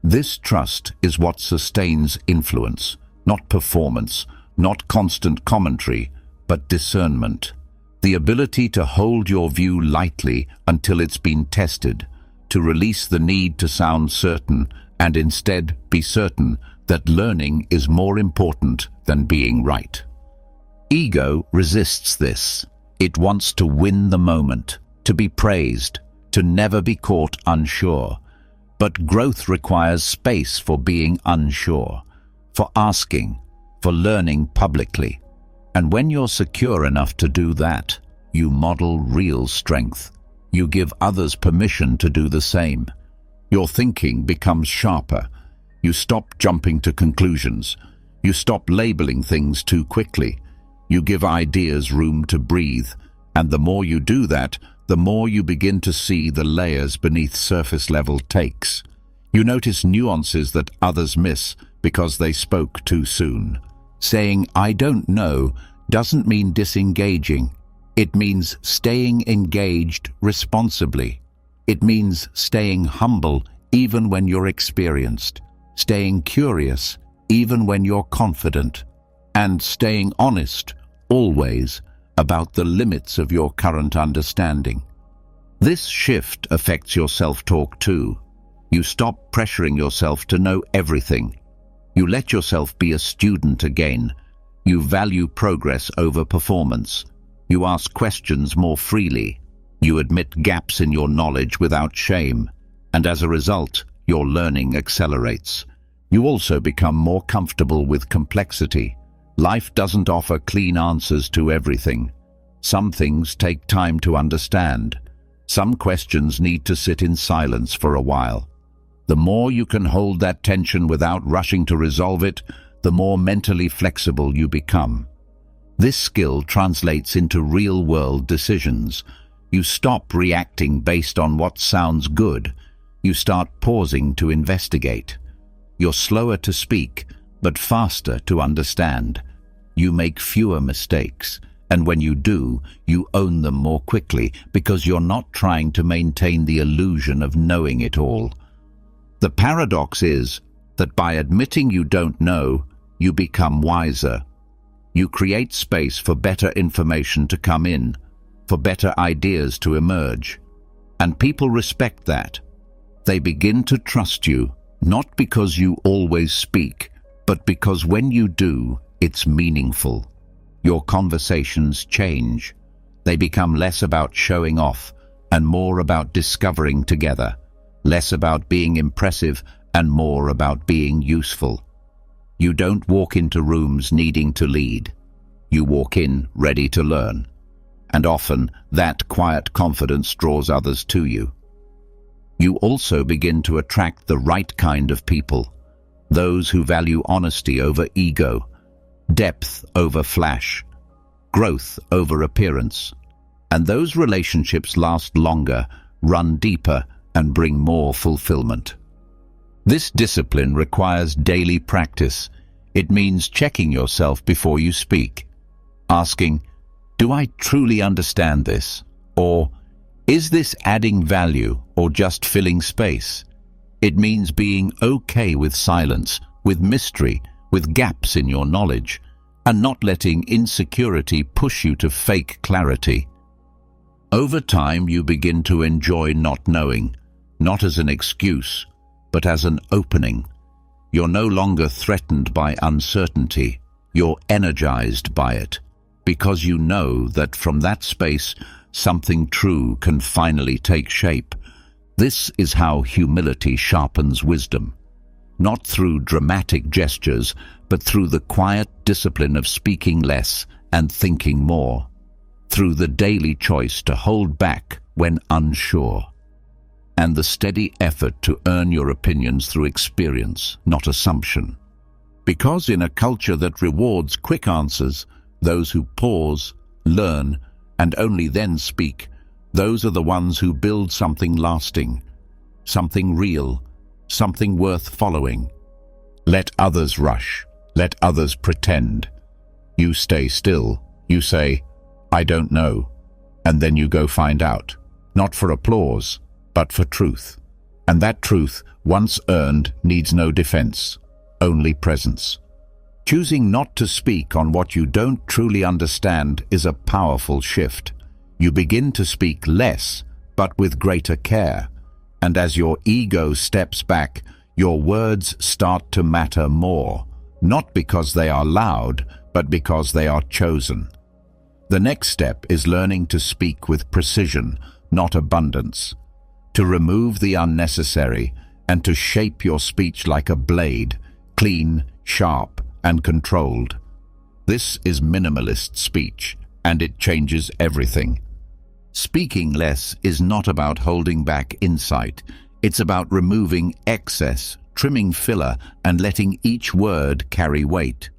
This trust is what sustains influence, not performance, not constant commentary, but discernment. The ability to hold your view lightly until it's been tested, to release the need to sound certain and instead be certain that learning is more important than being right. Ego resists this. It wants to win the moment, to be praised, to never be caught unsure. But growth requires space for being unsure, for asking, for learning publicly. And when you're secure enough to do that, you model real strength. You give others permission to do the same. Your thinking becomes sharper. You stop jumping to conclusions. You stop labeling things too quickly. You give ideas room to breathe. And the more you do that, the more you begin to see the layers beneath surface-level takes. You notice nuances that others miss because they spoke too soon. Saying, "I don't know," doesn't mean disengaging. It means staying engaged responsibly. It means staying humble even when you're experienced, staying curious even when you're confident, and staying honest always about the limits of your current understanding. This shift affects your self-talk too. You stop pressuring yourself to know everything. You let yourself be a student again. You value progress over performance. You ask questions more freely. You admit gaps in your knowledge without shame. And as a result, your learning accelerates. You also become more comfortable with complexity. Life doesn't offer clean answers to everything. Some things take time to understand. Some questions need to sit in silence for a while. The more you can hold that tension without rushing to resolve it, the more mentally flexible you become. This skill translates into real-world decisions. You stop reacting based on what sounds good. You start pausing to investigate. You're slower to speak, but faster to understand. You make fewer mistakes, and when you do, you own them more quickly because you're not trying to maintain the illusion of knowing it all. The paradox is that by admitting you don't know, you become wiser. You create space for better information to come in, for better ideas to emerge. And people respect that. They begin to trust you, not because you always speak, but because when you do, it's meaningful. Your conversations change. They become less about showing off and more about discovering together, less about being impressive and more about being useful. You don't walk into rooms needing to lead. You walk in ready to learn. And often, that quiet confidence draws others to you. You also begin to attract the right kind of people, those who value honesty over ego, depth over flash, growth over appearance. And those relationships last longer, run deeper, and bring more fulfillment. This discipline requires daily practice. It means checking yourself before you speak, asking, "Do I truly understand this?" Or, "Is this adding value or just filling space?" It means being okay with silence, with mystery, with gaps in your knowledge, and not letting insecurity push you to fake clarity. Over time, you begin to enjoy not knowing, not as an excuse, but as an opening. You're no longer threatened by uncertainty. You're energized by it, because you know that from that space, something true can finally take shape. This is how humility sharpens wisdom. Not through dramatic gestures, but through the quiet discipline of speaking less and thinking more. Through the daily choice to hold back when unsure. and the steady effort to earn your opinions through experience, not assumption. Because in a culture that rewards quick answers, those who pause, learn, and only then speak, those are the ones who build something lasting, something real, something worth following. Let others rush. Let others pretend. You stay still. You say, "I don't know." And then you go find out. Not for applause, but for truth. And that truth, once earned, needs no defense, only presence. Choosing not to speak on what you don't truly understand is a powerful shift. You begin to speak less, but with greater care. And as your ego steps back, your words start to matter more, not because they are loud, but because they are chosen. The next step is learning to speak with precision, not abundance, to remove the unnecessary and to shape your speech like a blade, clean, sharp, and controlled. This is minimalist speech, and it changes everything. Speaking less is not about holding back insight. It's about removing excess, trimming filler, and letting each word carry weight.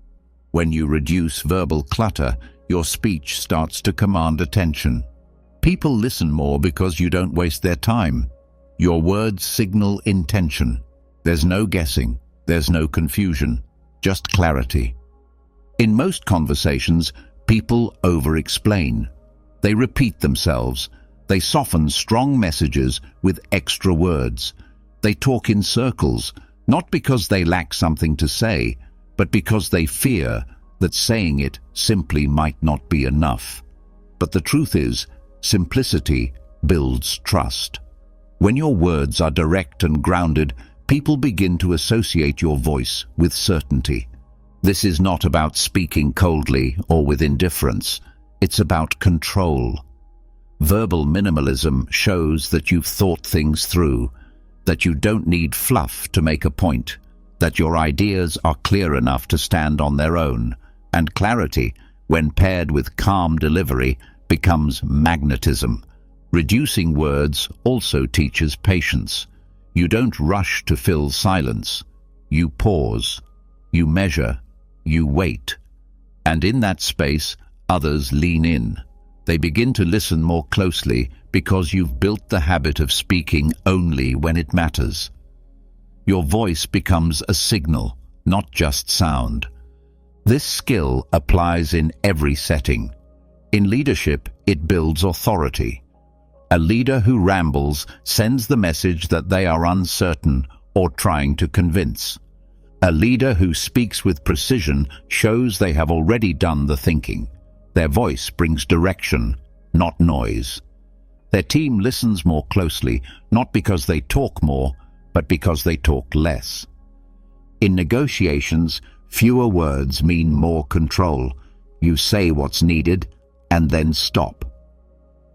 When you reduce verbal clutter, your speech starts to command attention. People listen more because you don't waste their time. Your words signal intention. There's no guessing. There's no confusion. Just clarity. In most conversations, people over-explain. They repeat themselves. They soften strong messages with extra words. They talk in circles, not because they lack something to say, but because they fear that saying it simply might not be enough. But the truth is, simplicity builds trust. When your words are direct and grounded, people begin to associate your voice with certainty. This is not about speaking coldly or with indifference. It's about control. Verbal minimalism shows that you've thought things through, that you don't need fluff to make a point, that your ideas are clear enough to stand on their own, and clarity, when paired with calm delivery, becomes magnetism. Reducing words also teaches patience. You don't rush to fill silence. You pause. You measure. You wait. And in that space, others lean in. They begin to listen more closely because you've built the habit of speaking only when it matters. Your voice becomes a signal, not just sound. This skill applies in every setting. In leadership, it builds authority. A leader who rambles sends the message that they are uncertain or trying to convince. A leader who speaks with precision shows they have already done the thinking. Their voice brings direction, not noise. Their team listens more closely, not because they talk more, but because they talk less. In negotiations, fewer words mean more control. You say what's needed and then stop.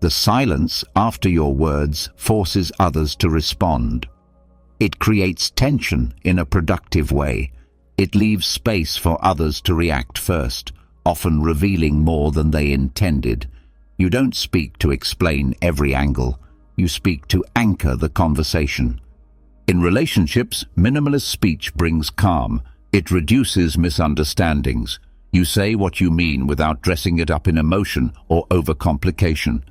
The silence after your words forces others to respond. It creates tension in a productive way. It leaves space for others to react first, often revealing more than they intended. You don't speak to explain every angle. You speak to anchor the conversation. In relationships, minimalist speech brings calm. It reduces misunderstandings. You say what you mean without dressing it up in emotion or overcomplication.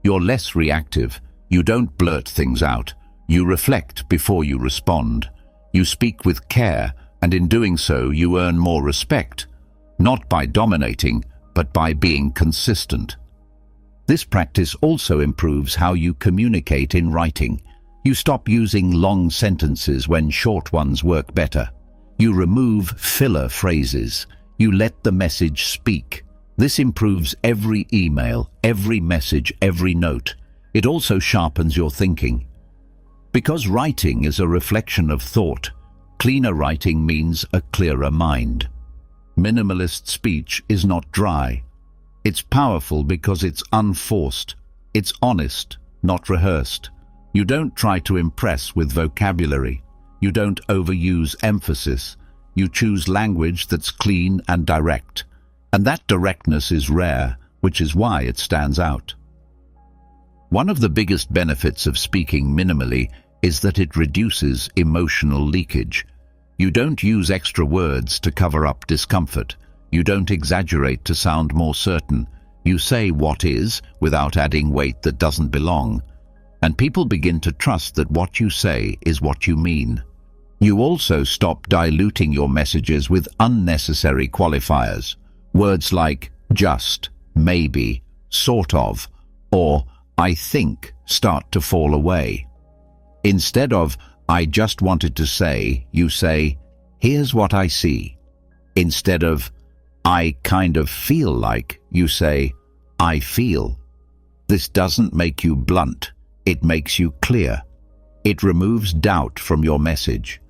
You're less reactive. You don't blurt things out. You reflect before you respond. You speak with care, and in doing so you earn more respect, not by dominating, but by being consistent. This practice also improves how you communicate in writing. You stop using long sentences when short ones work better. You remove filler phrases. You let the message speak. This improves every email, every message, every note. It also sharpens your thinking. Because writing is a reflection of thought, cleaner writing means a clearer mind. Minimalist speech is not dry. It's powerful because it's unforced. It's honest, not rehearsed. You don't try to impress with vocabulary. You don't overuse emphasis. You choose language that's clean and direct. And that directness is rare, which is why it stands out. One of the biggest benefits of speaking minimally is that it reduces emotional leakage. You don't use extra words to cover up discomfort. You don't exaggerate to sound more certain. You say what is without adding weight that doesn't belong. And people begin to trust that what you say is what you mean. You also stop diluting your messages with unnecessary qualifiers. Words like just, maybe, sort of, or I think start to fall away. Instead of I just wanted to say, you say, here's what I see. Instead of I kind of feel like, you say, I feel. This doesn't make you blunt. It makes you clear. It removes doubt from your message.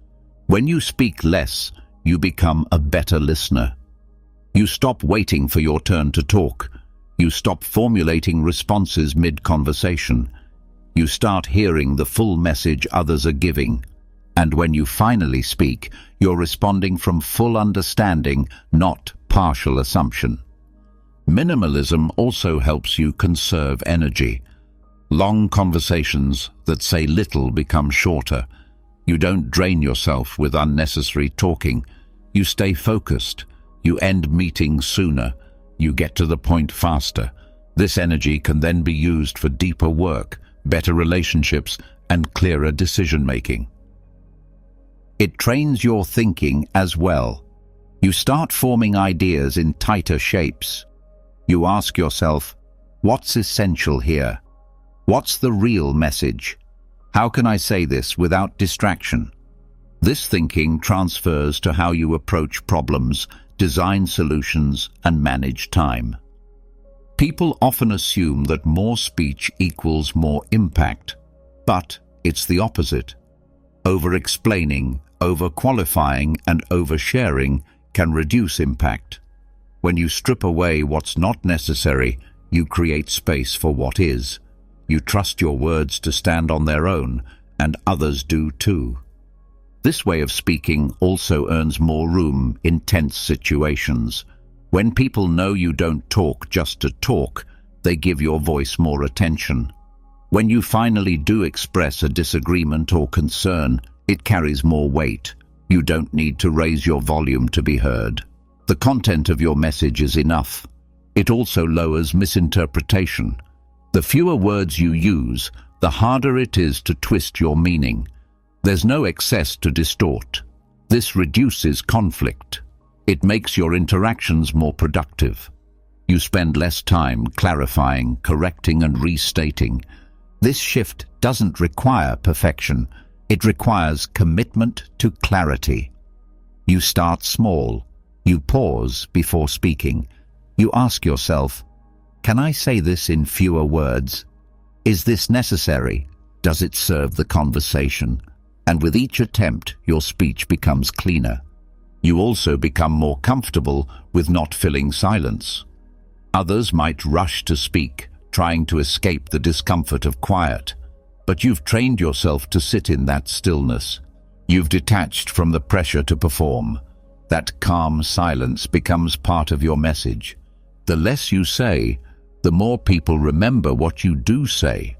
When you speak less, you become a better listener. You stop waiting for your turn to talk. You stop formulating responses mid-conversation. You start hearing the full message others are giving. And when you finally speak, you're responding from full understanding, not partial assumption. Minimalism also helps you conserve energy. Long conversations that say little become shorter. You don't drain yourself with unnecessary talking. You stay focused. You end meetings sooner. You get to the point faster. This energy can then be used for deeper work, better relationships, and clearer decision-making. It trains your thinking as well. You start forming ideas in tighter shapes. You ask yourself, what's essential here? What's the real message? How can I say this without distraction? This thinking transfers to how you approach problems, design solutions, and manage time. People often assume that more speech equals more impact, but it's the opposite. Over-explaining, over-qualifying, and over-sharing can reduce impact. When you strip away what's not necessary, you create space for what is. You trust your words to stand on their own, and others do too. This way of speaking also earns more room in tense situations. When people know you don't talk just to talk, they give your voice more attention. When you finally do express a disagreement or concern, it carries more weight. You don't need to raise your volume to be heard. The content of your message is enough. It also lowers misinterpretation. The fewer words you use, the harder it is to twist your meaning. There's no excess to distort. This reduces conflict. It makes your interactions more productive. You spend less time clarifying, correcting, and restating. This shift doesn't require perfection. It requires commitment to clarity. You start small. You pause before speaking. You ask yourself, can I say this in fewer words? Is this necessary? Does it serve the conversation? And with each attempt, your speech becomes cleaner. You also become more comfortable with not filling silence. Others might rush to speak, trying to escape the discomfort of quiet. But you've trained yourself to sit in that stillness. You've detached from the pressure to perform. That calm silence becomes part of your message. The less you say, the more people remember what you do say.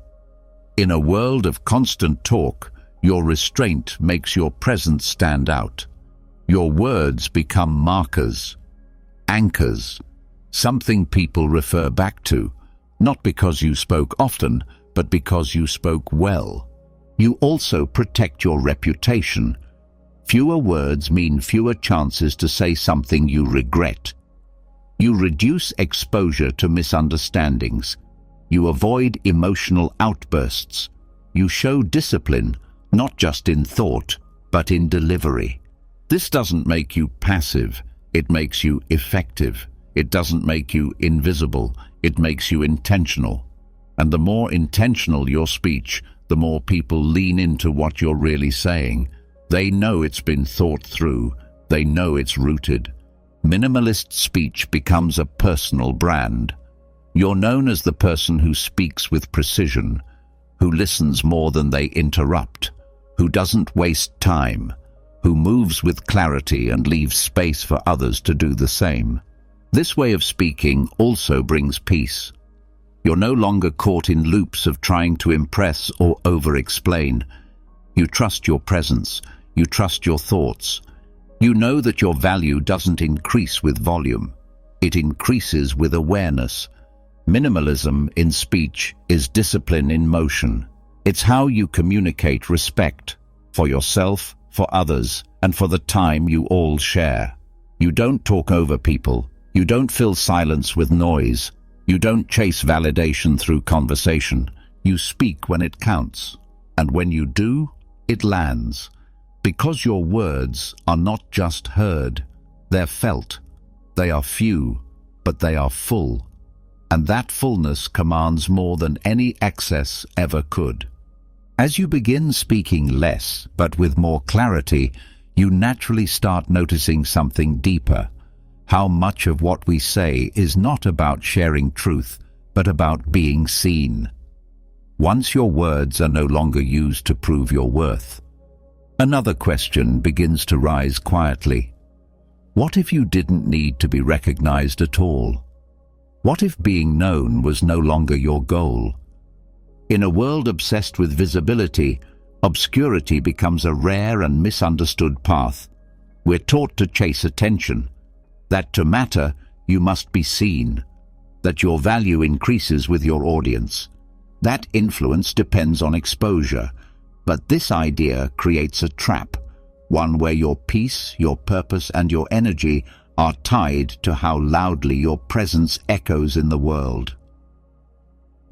In a world of constant talk, your restraint makes your presence stand out. Your words become markers, anchors, something people refer back to, not because you spoke often, but because you spoke well. You also protect your reputation. Fewer words mean fewer chances to say something you regret. You reduce exposure to misunderstandings. You avoid emotional outbursts. You show discipline, not just in thought, but in delivery. This doesn't make you passive. It makes you effective. It doesn't make you invisible. It makes you intentional. And the more intentional your speech, the more people lean into what you're really saying. They know it's been thought through. They know it's rooted. Minimalist speech becomes a personal brand. You're known as the person who speaks with precision, who listens more than they interrupt, who doesn't waste time, who moves with clarity and leaves space for others to do the same. This way of speaking also brings peace. You're no longer caught in loops of trying to impress or over-explain. You trust your presence. You trust your thoughts. You know that your value doesn't increase with volume. It increases with awareness. Minimalism in speech is discipline in motion. It's how you communicate respect for yourself, for others, and for the time you all share. You don't talk over people. You don't fill silence with noise. You don't chase validation through conversation. You speak when it counts. And when you do, it lands. Because your words are not just heard, they're felt. They are few, but they are full. And that fullness commands more than any excess ever could. As you begin speaking less, but with more clarity, you naturally start noticing something deeper. How much of what we say is not about sharing truth, but about being seen. Once your words are no longer used to prove your worth, another question begins to rise quietly. What if you didn't need to be recognized at all? What if being known was no longer your goal? In a world obsessed with visibility, obscurity becomes a rare and misunderstood path. We're taught to chase attention, that to matter, you must be seen, that your value increases with your audience. That influence depends on exposure, but this idea creates a trap, one where your peace, your purpose, and your energy are tied to how loudly your presence echoes in the world.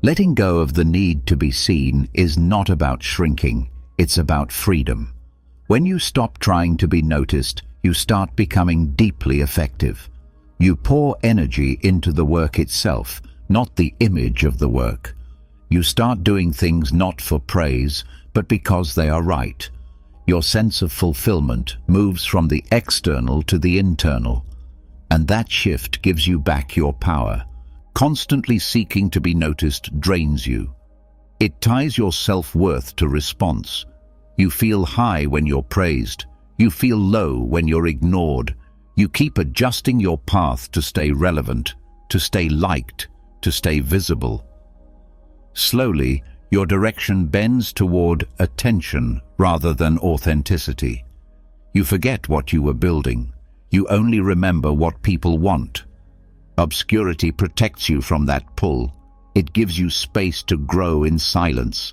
Letting go of the need to be seen is not about shrinking, it's about freedom. When you stop trying to be noticed, you start becoming deeply effective. You pour energy into the work itself, not the image of the work. You start doing things not for praise, but because they are right. Your sense of fulfillment moves from the external to the internal, and that shift gives you back your power. Constantly seeking to be noticed drains you. It ties your self-worth to response. You feel high when you're praised. You feel low when you're ignored. You keep adjusting your path to stay relevant, to stay liked, to stay visible. Slowly, your direction bends toward attention rather than authenticity. You forget what you were building. You only remember what people want. Obscurity protects you from that pull. It gives you space to grow in silence,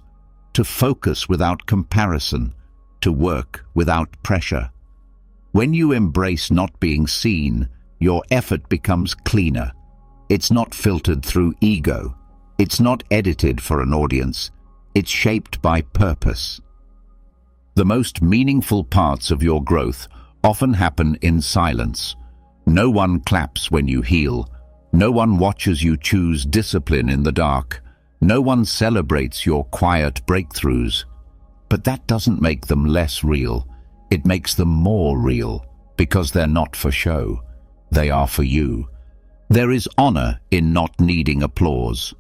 to focus without comparison, to work without pressure. When you embrace not being seen, your effort becomes cleaner. It's not filtered through ego. It's not edited for an audience. It's shaped by purpose. The most meaningful parts of your growth often happen in silence. No one claps when you heal. No one watches you choose discipline in the dark. No one celebrates your quiet breakthroughs. But that doesn't make them less real. It makes them more real, because they're not for show. They are for you. There is honor in not needing applause.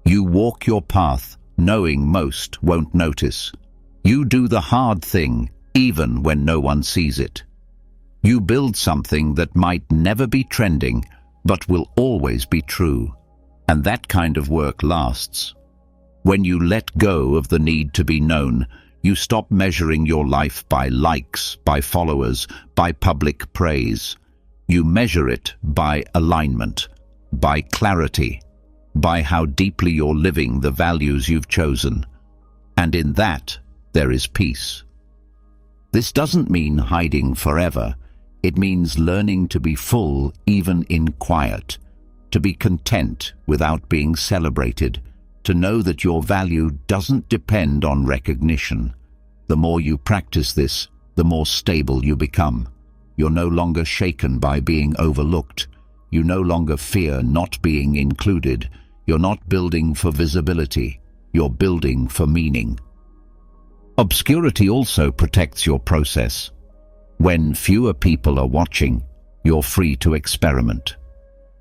You walk your path, knowing most won't notice. You do the hard thing, even when no one sees it. You build something that might never be trending, but will always be true. And that kind of work lasts. When you let go of the need to be known, you stop measuring your life by likes, by followers, by public praise. You measure it by alignment, by clarity, by how deeply you're living the values you've chosen. And in that, there is peace. This doesn't mean hiding forever. It means learning to be full even in quiet, to be content without being celebrated, to know that your value doesn't depend on recognition. The more you practice this, the more stable you become. You're no longer shaken by being overlooked. You no longer fear not being included. You're not building for visibility. You're building for meaning. Obscurity also protects your process. When fewer people are watching, you're free to experiment.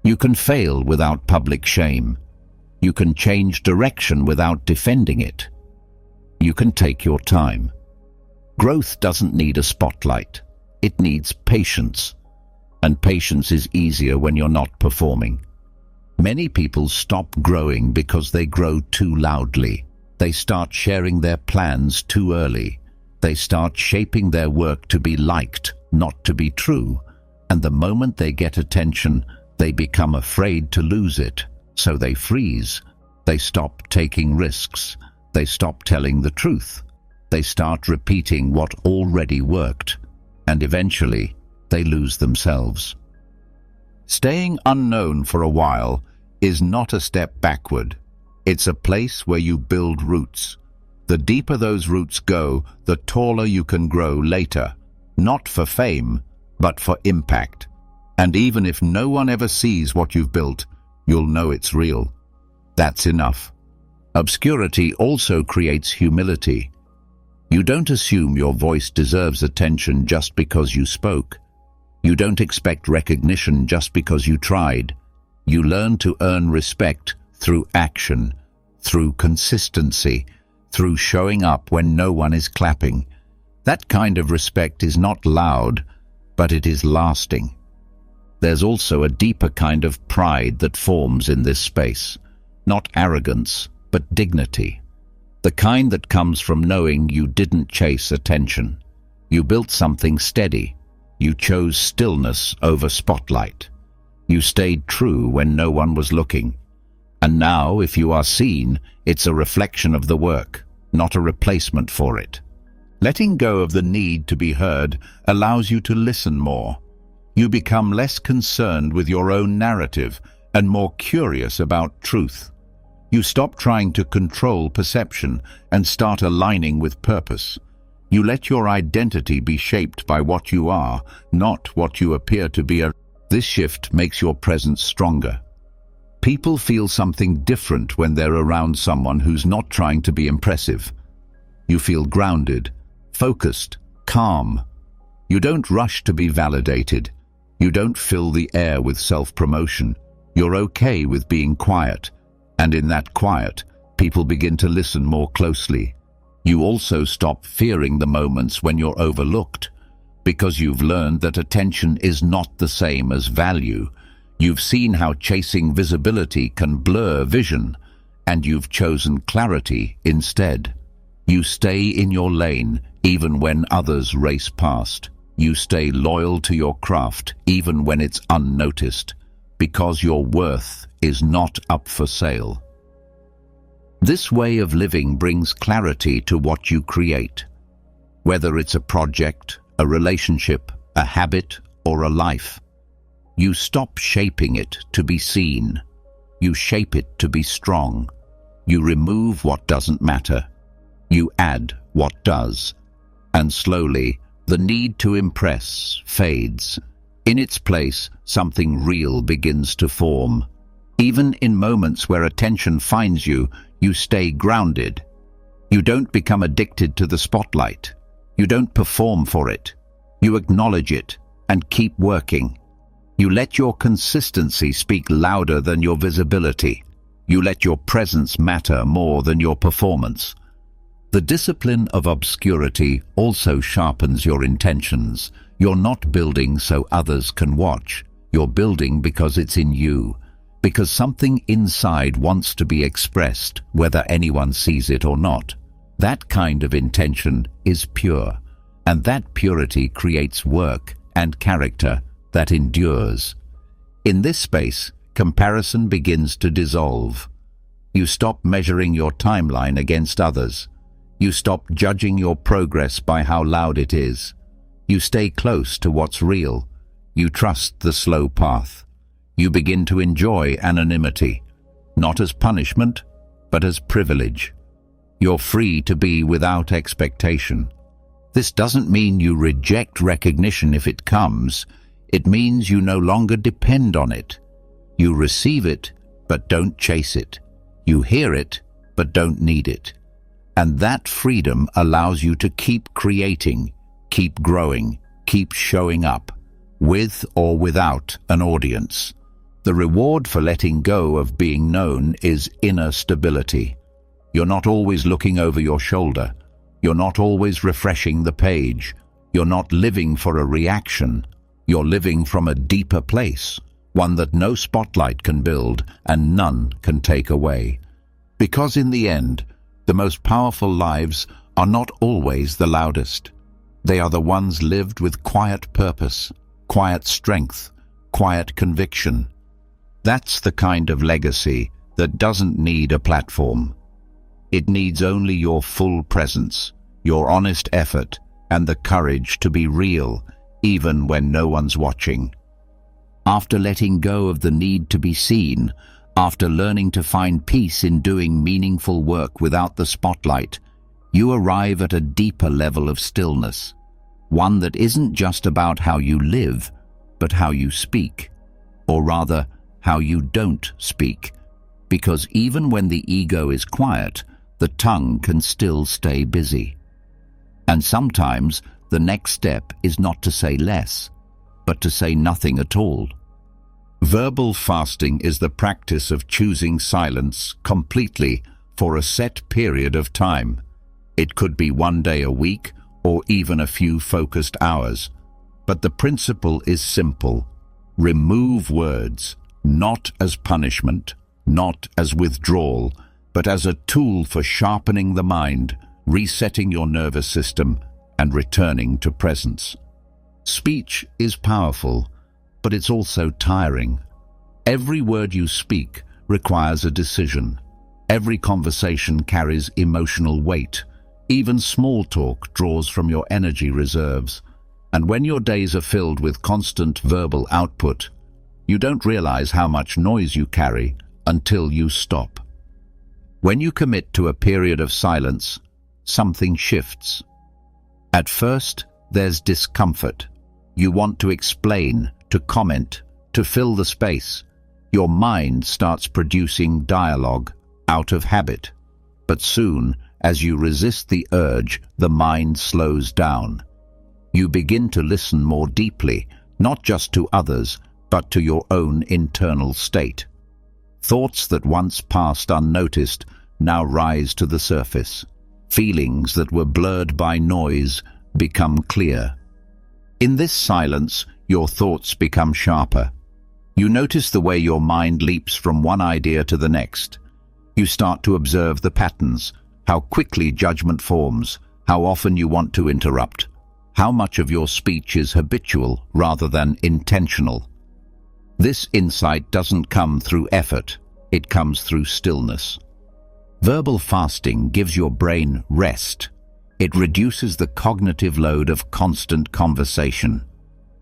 You can fail without public shame. You can change direction without defending it. You can take your time. Growth doesn't need a spotlight. It needs patience. And patience is easier when you're not performing. Many people stop growing because they grow too loudly. They start sharing their plans too early. They start shaping their work to be liked, not to be true. And the moment they get attention, they become afraid to lose it. So they freeze. They stop taking risks. They stop telling the truth. They start repeating what already worked. And eventually, they lose themselves. Staying unknown for a while is not a step backward. It's a place where you build roots. The deeper those roots go, the taller you can grow later. Not for fame, but for impact. And even if no one ever sees what you've built, you'll know it's real. That's enough. Obscurity also creates humility. You don't assume your voice deserves attention just because you spoke. You don't expect recognition just because you tried. You learn to earn respect through action, through consistency, through showing up when no one is clapping. That kind of respect is not loud, but it is lasting. There's also a deeper kind of pride that forms in this space. Not arrogance, but dignity. The kind that comes from knowing you didn't chase attention. You built something steady. You chose stillness over spotlight. You stayed true when no one was looking. And now, if you are seen, it's a reflection of the work, not a replacement for it. Letting go of the need to be heard allows you to listen more. You become less concerned with your own narrative and more curious about truth. You stop trying to control perception and start aligning with purpose. You let your identity be shaped by what you are, not what you appear to be. This shift makes your presence stronger. People feel something different when they're around someone who's not trying to be impressive. You feel grounded, focused, calm. You don't rush to be validated. You don't fill the air with self-promotion. You're okay with being quiet. And in that quiet, people begin to listen more closely. You also stop fearing the moments when you're overlooked, because you've learned that attention is not the same as value. You've seen how chasing visibility can blur vision, and you've chosen clarity instead. You stay in your lane even when others race past. You stay loyal to your craft even when it's unnoticed, because your worth is not up for sale. This way of living brings clarity to what you create. Whether it's a project, a relationship, a habit, or a life, you stop shaping it to be seen. You shape it to be strong. You remove what doesn't matter. You add what does. And slowly, the need to impress fades. In its place, something real begins to form. Even in moments where attention finds you, you stay grounded. You don't become addicted to the spotlight. You don't perform for it. You acknowledge it and keep working. You let your consistency speak louder than your visibility. You let your presence matter more than your performance. The discipline of obscurity also sharpens your intentions. You're not building so others can watch. You're building because it's in you. Because something inside wants to be expressed, whether anyone sees it or not. That kind of intention is pure, and that purity creates work and character that endures. In this space, comparison begins to dissolve. You stop measuring your timeline against others. You stop judging your progress by how loud it is. You stay close to what's real. You trust the slow path. You begin to enjoy anonymity, not as punishment, but as privilege. You're free to be without expectation. This doesn't mean you reject recognition if it comes. It means you no longer depend on it. You receive it, but don't chase it. You hear it, but don't need it. And that freedom allows you to keep creating, keep growing, keep showing up, with or without an audience. The reward for letting go of being known is inner stability. You're not always looking over your shoulder. You're not always refreshing the page. You're not living for a reaction. You're living from a deeper place, one that no spotlight can build and none can take away. Because in the end, the most powerful lives are not always the loudest. They are the ones lived with quiet purpose, quiet strength, quiet conviction. That's the kind of legacy that doesn't need a platform. It needs only your full presence, your honest effort, and the courage to be real, even when no one's watching. After letting go of the need to be seen, after learning to find peace in doing meaningful work without the spotlight, you arrive at a deeper level of stillness, one that isn't just about how you live, but how you speak, or rather, how you don't speak, because even when the ego is quiet, the tongue can still stay busy. And sometimes the next step is not to say less, but to say nothing at all. Verbal fasting is the practice of choosing silence completely for a set period of time. It could be one day a week or even a few focused hours. But the principle is simple. Remove words, not as punishment, not as withdrawal, but as a tool for sharpening the mind, resetting your nervous system, and returning to presence. Speech is powerful, but it's also tiring. Every word you speak requires a decision. Every conversation carries emotional weight. Even small talk draws from your energy reserves. And when your days are filled with constant verbal output, you don't realize how much noise you carry until you stop. When you commit to a period of silence, something shifts. At first, there's discomfort. You want to explain, to comment, to fill the space. Your mind starts producing dialogue out of habit. But soon, as you resist the urge, the mind slows down. You begin to listen more deeply, not just to others, but to your own internal state. Thoughts that once passed unnoticed now rise to the surface. Feelings that were blurred by noise become clear. In this silence, your thoughts become sharper. You notice the way your mind leaps from one idea to the next. You start to observe the patterns, how quickly judgment forms, how often you want to interrupt, how much of your speech is habitual rather than intentional. This insight doesn't come through effort, it comes through stillness. Verbal fasting gives your brain rest. It reduces the cognitive load of constant conversation.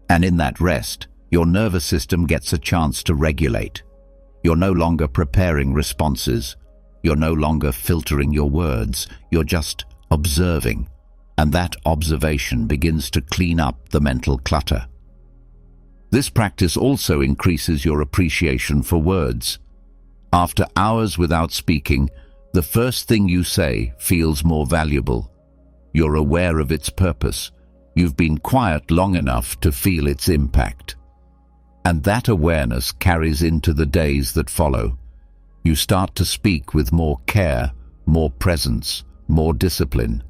And in that rest, your nervous system gets a chance to regulate. You're no longer preparing responses. You're no longer filtering your words. You're just observing. And that observation begins to clean up the mental clutter. This practice also increases your appreciation for words. After hours without speaking, the first thing you say feels more valuable. You're aware of its purpose. You've been quiet long enough to feel its impact. And that awareness carries into the days that follow. You start to speak with more care, more presence, more discipline.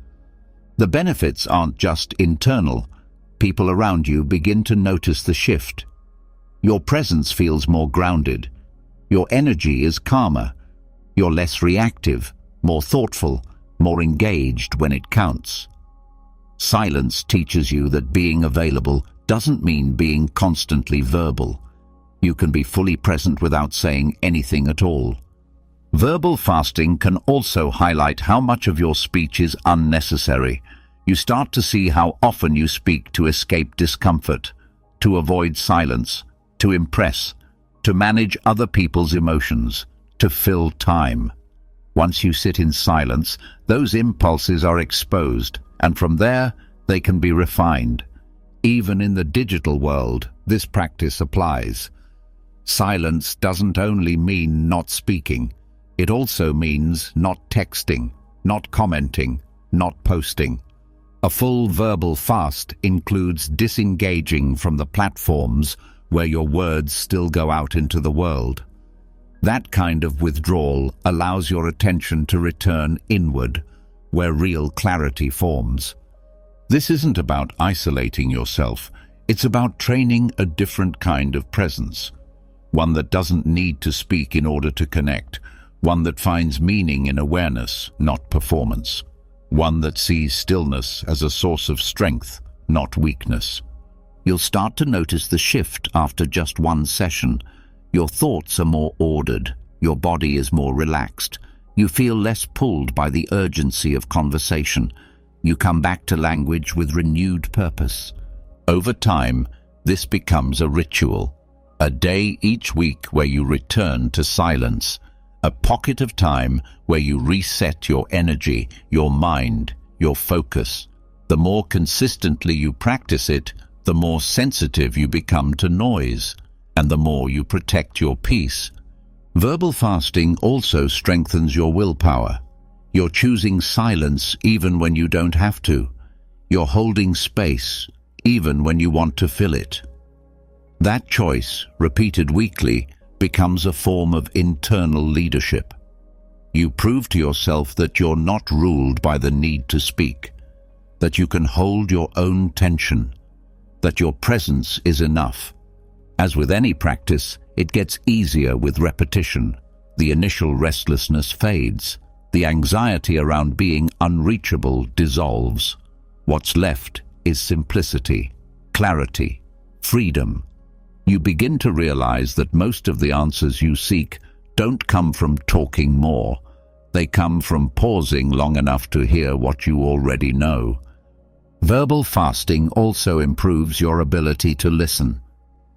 The benefits aren't just internal. People around you begin to notice the shift. Your presence feels more grounded. Your energy is calmer. You're less reactive, more thoughtful, more engaged when it counts. Silence teaches you that being available doesn't mean being constantly verbal. You can be fully present without saying anything at all. Verbal fasting can also highlight how much of your speech is unnecessary. You start to see how often you speak to escape discomfort, to avoid silence, to impress, to manage other people's emotions, to fill time. Once you sit in silence, those impulses are exposed, and from there, they can be refined. Even in the digital world, this practice applies. Silence doesn't only mean not speaking. It also means not texting, not commenting, not posting. A full verbal fast includes disengaging from the platforms where your words still go out into the world. That kind of withdrawal allows your attention to return inward, where real clarity forms. This isn't about isolating yourself, it's about training a different kind of presence. one that doesn't need to speak in order to connect, one that finds meaning in awareness, not performance, one that sees stillness as a source of strength, not weakness. You'll start to notice the shift after just one session. Your thoughts are more ordered, your body is more relaxed, you feel less pulled by the urgency of conversation. You come back to language with renewed purpose. Over time, this becomes a ritual, a day each week where you return to silence, a pocket of time where you reset your energy, your mind, your focus. The more consistently you practice it, the more sensitive you become to noise, and the more you protect your peace. Verbal fasting also strengthens your willpower. You're choosing silence even when you don't have to. You're holding space even when you want to fill it. That choice, repeated weekly, becomes a form of internal leadership. You prove to yourself that you're not ruled by the need to speak, that you can hold your own tension, that your presence is enough. As with any practice, it gets easier with repetition. The initial restlessness fades. The anxiety around being unreachable dissolves. What's left is simplicity, clarity, freedom. You begin to realize that most of the answers you seek don't come from talking more. They come from pausing long enough to hear what you already know. Verbal fasting also improves your ability to listen,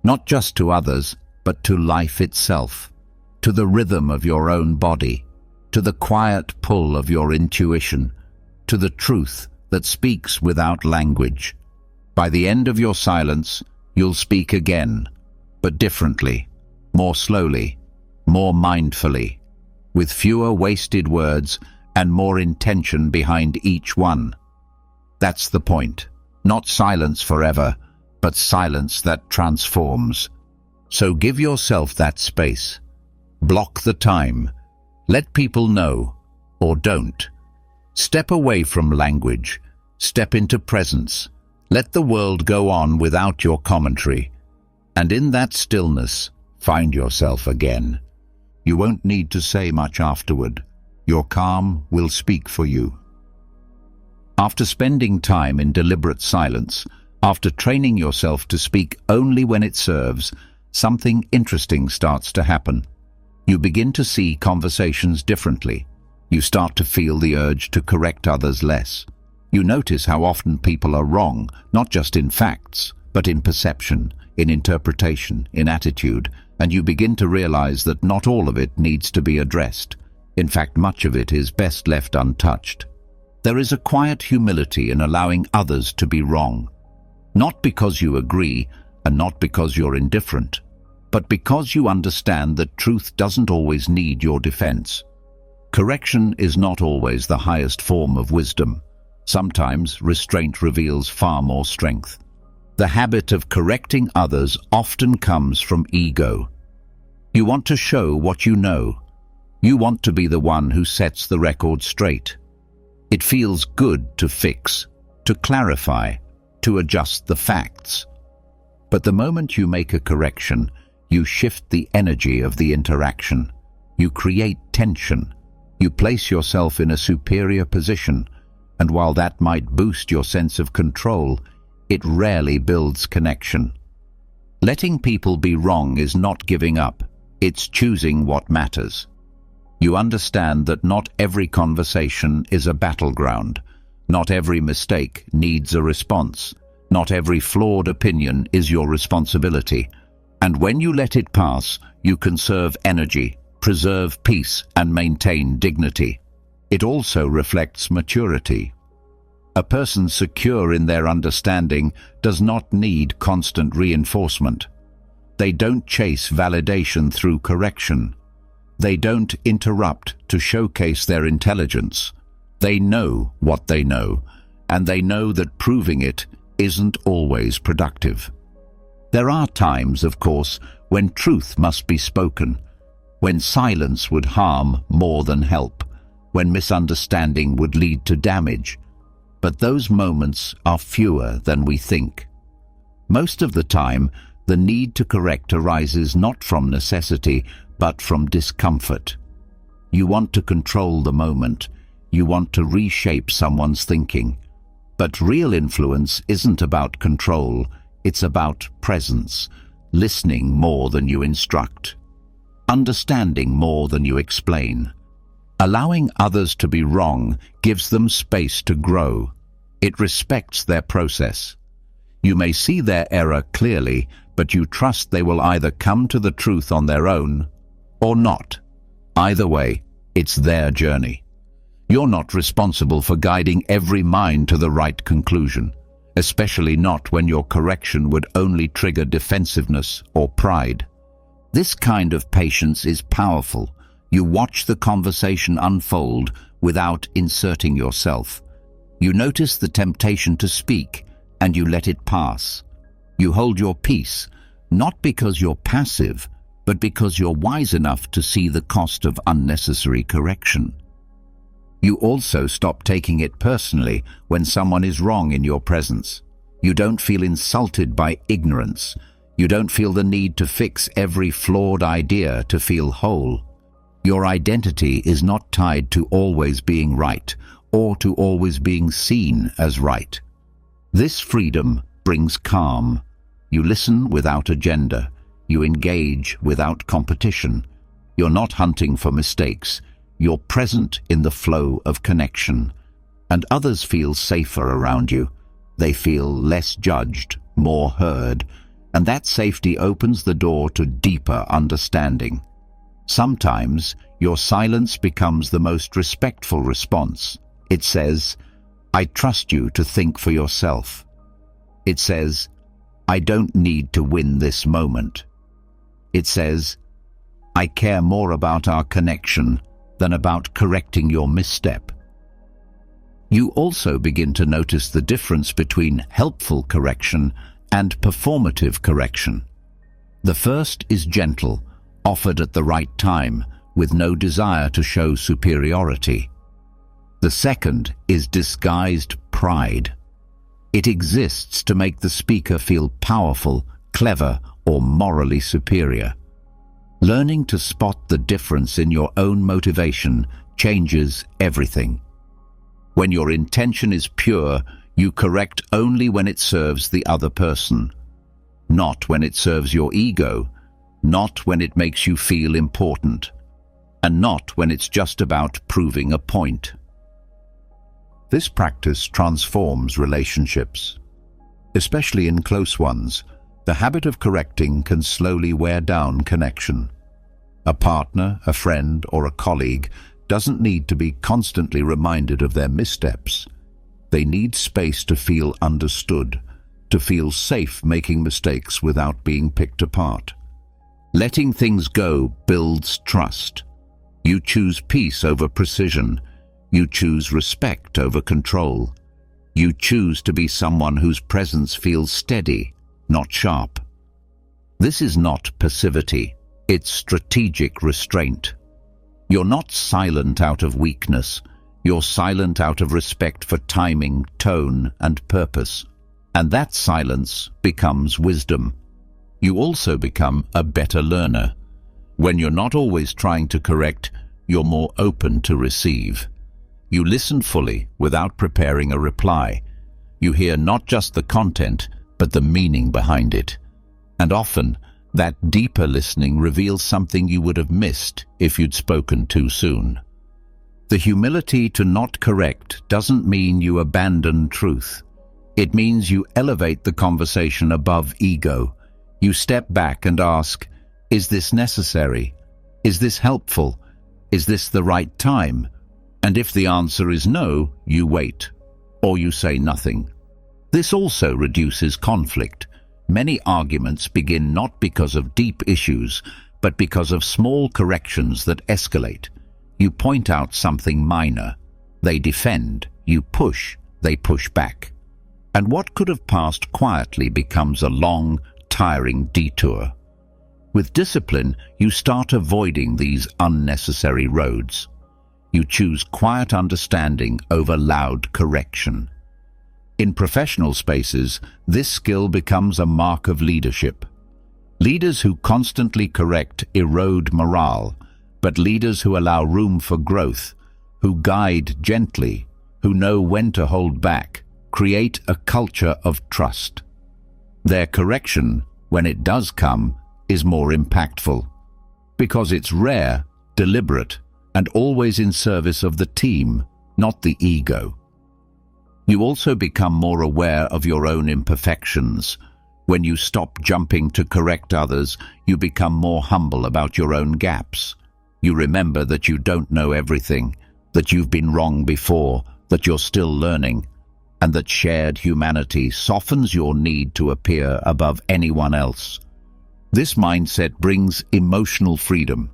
not just to others, but to life itself, to the rhythm of your own body, to the quiet pull of your intuition, to the truth that speaks without language. By the end of your silence, you'll speak again, but differently, more slowly, more mindfully, with fewer wasted words and more intention behind each one. That's the point. Not silence forever, but silence that transforms. So give yourself that space. Block the time. Let people know, or don't. Step away from language. Step into presence. Let the world go on without your commentary. And in that stillness, find yourself again. You won't need to say much afterward. Your calm will speak for you. After spending time in deliberate silence, after training yourself to speak only when it serves, something interesting starts to happen. You begin to see conversations differently. You start to feel the urge to correct others less. You notice how often people are wrong, not just in facts, but in perception, in interpretation, in attitude, and you begin to realize that not all of it needs to be addressed. In fact, much of it is best left untouched. There is a quiet humility in allowing others to be wrong, not because you agree and not because you're indifferent, but because you understand that truth doesn't always need your defense. Correction is not always the highest form of wisdom. Sometimes restraint reveals far more strength. The habit of correcting others often comes from ego. You want to show what you know. You want to be the one who sets the record straight. It feels good to fix, to clarify, to adjust the facts. But the moment you make a correction, you shift the energy of the interaction. You create tension. You place yourself in a superior position, and while that might boost your sense of control, it rarely builds connection. Letting people be wrong is not giving up. It's choosing what matters. You understand that not every conversation is a battleground. Not every mistake needs a response. Not every flawed opinion is your responsibility. And when you let it pass, you conserve energy, preserve peace, and maintain dignity. It also reflects maturity. A person secure in their understanding does not need constant reinforcement. They don't chase validation through correction. They don't interrupt to showcase their intelligence. They know what they know, and they know that proving it isn't always productive. There are times, of course, when truth must be spoken, when silence would harm more than help, when misunderstanding would lead to damage. But those moments are fewer than we think. Most of the time, The need to correct arises not from necessity, but from discomfort. You want to control the moment. You want to reshape someone's thinking. But real influence isn't about control, it's about presence, listening more than you instruct, understanding more than you explain. Allowing others to be wrong gives them space to grow. It respects their process. You may see their error clearly, but you trust they will either come to the truth on their own or not. Either way, it's their journey. You're not responsible for guiding every mind to the right conclusion, especially not when your correction would only trigger defensiveness or pride. This kind of patience is powerful. You watch the conversation unfold without inserting yourself. You notice the temptation to speak, and you let it pass. You hold your peace, not because you're passive, but because you're wise enough to see the cost of unnecessary correction. You also stop taking it personally when someone is wrong in your presence. You don't feel insulted by ignorance. You don't feel the need to fix every flawed idea to feel whole. Your identity is not tied to always being right or to always being seen as right. This freedom brings calm. You listen without agenda. You engage without competition. You're not hunting for mistakes. You're present in the flow of connection. And others feel safer around you. They feel less judged, more heard. And that safety opens the door to deeper understanding. Sometimes your silence becomes the most respectful response. It says, "I trust you to think for yourself." It says, "I don't need to win this moment." It says, "I care more about our connection than about correcting your misstep." You also begin to notice the difference between helpful correction and performative correction. The first is gentle, offered at the right time, with no desire to show superiority. The second is disguised pride. It exists to make the speaker feel powerful, clever, or morally superior. Learning to spot the difference in your own motivation changes everything. When your intention is pure, you correct only when it serves the other person, not when it serves your ego, not when it makes you feel important, and not when it's just about proving a point. This practice transforms relationships. Especially in close ones, the habit of correcting can slowly wear down connection. A partner, a friend, or a colleague doesn't need to be constantly reminded of their missteps. They need space to feel understood, to feel safe making mistakes without being picked apart. Letting things go builds trust. You choose peace over precision. You choose respect over control. You choose to be someone whose presence feels steady, not sharp. This is not passivity, it's strategic restraint. You're not silent out of weakness. You're silent out of respect for timing, tone, and purpose. And that silence becomes wisdom. You also become a better learner. When you're not always trying to correct, you're more open to receive. You listen fully without preparing a reply. You hear not just the content, but the meaning behind it. And often, that deeper listening reveals something you would have missed if you'd spoken too soon. The humility to not correct doesn't mean you abandon truth. It means you elevate the conversation above ego. You step back and ask, is this necessary? Is this helpful? Is this the right time? And if the answer is no, you wait, or you say nothing. This also reduces conflict. Many arguments begin not because of deep issues, but because of small corrections that escalate. You point out something minor. They defend. You push. They push back. And what could have passed quietly becomes a long, tiring detour. With discipline, you start avoiding these unnecessary roads. You choose quiet understanding over loud correction. In professional spaces, this skill becomes a mark of leadership. Leaders who constantly correct erode morale, but leaders who allow room for growth, who guide gently, who know when to hold back, create a culture of trust. Their correction, when it does come, is more impactful, because it's rare, deliberate, and always in service of the team, not the ego. You also become more aware of your own imperfections. When you stop jumping to correct others, you become more humble about your own gaps. You remember that you don't know everything, that you've been wrong before, that you're still learning, and that shared humanity softens your need to appear above anyone else. This mindset brings emotional freedom.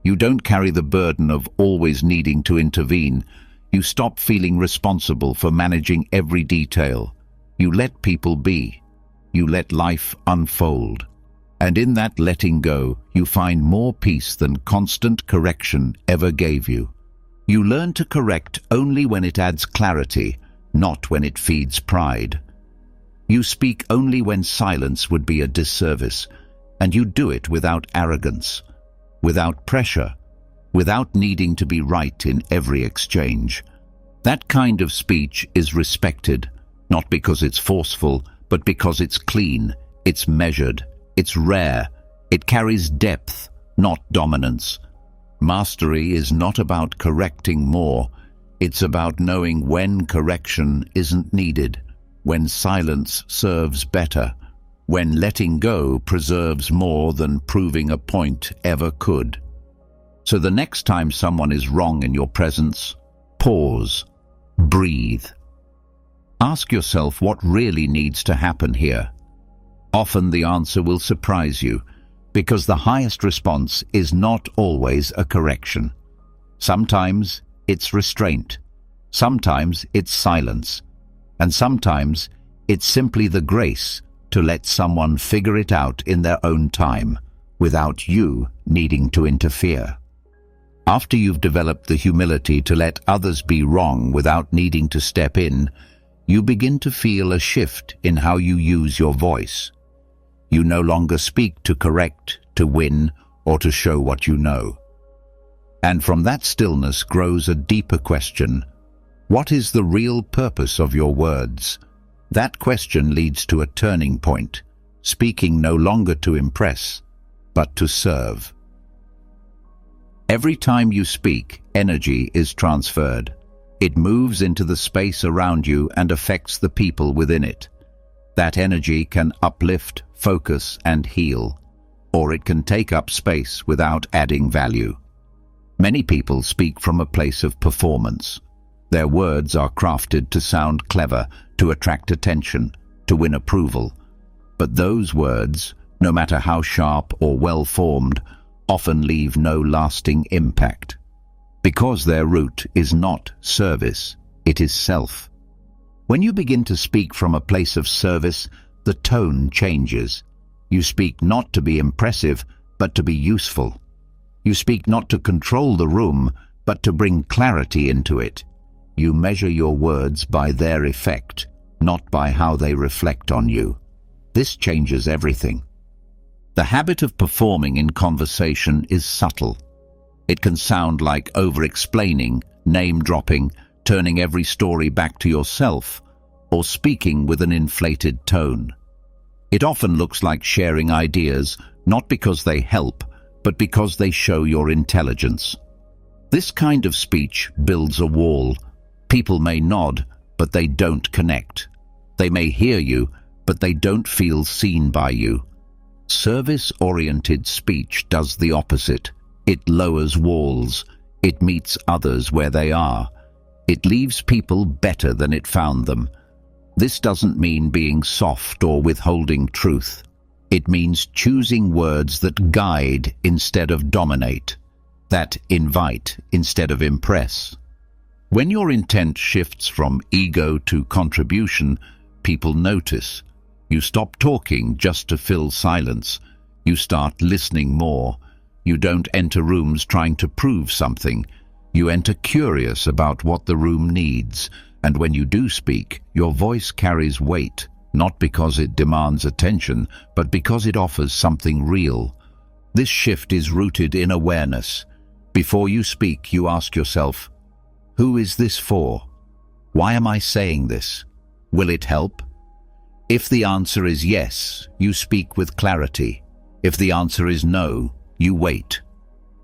You don't carry the burden of always needing to intervene. You stop feeling responsible for managing every detail. You let people be. You let life unfold. And in that letting go, you find more peace than constant correction ever gave you. You learn to correct only when it adds clarity, not when it feeds pride. You speak only when silence would be a disservice, and you do it without arrogance, without pressure, without needing to be right in every exchange. That kind of speech is respected, not because it's forceful, but because it's clean, it's measured, it's rare, it carries depth, not dominance. Mastery is not about correcting more, it's about knowing when correction isn't needed, when silence serves better, when letting go preserves more than proving a point ever could. So the next time someone is wrong in your presence, pause, breathe. Ask yourself what really needs to happen here. Often the answer will surprise you, because the highest response is not always a correction. Sometimes it's restraint, sometimes it's silence, and sometimes it's simply the grace to let someone figure it out in their own time, without you needing to interfere. After you've developed the humility to let others be wrong without needing to step in, you begin to feel a shift in how you use your voice. You no longer speak to correct, to win, or to show what you know. And from that stillness grows a deeper question. What is the real purpose of your words? That question leads to a turning point, speaking no longer to impress, but to serve. Every time you speak, energy is transferred. It moves into the space around you and affects the people within it. That energy can uplift, focus, and heal, or it can take up space without adding value. Many people speak from a place of performance. Their words are crafted to sound clever, to attract attention, to win approval. But those words, no matter how sharp or well-formed, often leave no lasting impact. Because their root is not service, it is self. When you begin to speak from a place of service, the tone changes. You speak not to be impressive, but to be useful. You speak not to control the room, but to bring clarity into it. You measure your words by their effect, not by how they reflect on you. This changes everything. The habit of performing in conversation is subtle. It can sound like over-explaining, name-dropping, turning every story back to yourself, or speaking with an inflated tone. It often looks like sharing ideas, not because they help, but because they show your intelligence. This kind of speech builds a wall. People may nod, but they don't connect. They may hear you, but they don't feel seen by you. Service-oriented speech does the opposite. It lowers walls. It meets others where they are. It leaves people better than it found them. This doesn't mean being soft or withholding truth. It means choosing words that guide instead of dominate, that invite instead of impress. When your intent shifts from ego to contribution, people notice. You stop talking just to fill silence. You start listening more. You don't enter rooms trying to prove something. You enter curious about what the room needs, and when you do speak, your voice carries weight, not because it demands attention, but because it offers something real. This shift is rooted in awareness. Before you speak, you ask yourself, who is this for? Why am I saying this? Will it help? If the answer is yes, you speak with clarity. If the answer is no, you wait.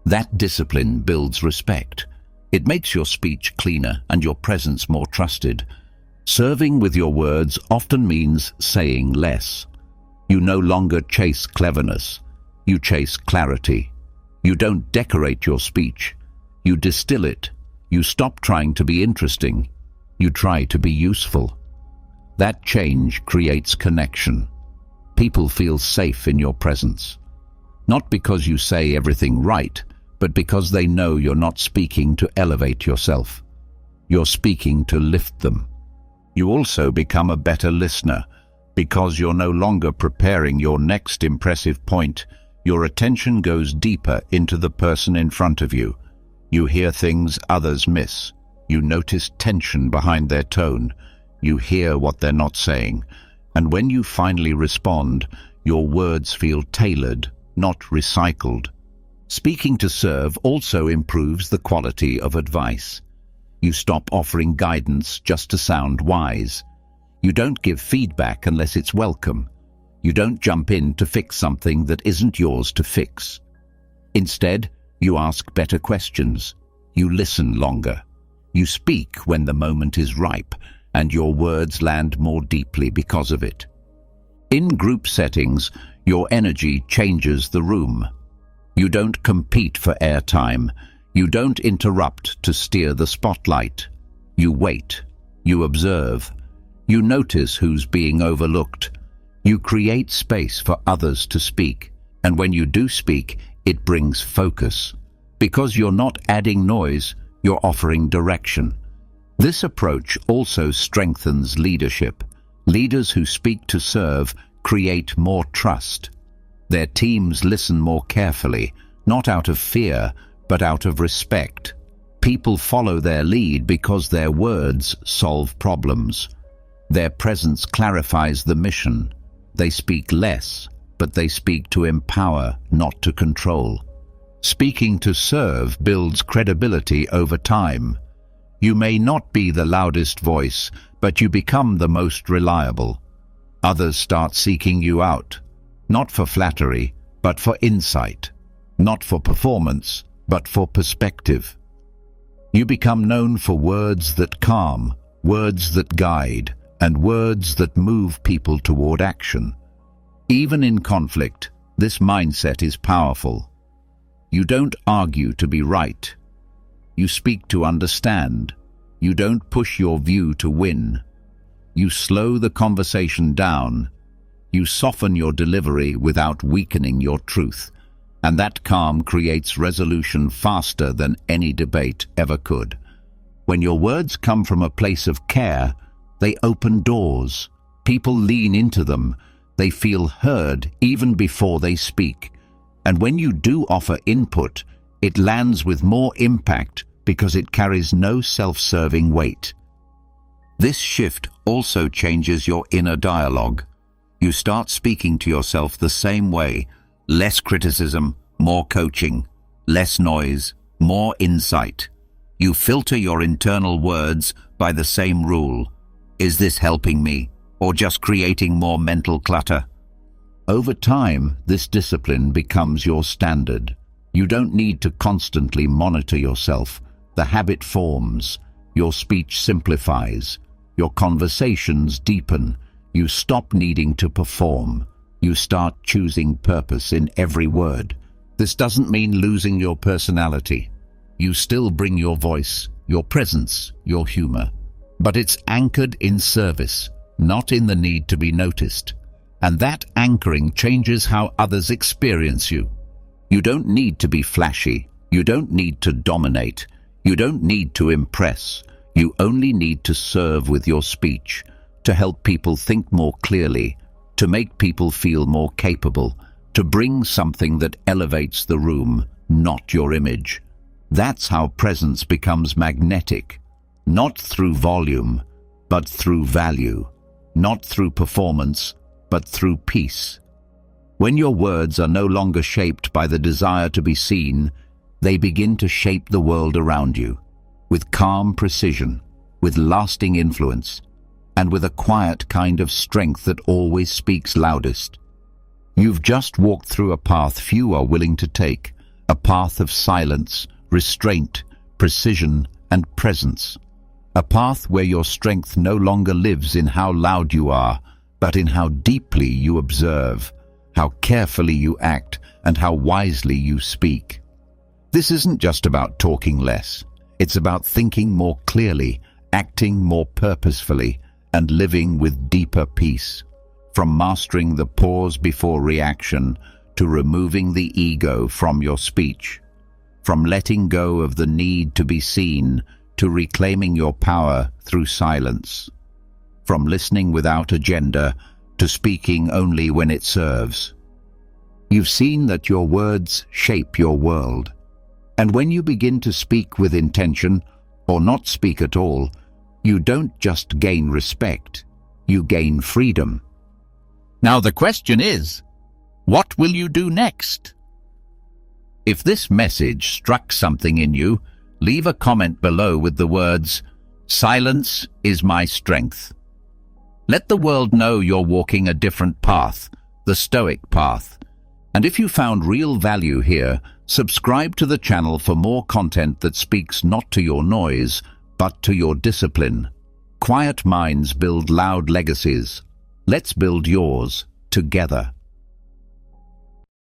That discipline builds respect. It makes your speech cleaner and your presence more trusted. Serving with your words often means saying less. You no longer chase cleverness. You chase clarity. You don't decorate your speech. You distill it. You stop trying to be interesting. You try to be useful. That change creates connection. People feel safe in your presence. Not because you say everything right, but because they know you're not speaking to elevate yourself. You're speaking to lift them. You also become a better listener, because you're no longer preparing your next impressive point. Your attention goes deeper into the person in front of you. You hear things others miss. You notice tension behind their tone. You hear what they're not saying. And when you finally respond, your words feel tailored, not recycled. Speaking to serve also improves the quality of advice. You stop offering guidance just to sound wise. You don't give feedback unless it's welcome. You don't jump in to fix something that isn't yours to fix. Instead, you ask better questions. You listen longer. You speak when the moment is ripe, and your words land more deeply because of it. In group settings, your energy changes the room. You don't compete for airtime. You don't interrupt to steer the spotlight. You wait. You observe. You notice who's being overlooked. You create space for others to speak. And when you do speak, it brings focus. Because you're not adding noise, you're offering direction. This approach also strengthens leadership. Leaders who speak to serve create more trust. Their teams listen more carefully, not out of fear, but out of respect. People follow their lead because their words solve problems. Their presence clarifies the mission. They speak less, but they speak to empower, not to control. Speaking to serve builds credibility over time. You may not be the loudest voice, but you become the most reliable. Others start seeking you out, not for flattery, but for insight, not for performance, but for perspective. You become known for words that calm, words that guide, and words that move people toward action. Even in conflict, this mindset is powerful. You don't argue to be right. You speak to understand. You don't push your view to win. You slow the conversation down. You soften your delivery without weakening your truth. And that calm creates resolution faster than any debate ever could. When your words come from a place of care, they open doors. People lean into them. They feel heard even before they speak. And when you do offer input, it lands with more impact because it carries no self-serving weight. This shift also changes your inner dialogue. You start speaking to yourself the same way. Less criticism, more coaching. Less noise, more insight. You filter your internal words by the same rule. Is this helping me, or just creating more mental clutter? Over time, this discipline becomes your standard. You don't need to constantly monitor yourself. The habit forms. Your speech simplifies. Your conversations deepen. You stop needing to perform. You start choosing purpose in every word. This doesn't mean losing your personality. You still bring your voice, your presence, your humor. But it's anchored in service, not in the need to be noticed. And that anchoring changes how others experience you. You don't need to be flashy. You don't need to dominate. You don't need to impress. You only need to serve with your speech, to help people think more clearly, to make people feel more capable, to bring something that elevates the room, not your image. That's how presence becomes magnetic, not through volume, but through value. not through performance, but through peace. When your words are no longer shaped by the desire to be seen, they begin to shape the world around you, with calm precision, with lasting influence, and with a quiet kind of strength that always speaks loudest. You've just walked through a path few are willing to take, a path of silence, restraint, precision, and presence. A path where your strength no longer lives in how loud you are, but in how deeply you observe, how carefully you act, and how wisely you speak. This isn't just about talking less. It's about thinking more clearly, acting more purposefully, and living with deeper peace. From mastering the pause before reaction to removing the ego from your speech. From letting go of the need to be seen to reclaiming your power through silence. From listening without agenda to speaking only when it serves. You've seen that your words shape your world. And when you begin to speak with intention, or not speak at all, you don't just gain respect, you gain freedom. Now the question is, what will you do next? If this message struck something in you, leave a comment below with the words, "Silence is my strength." Let the world know you're walking a different path, the Stoic path. And if you found real value here, subscribe to the channel for more content that speaks not to your noise, but to your discipline. Quiet minds build loud legacies. Let's build yours together.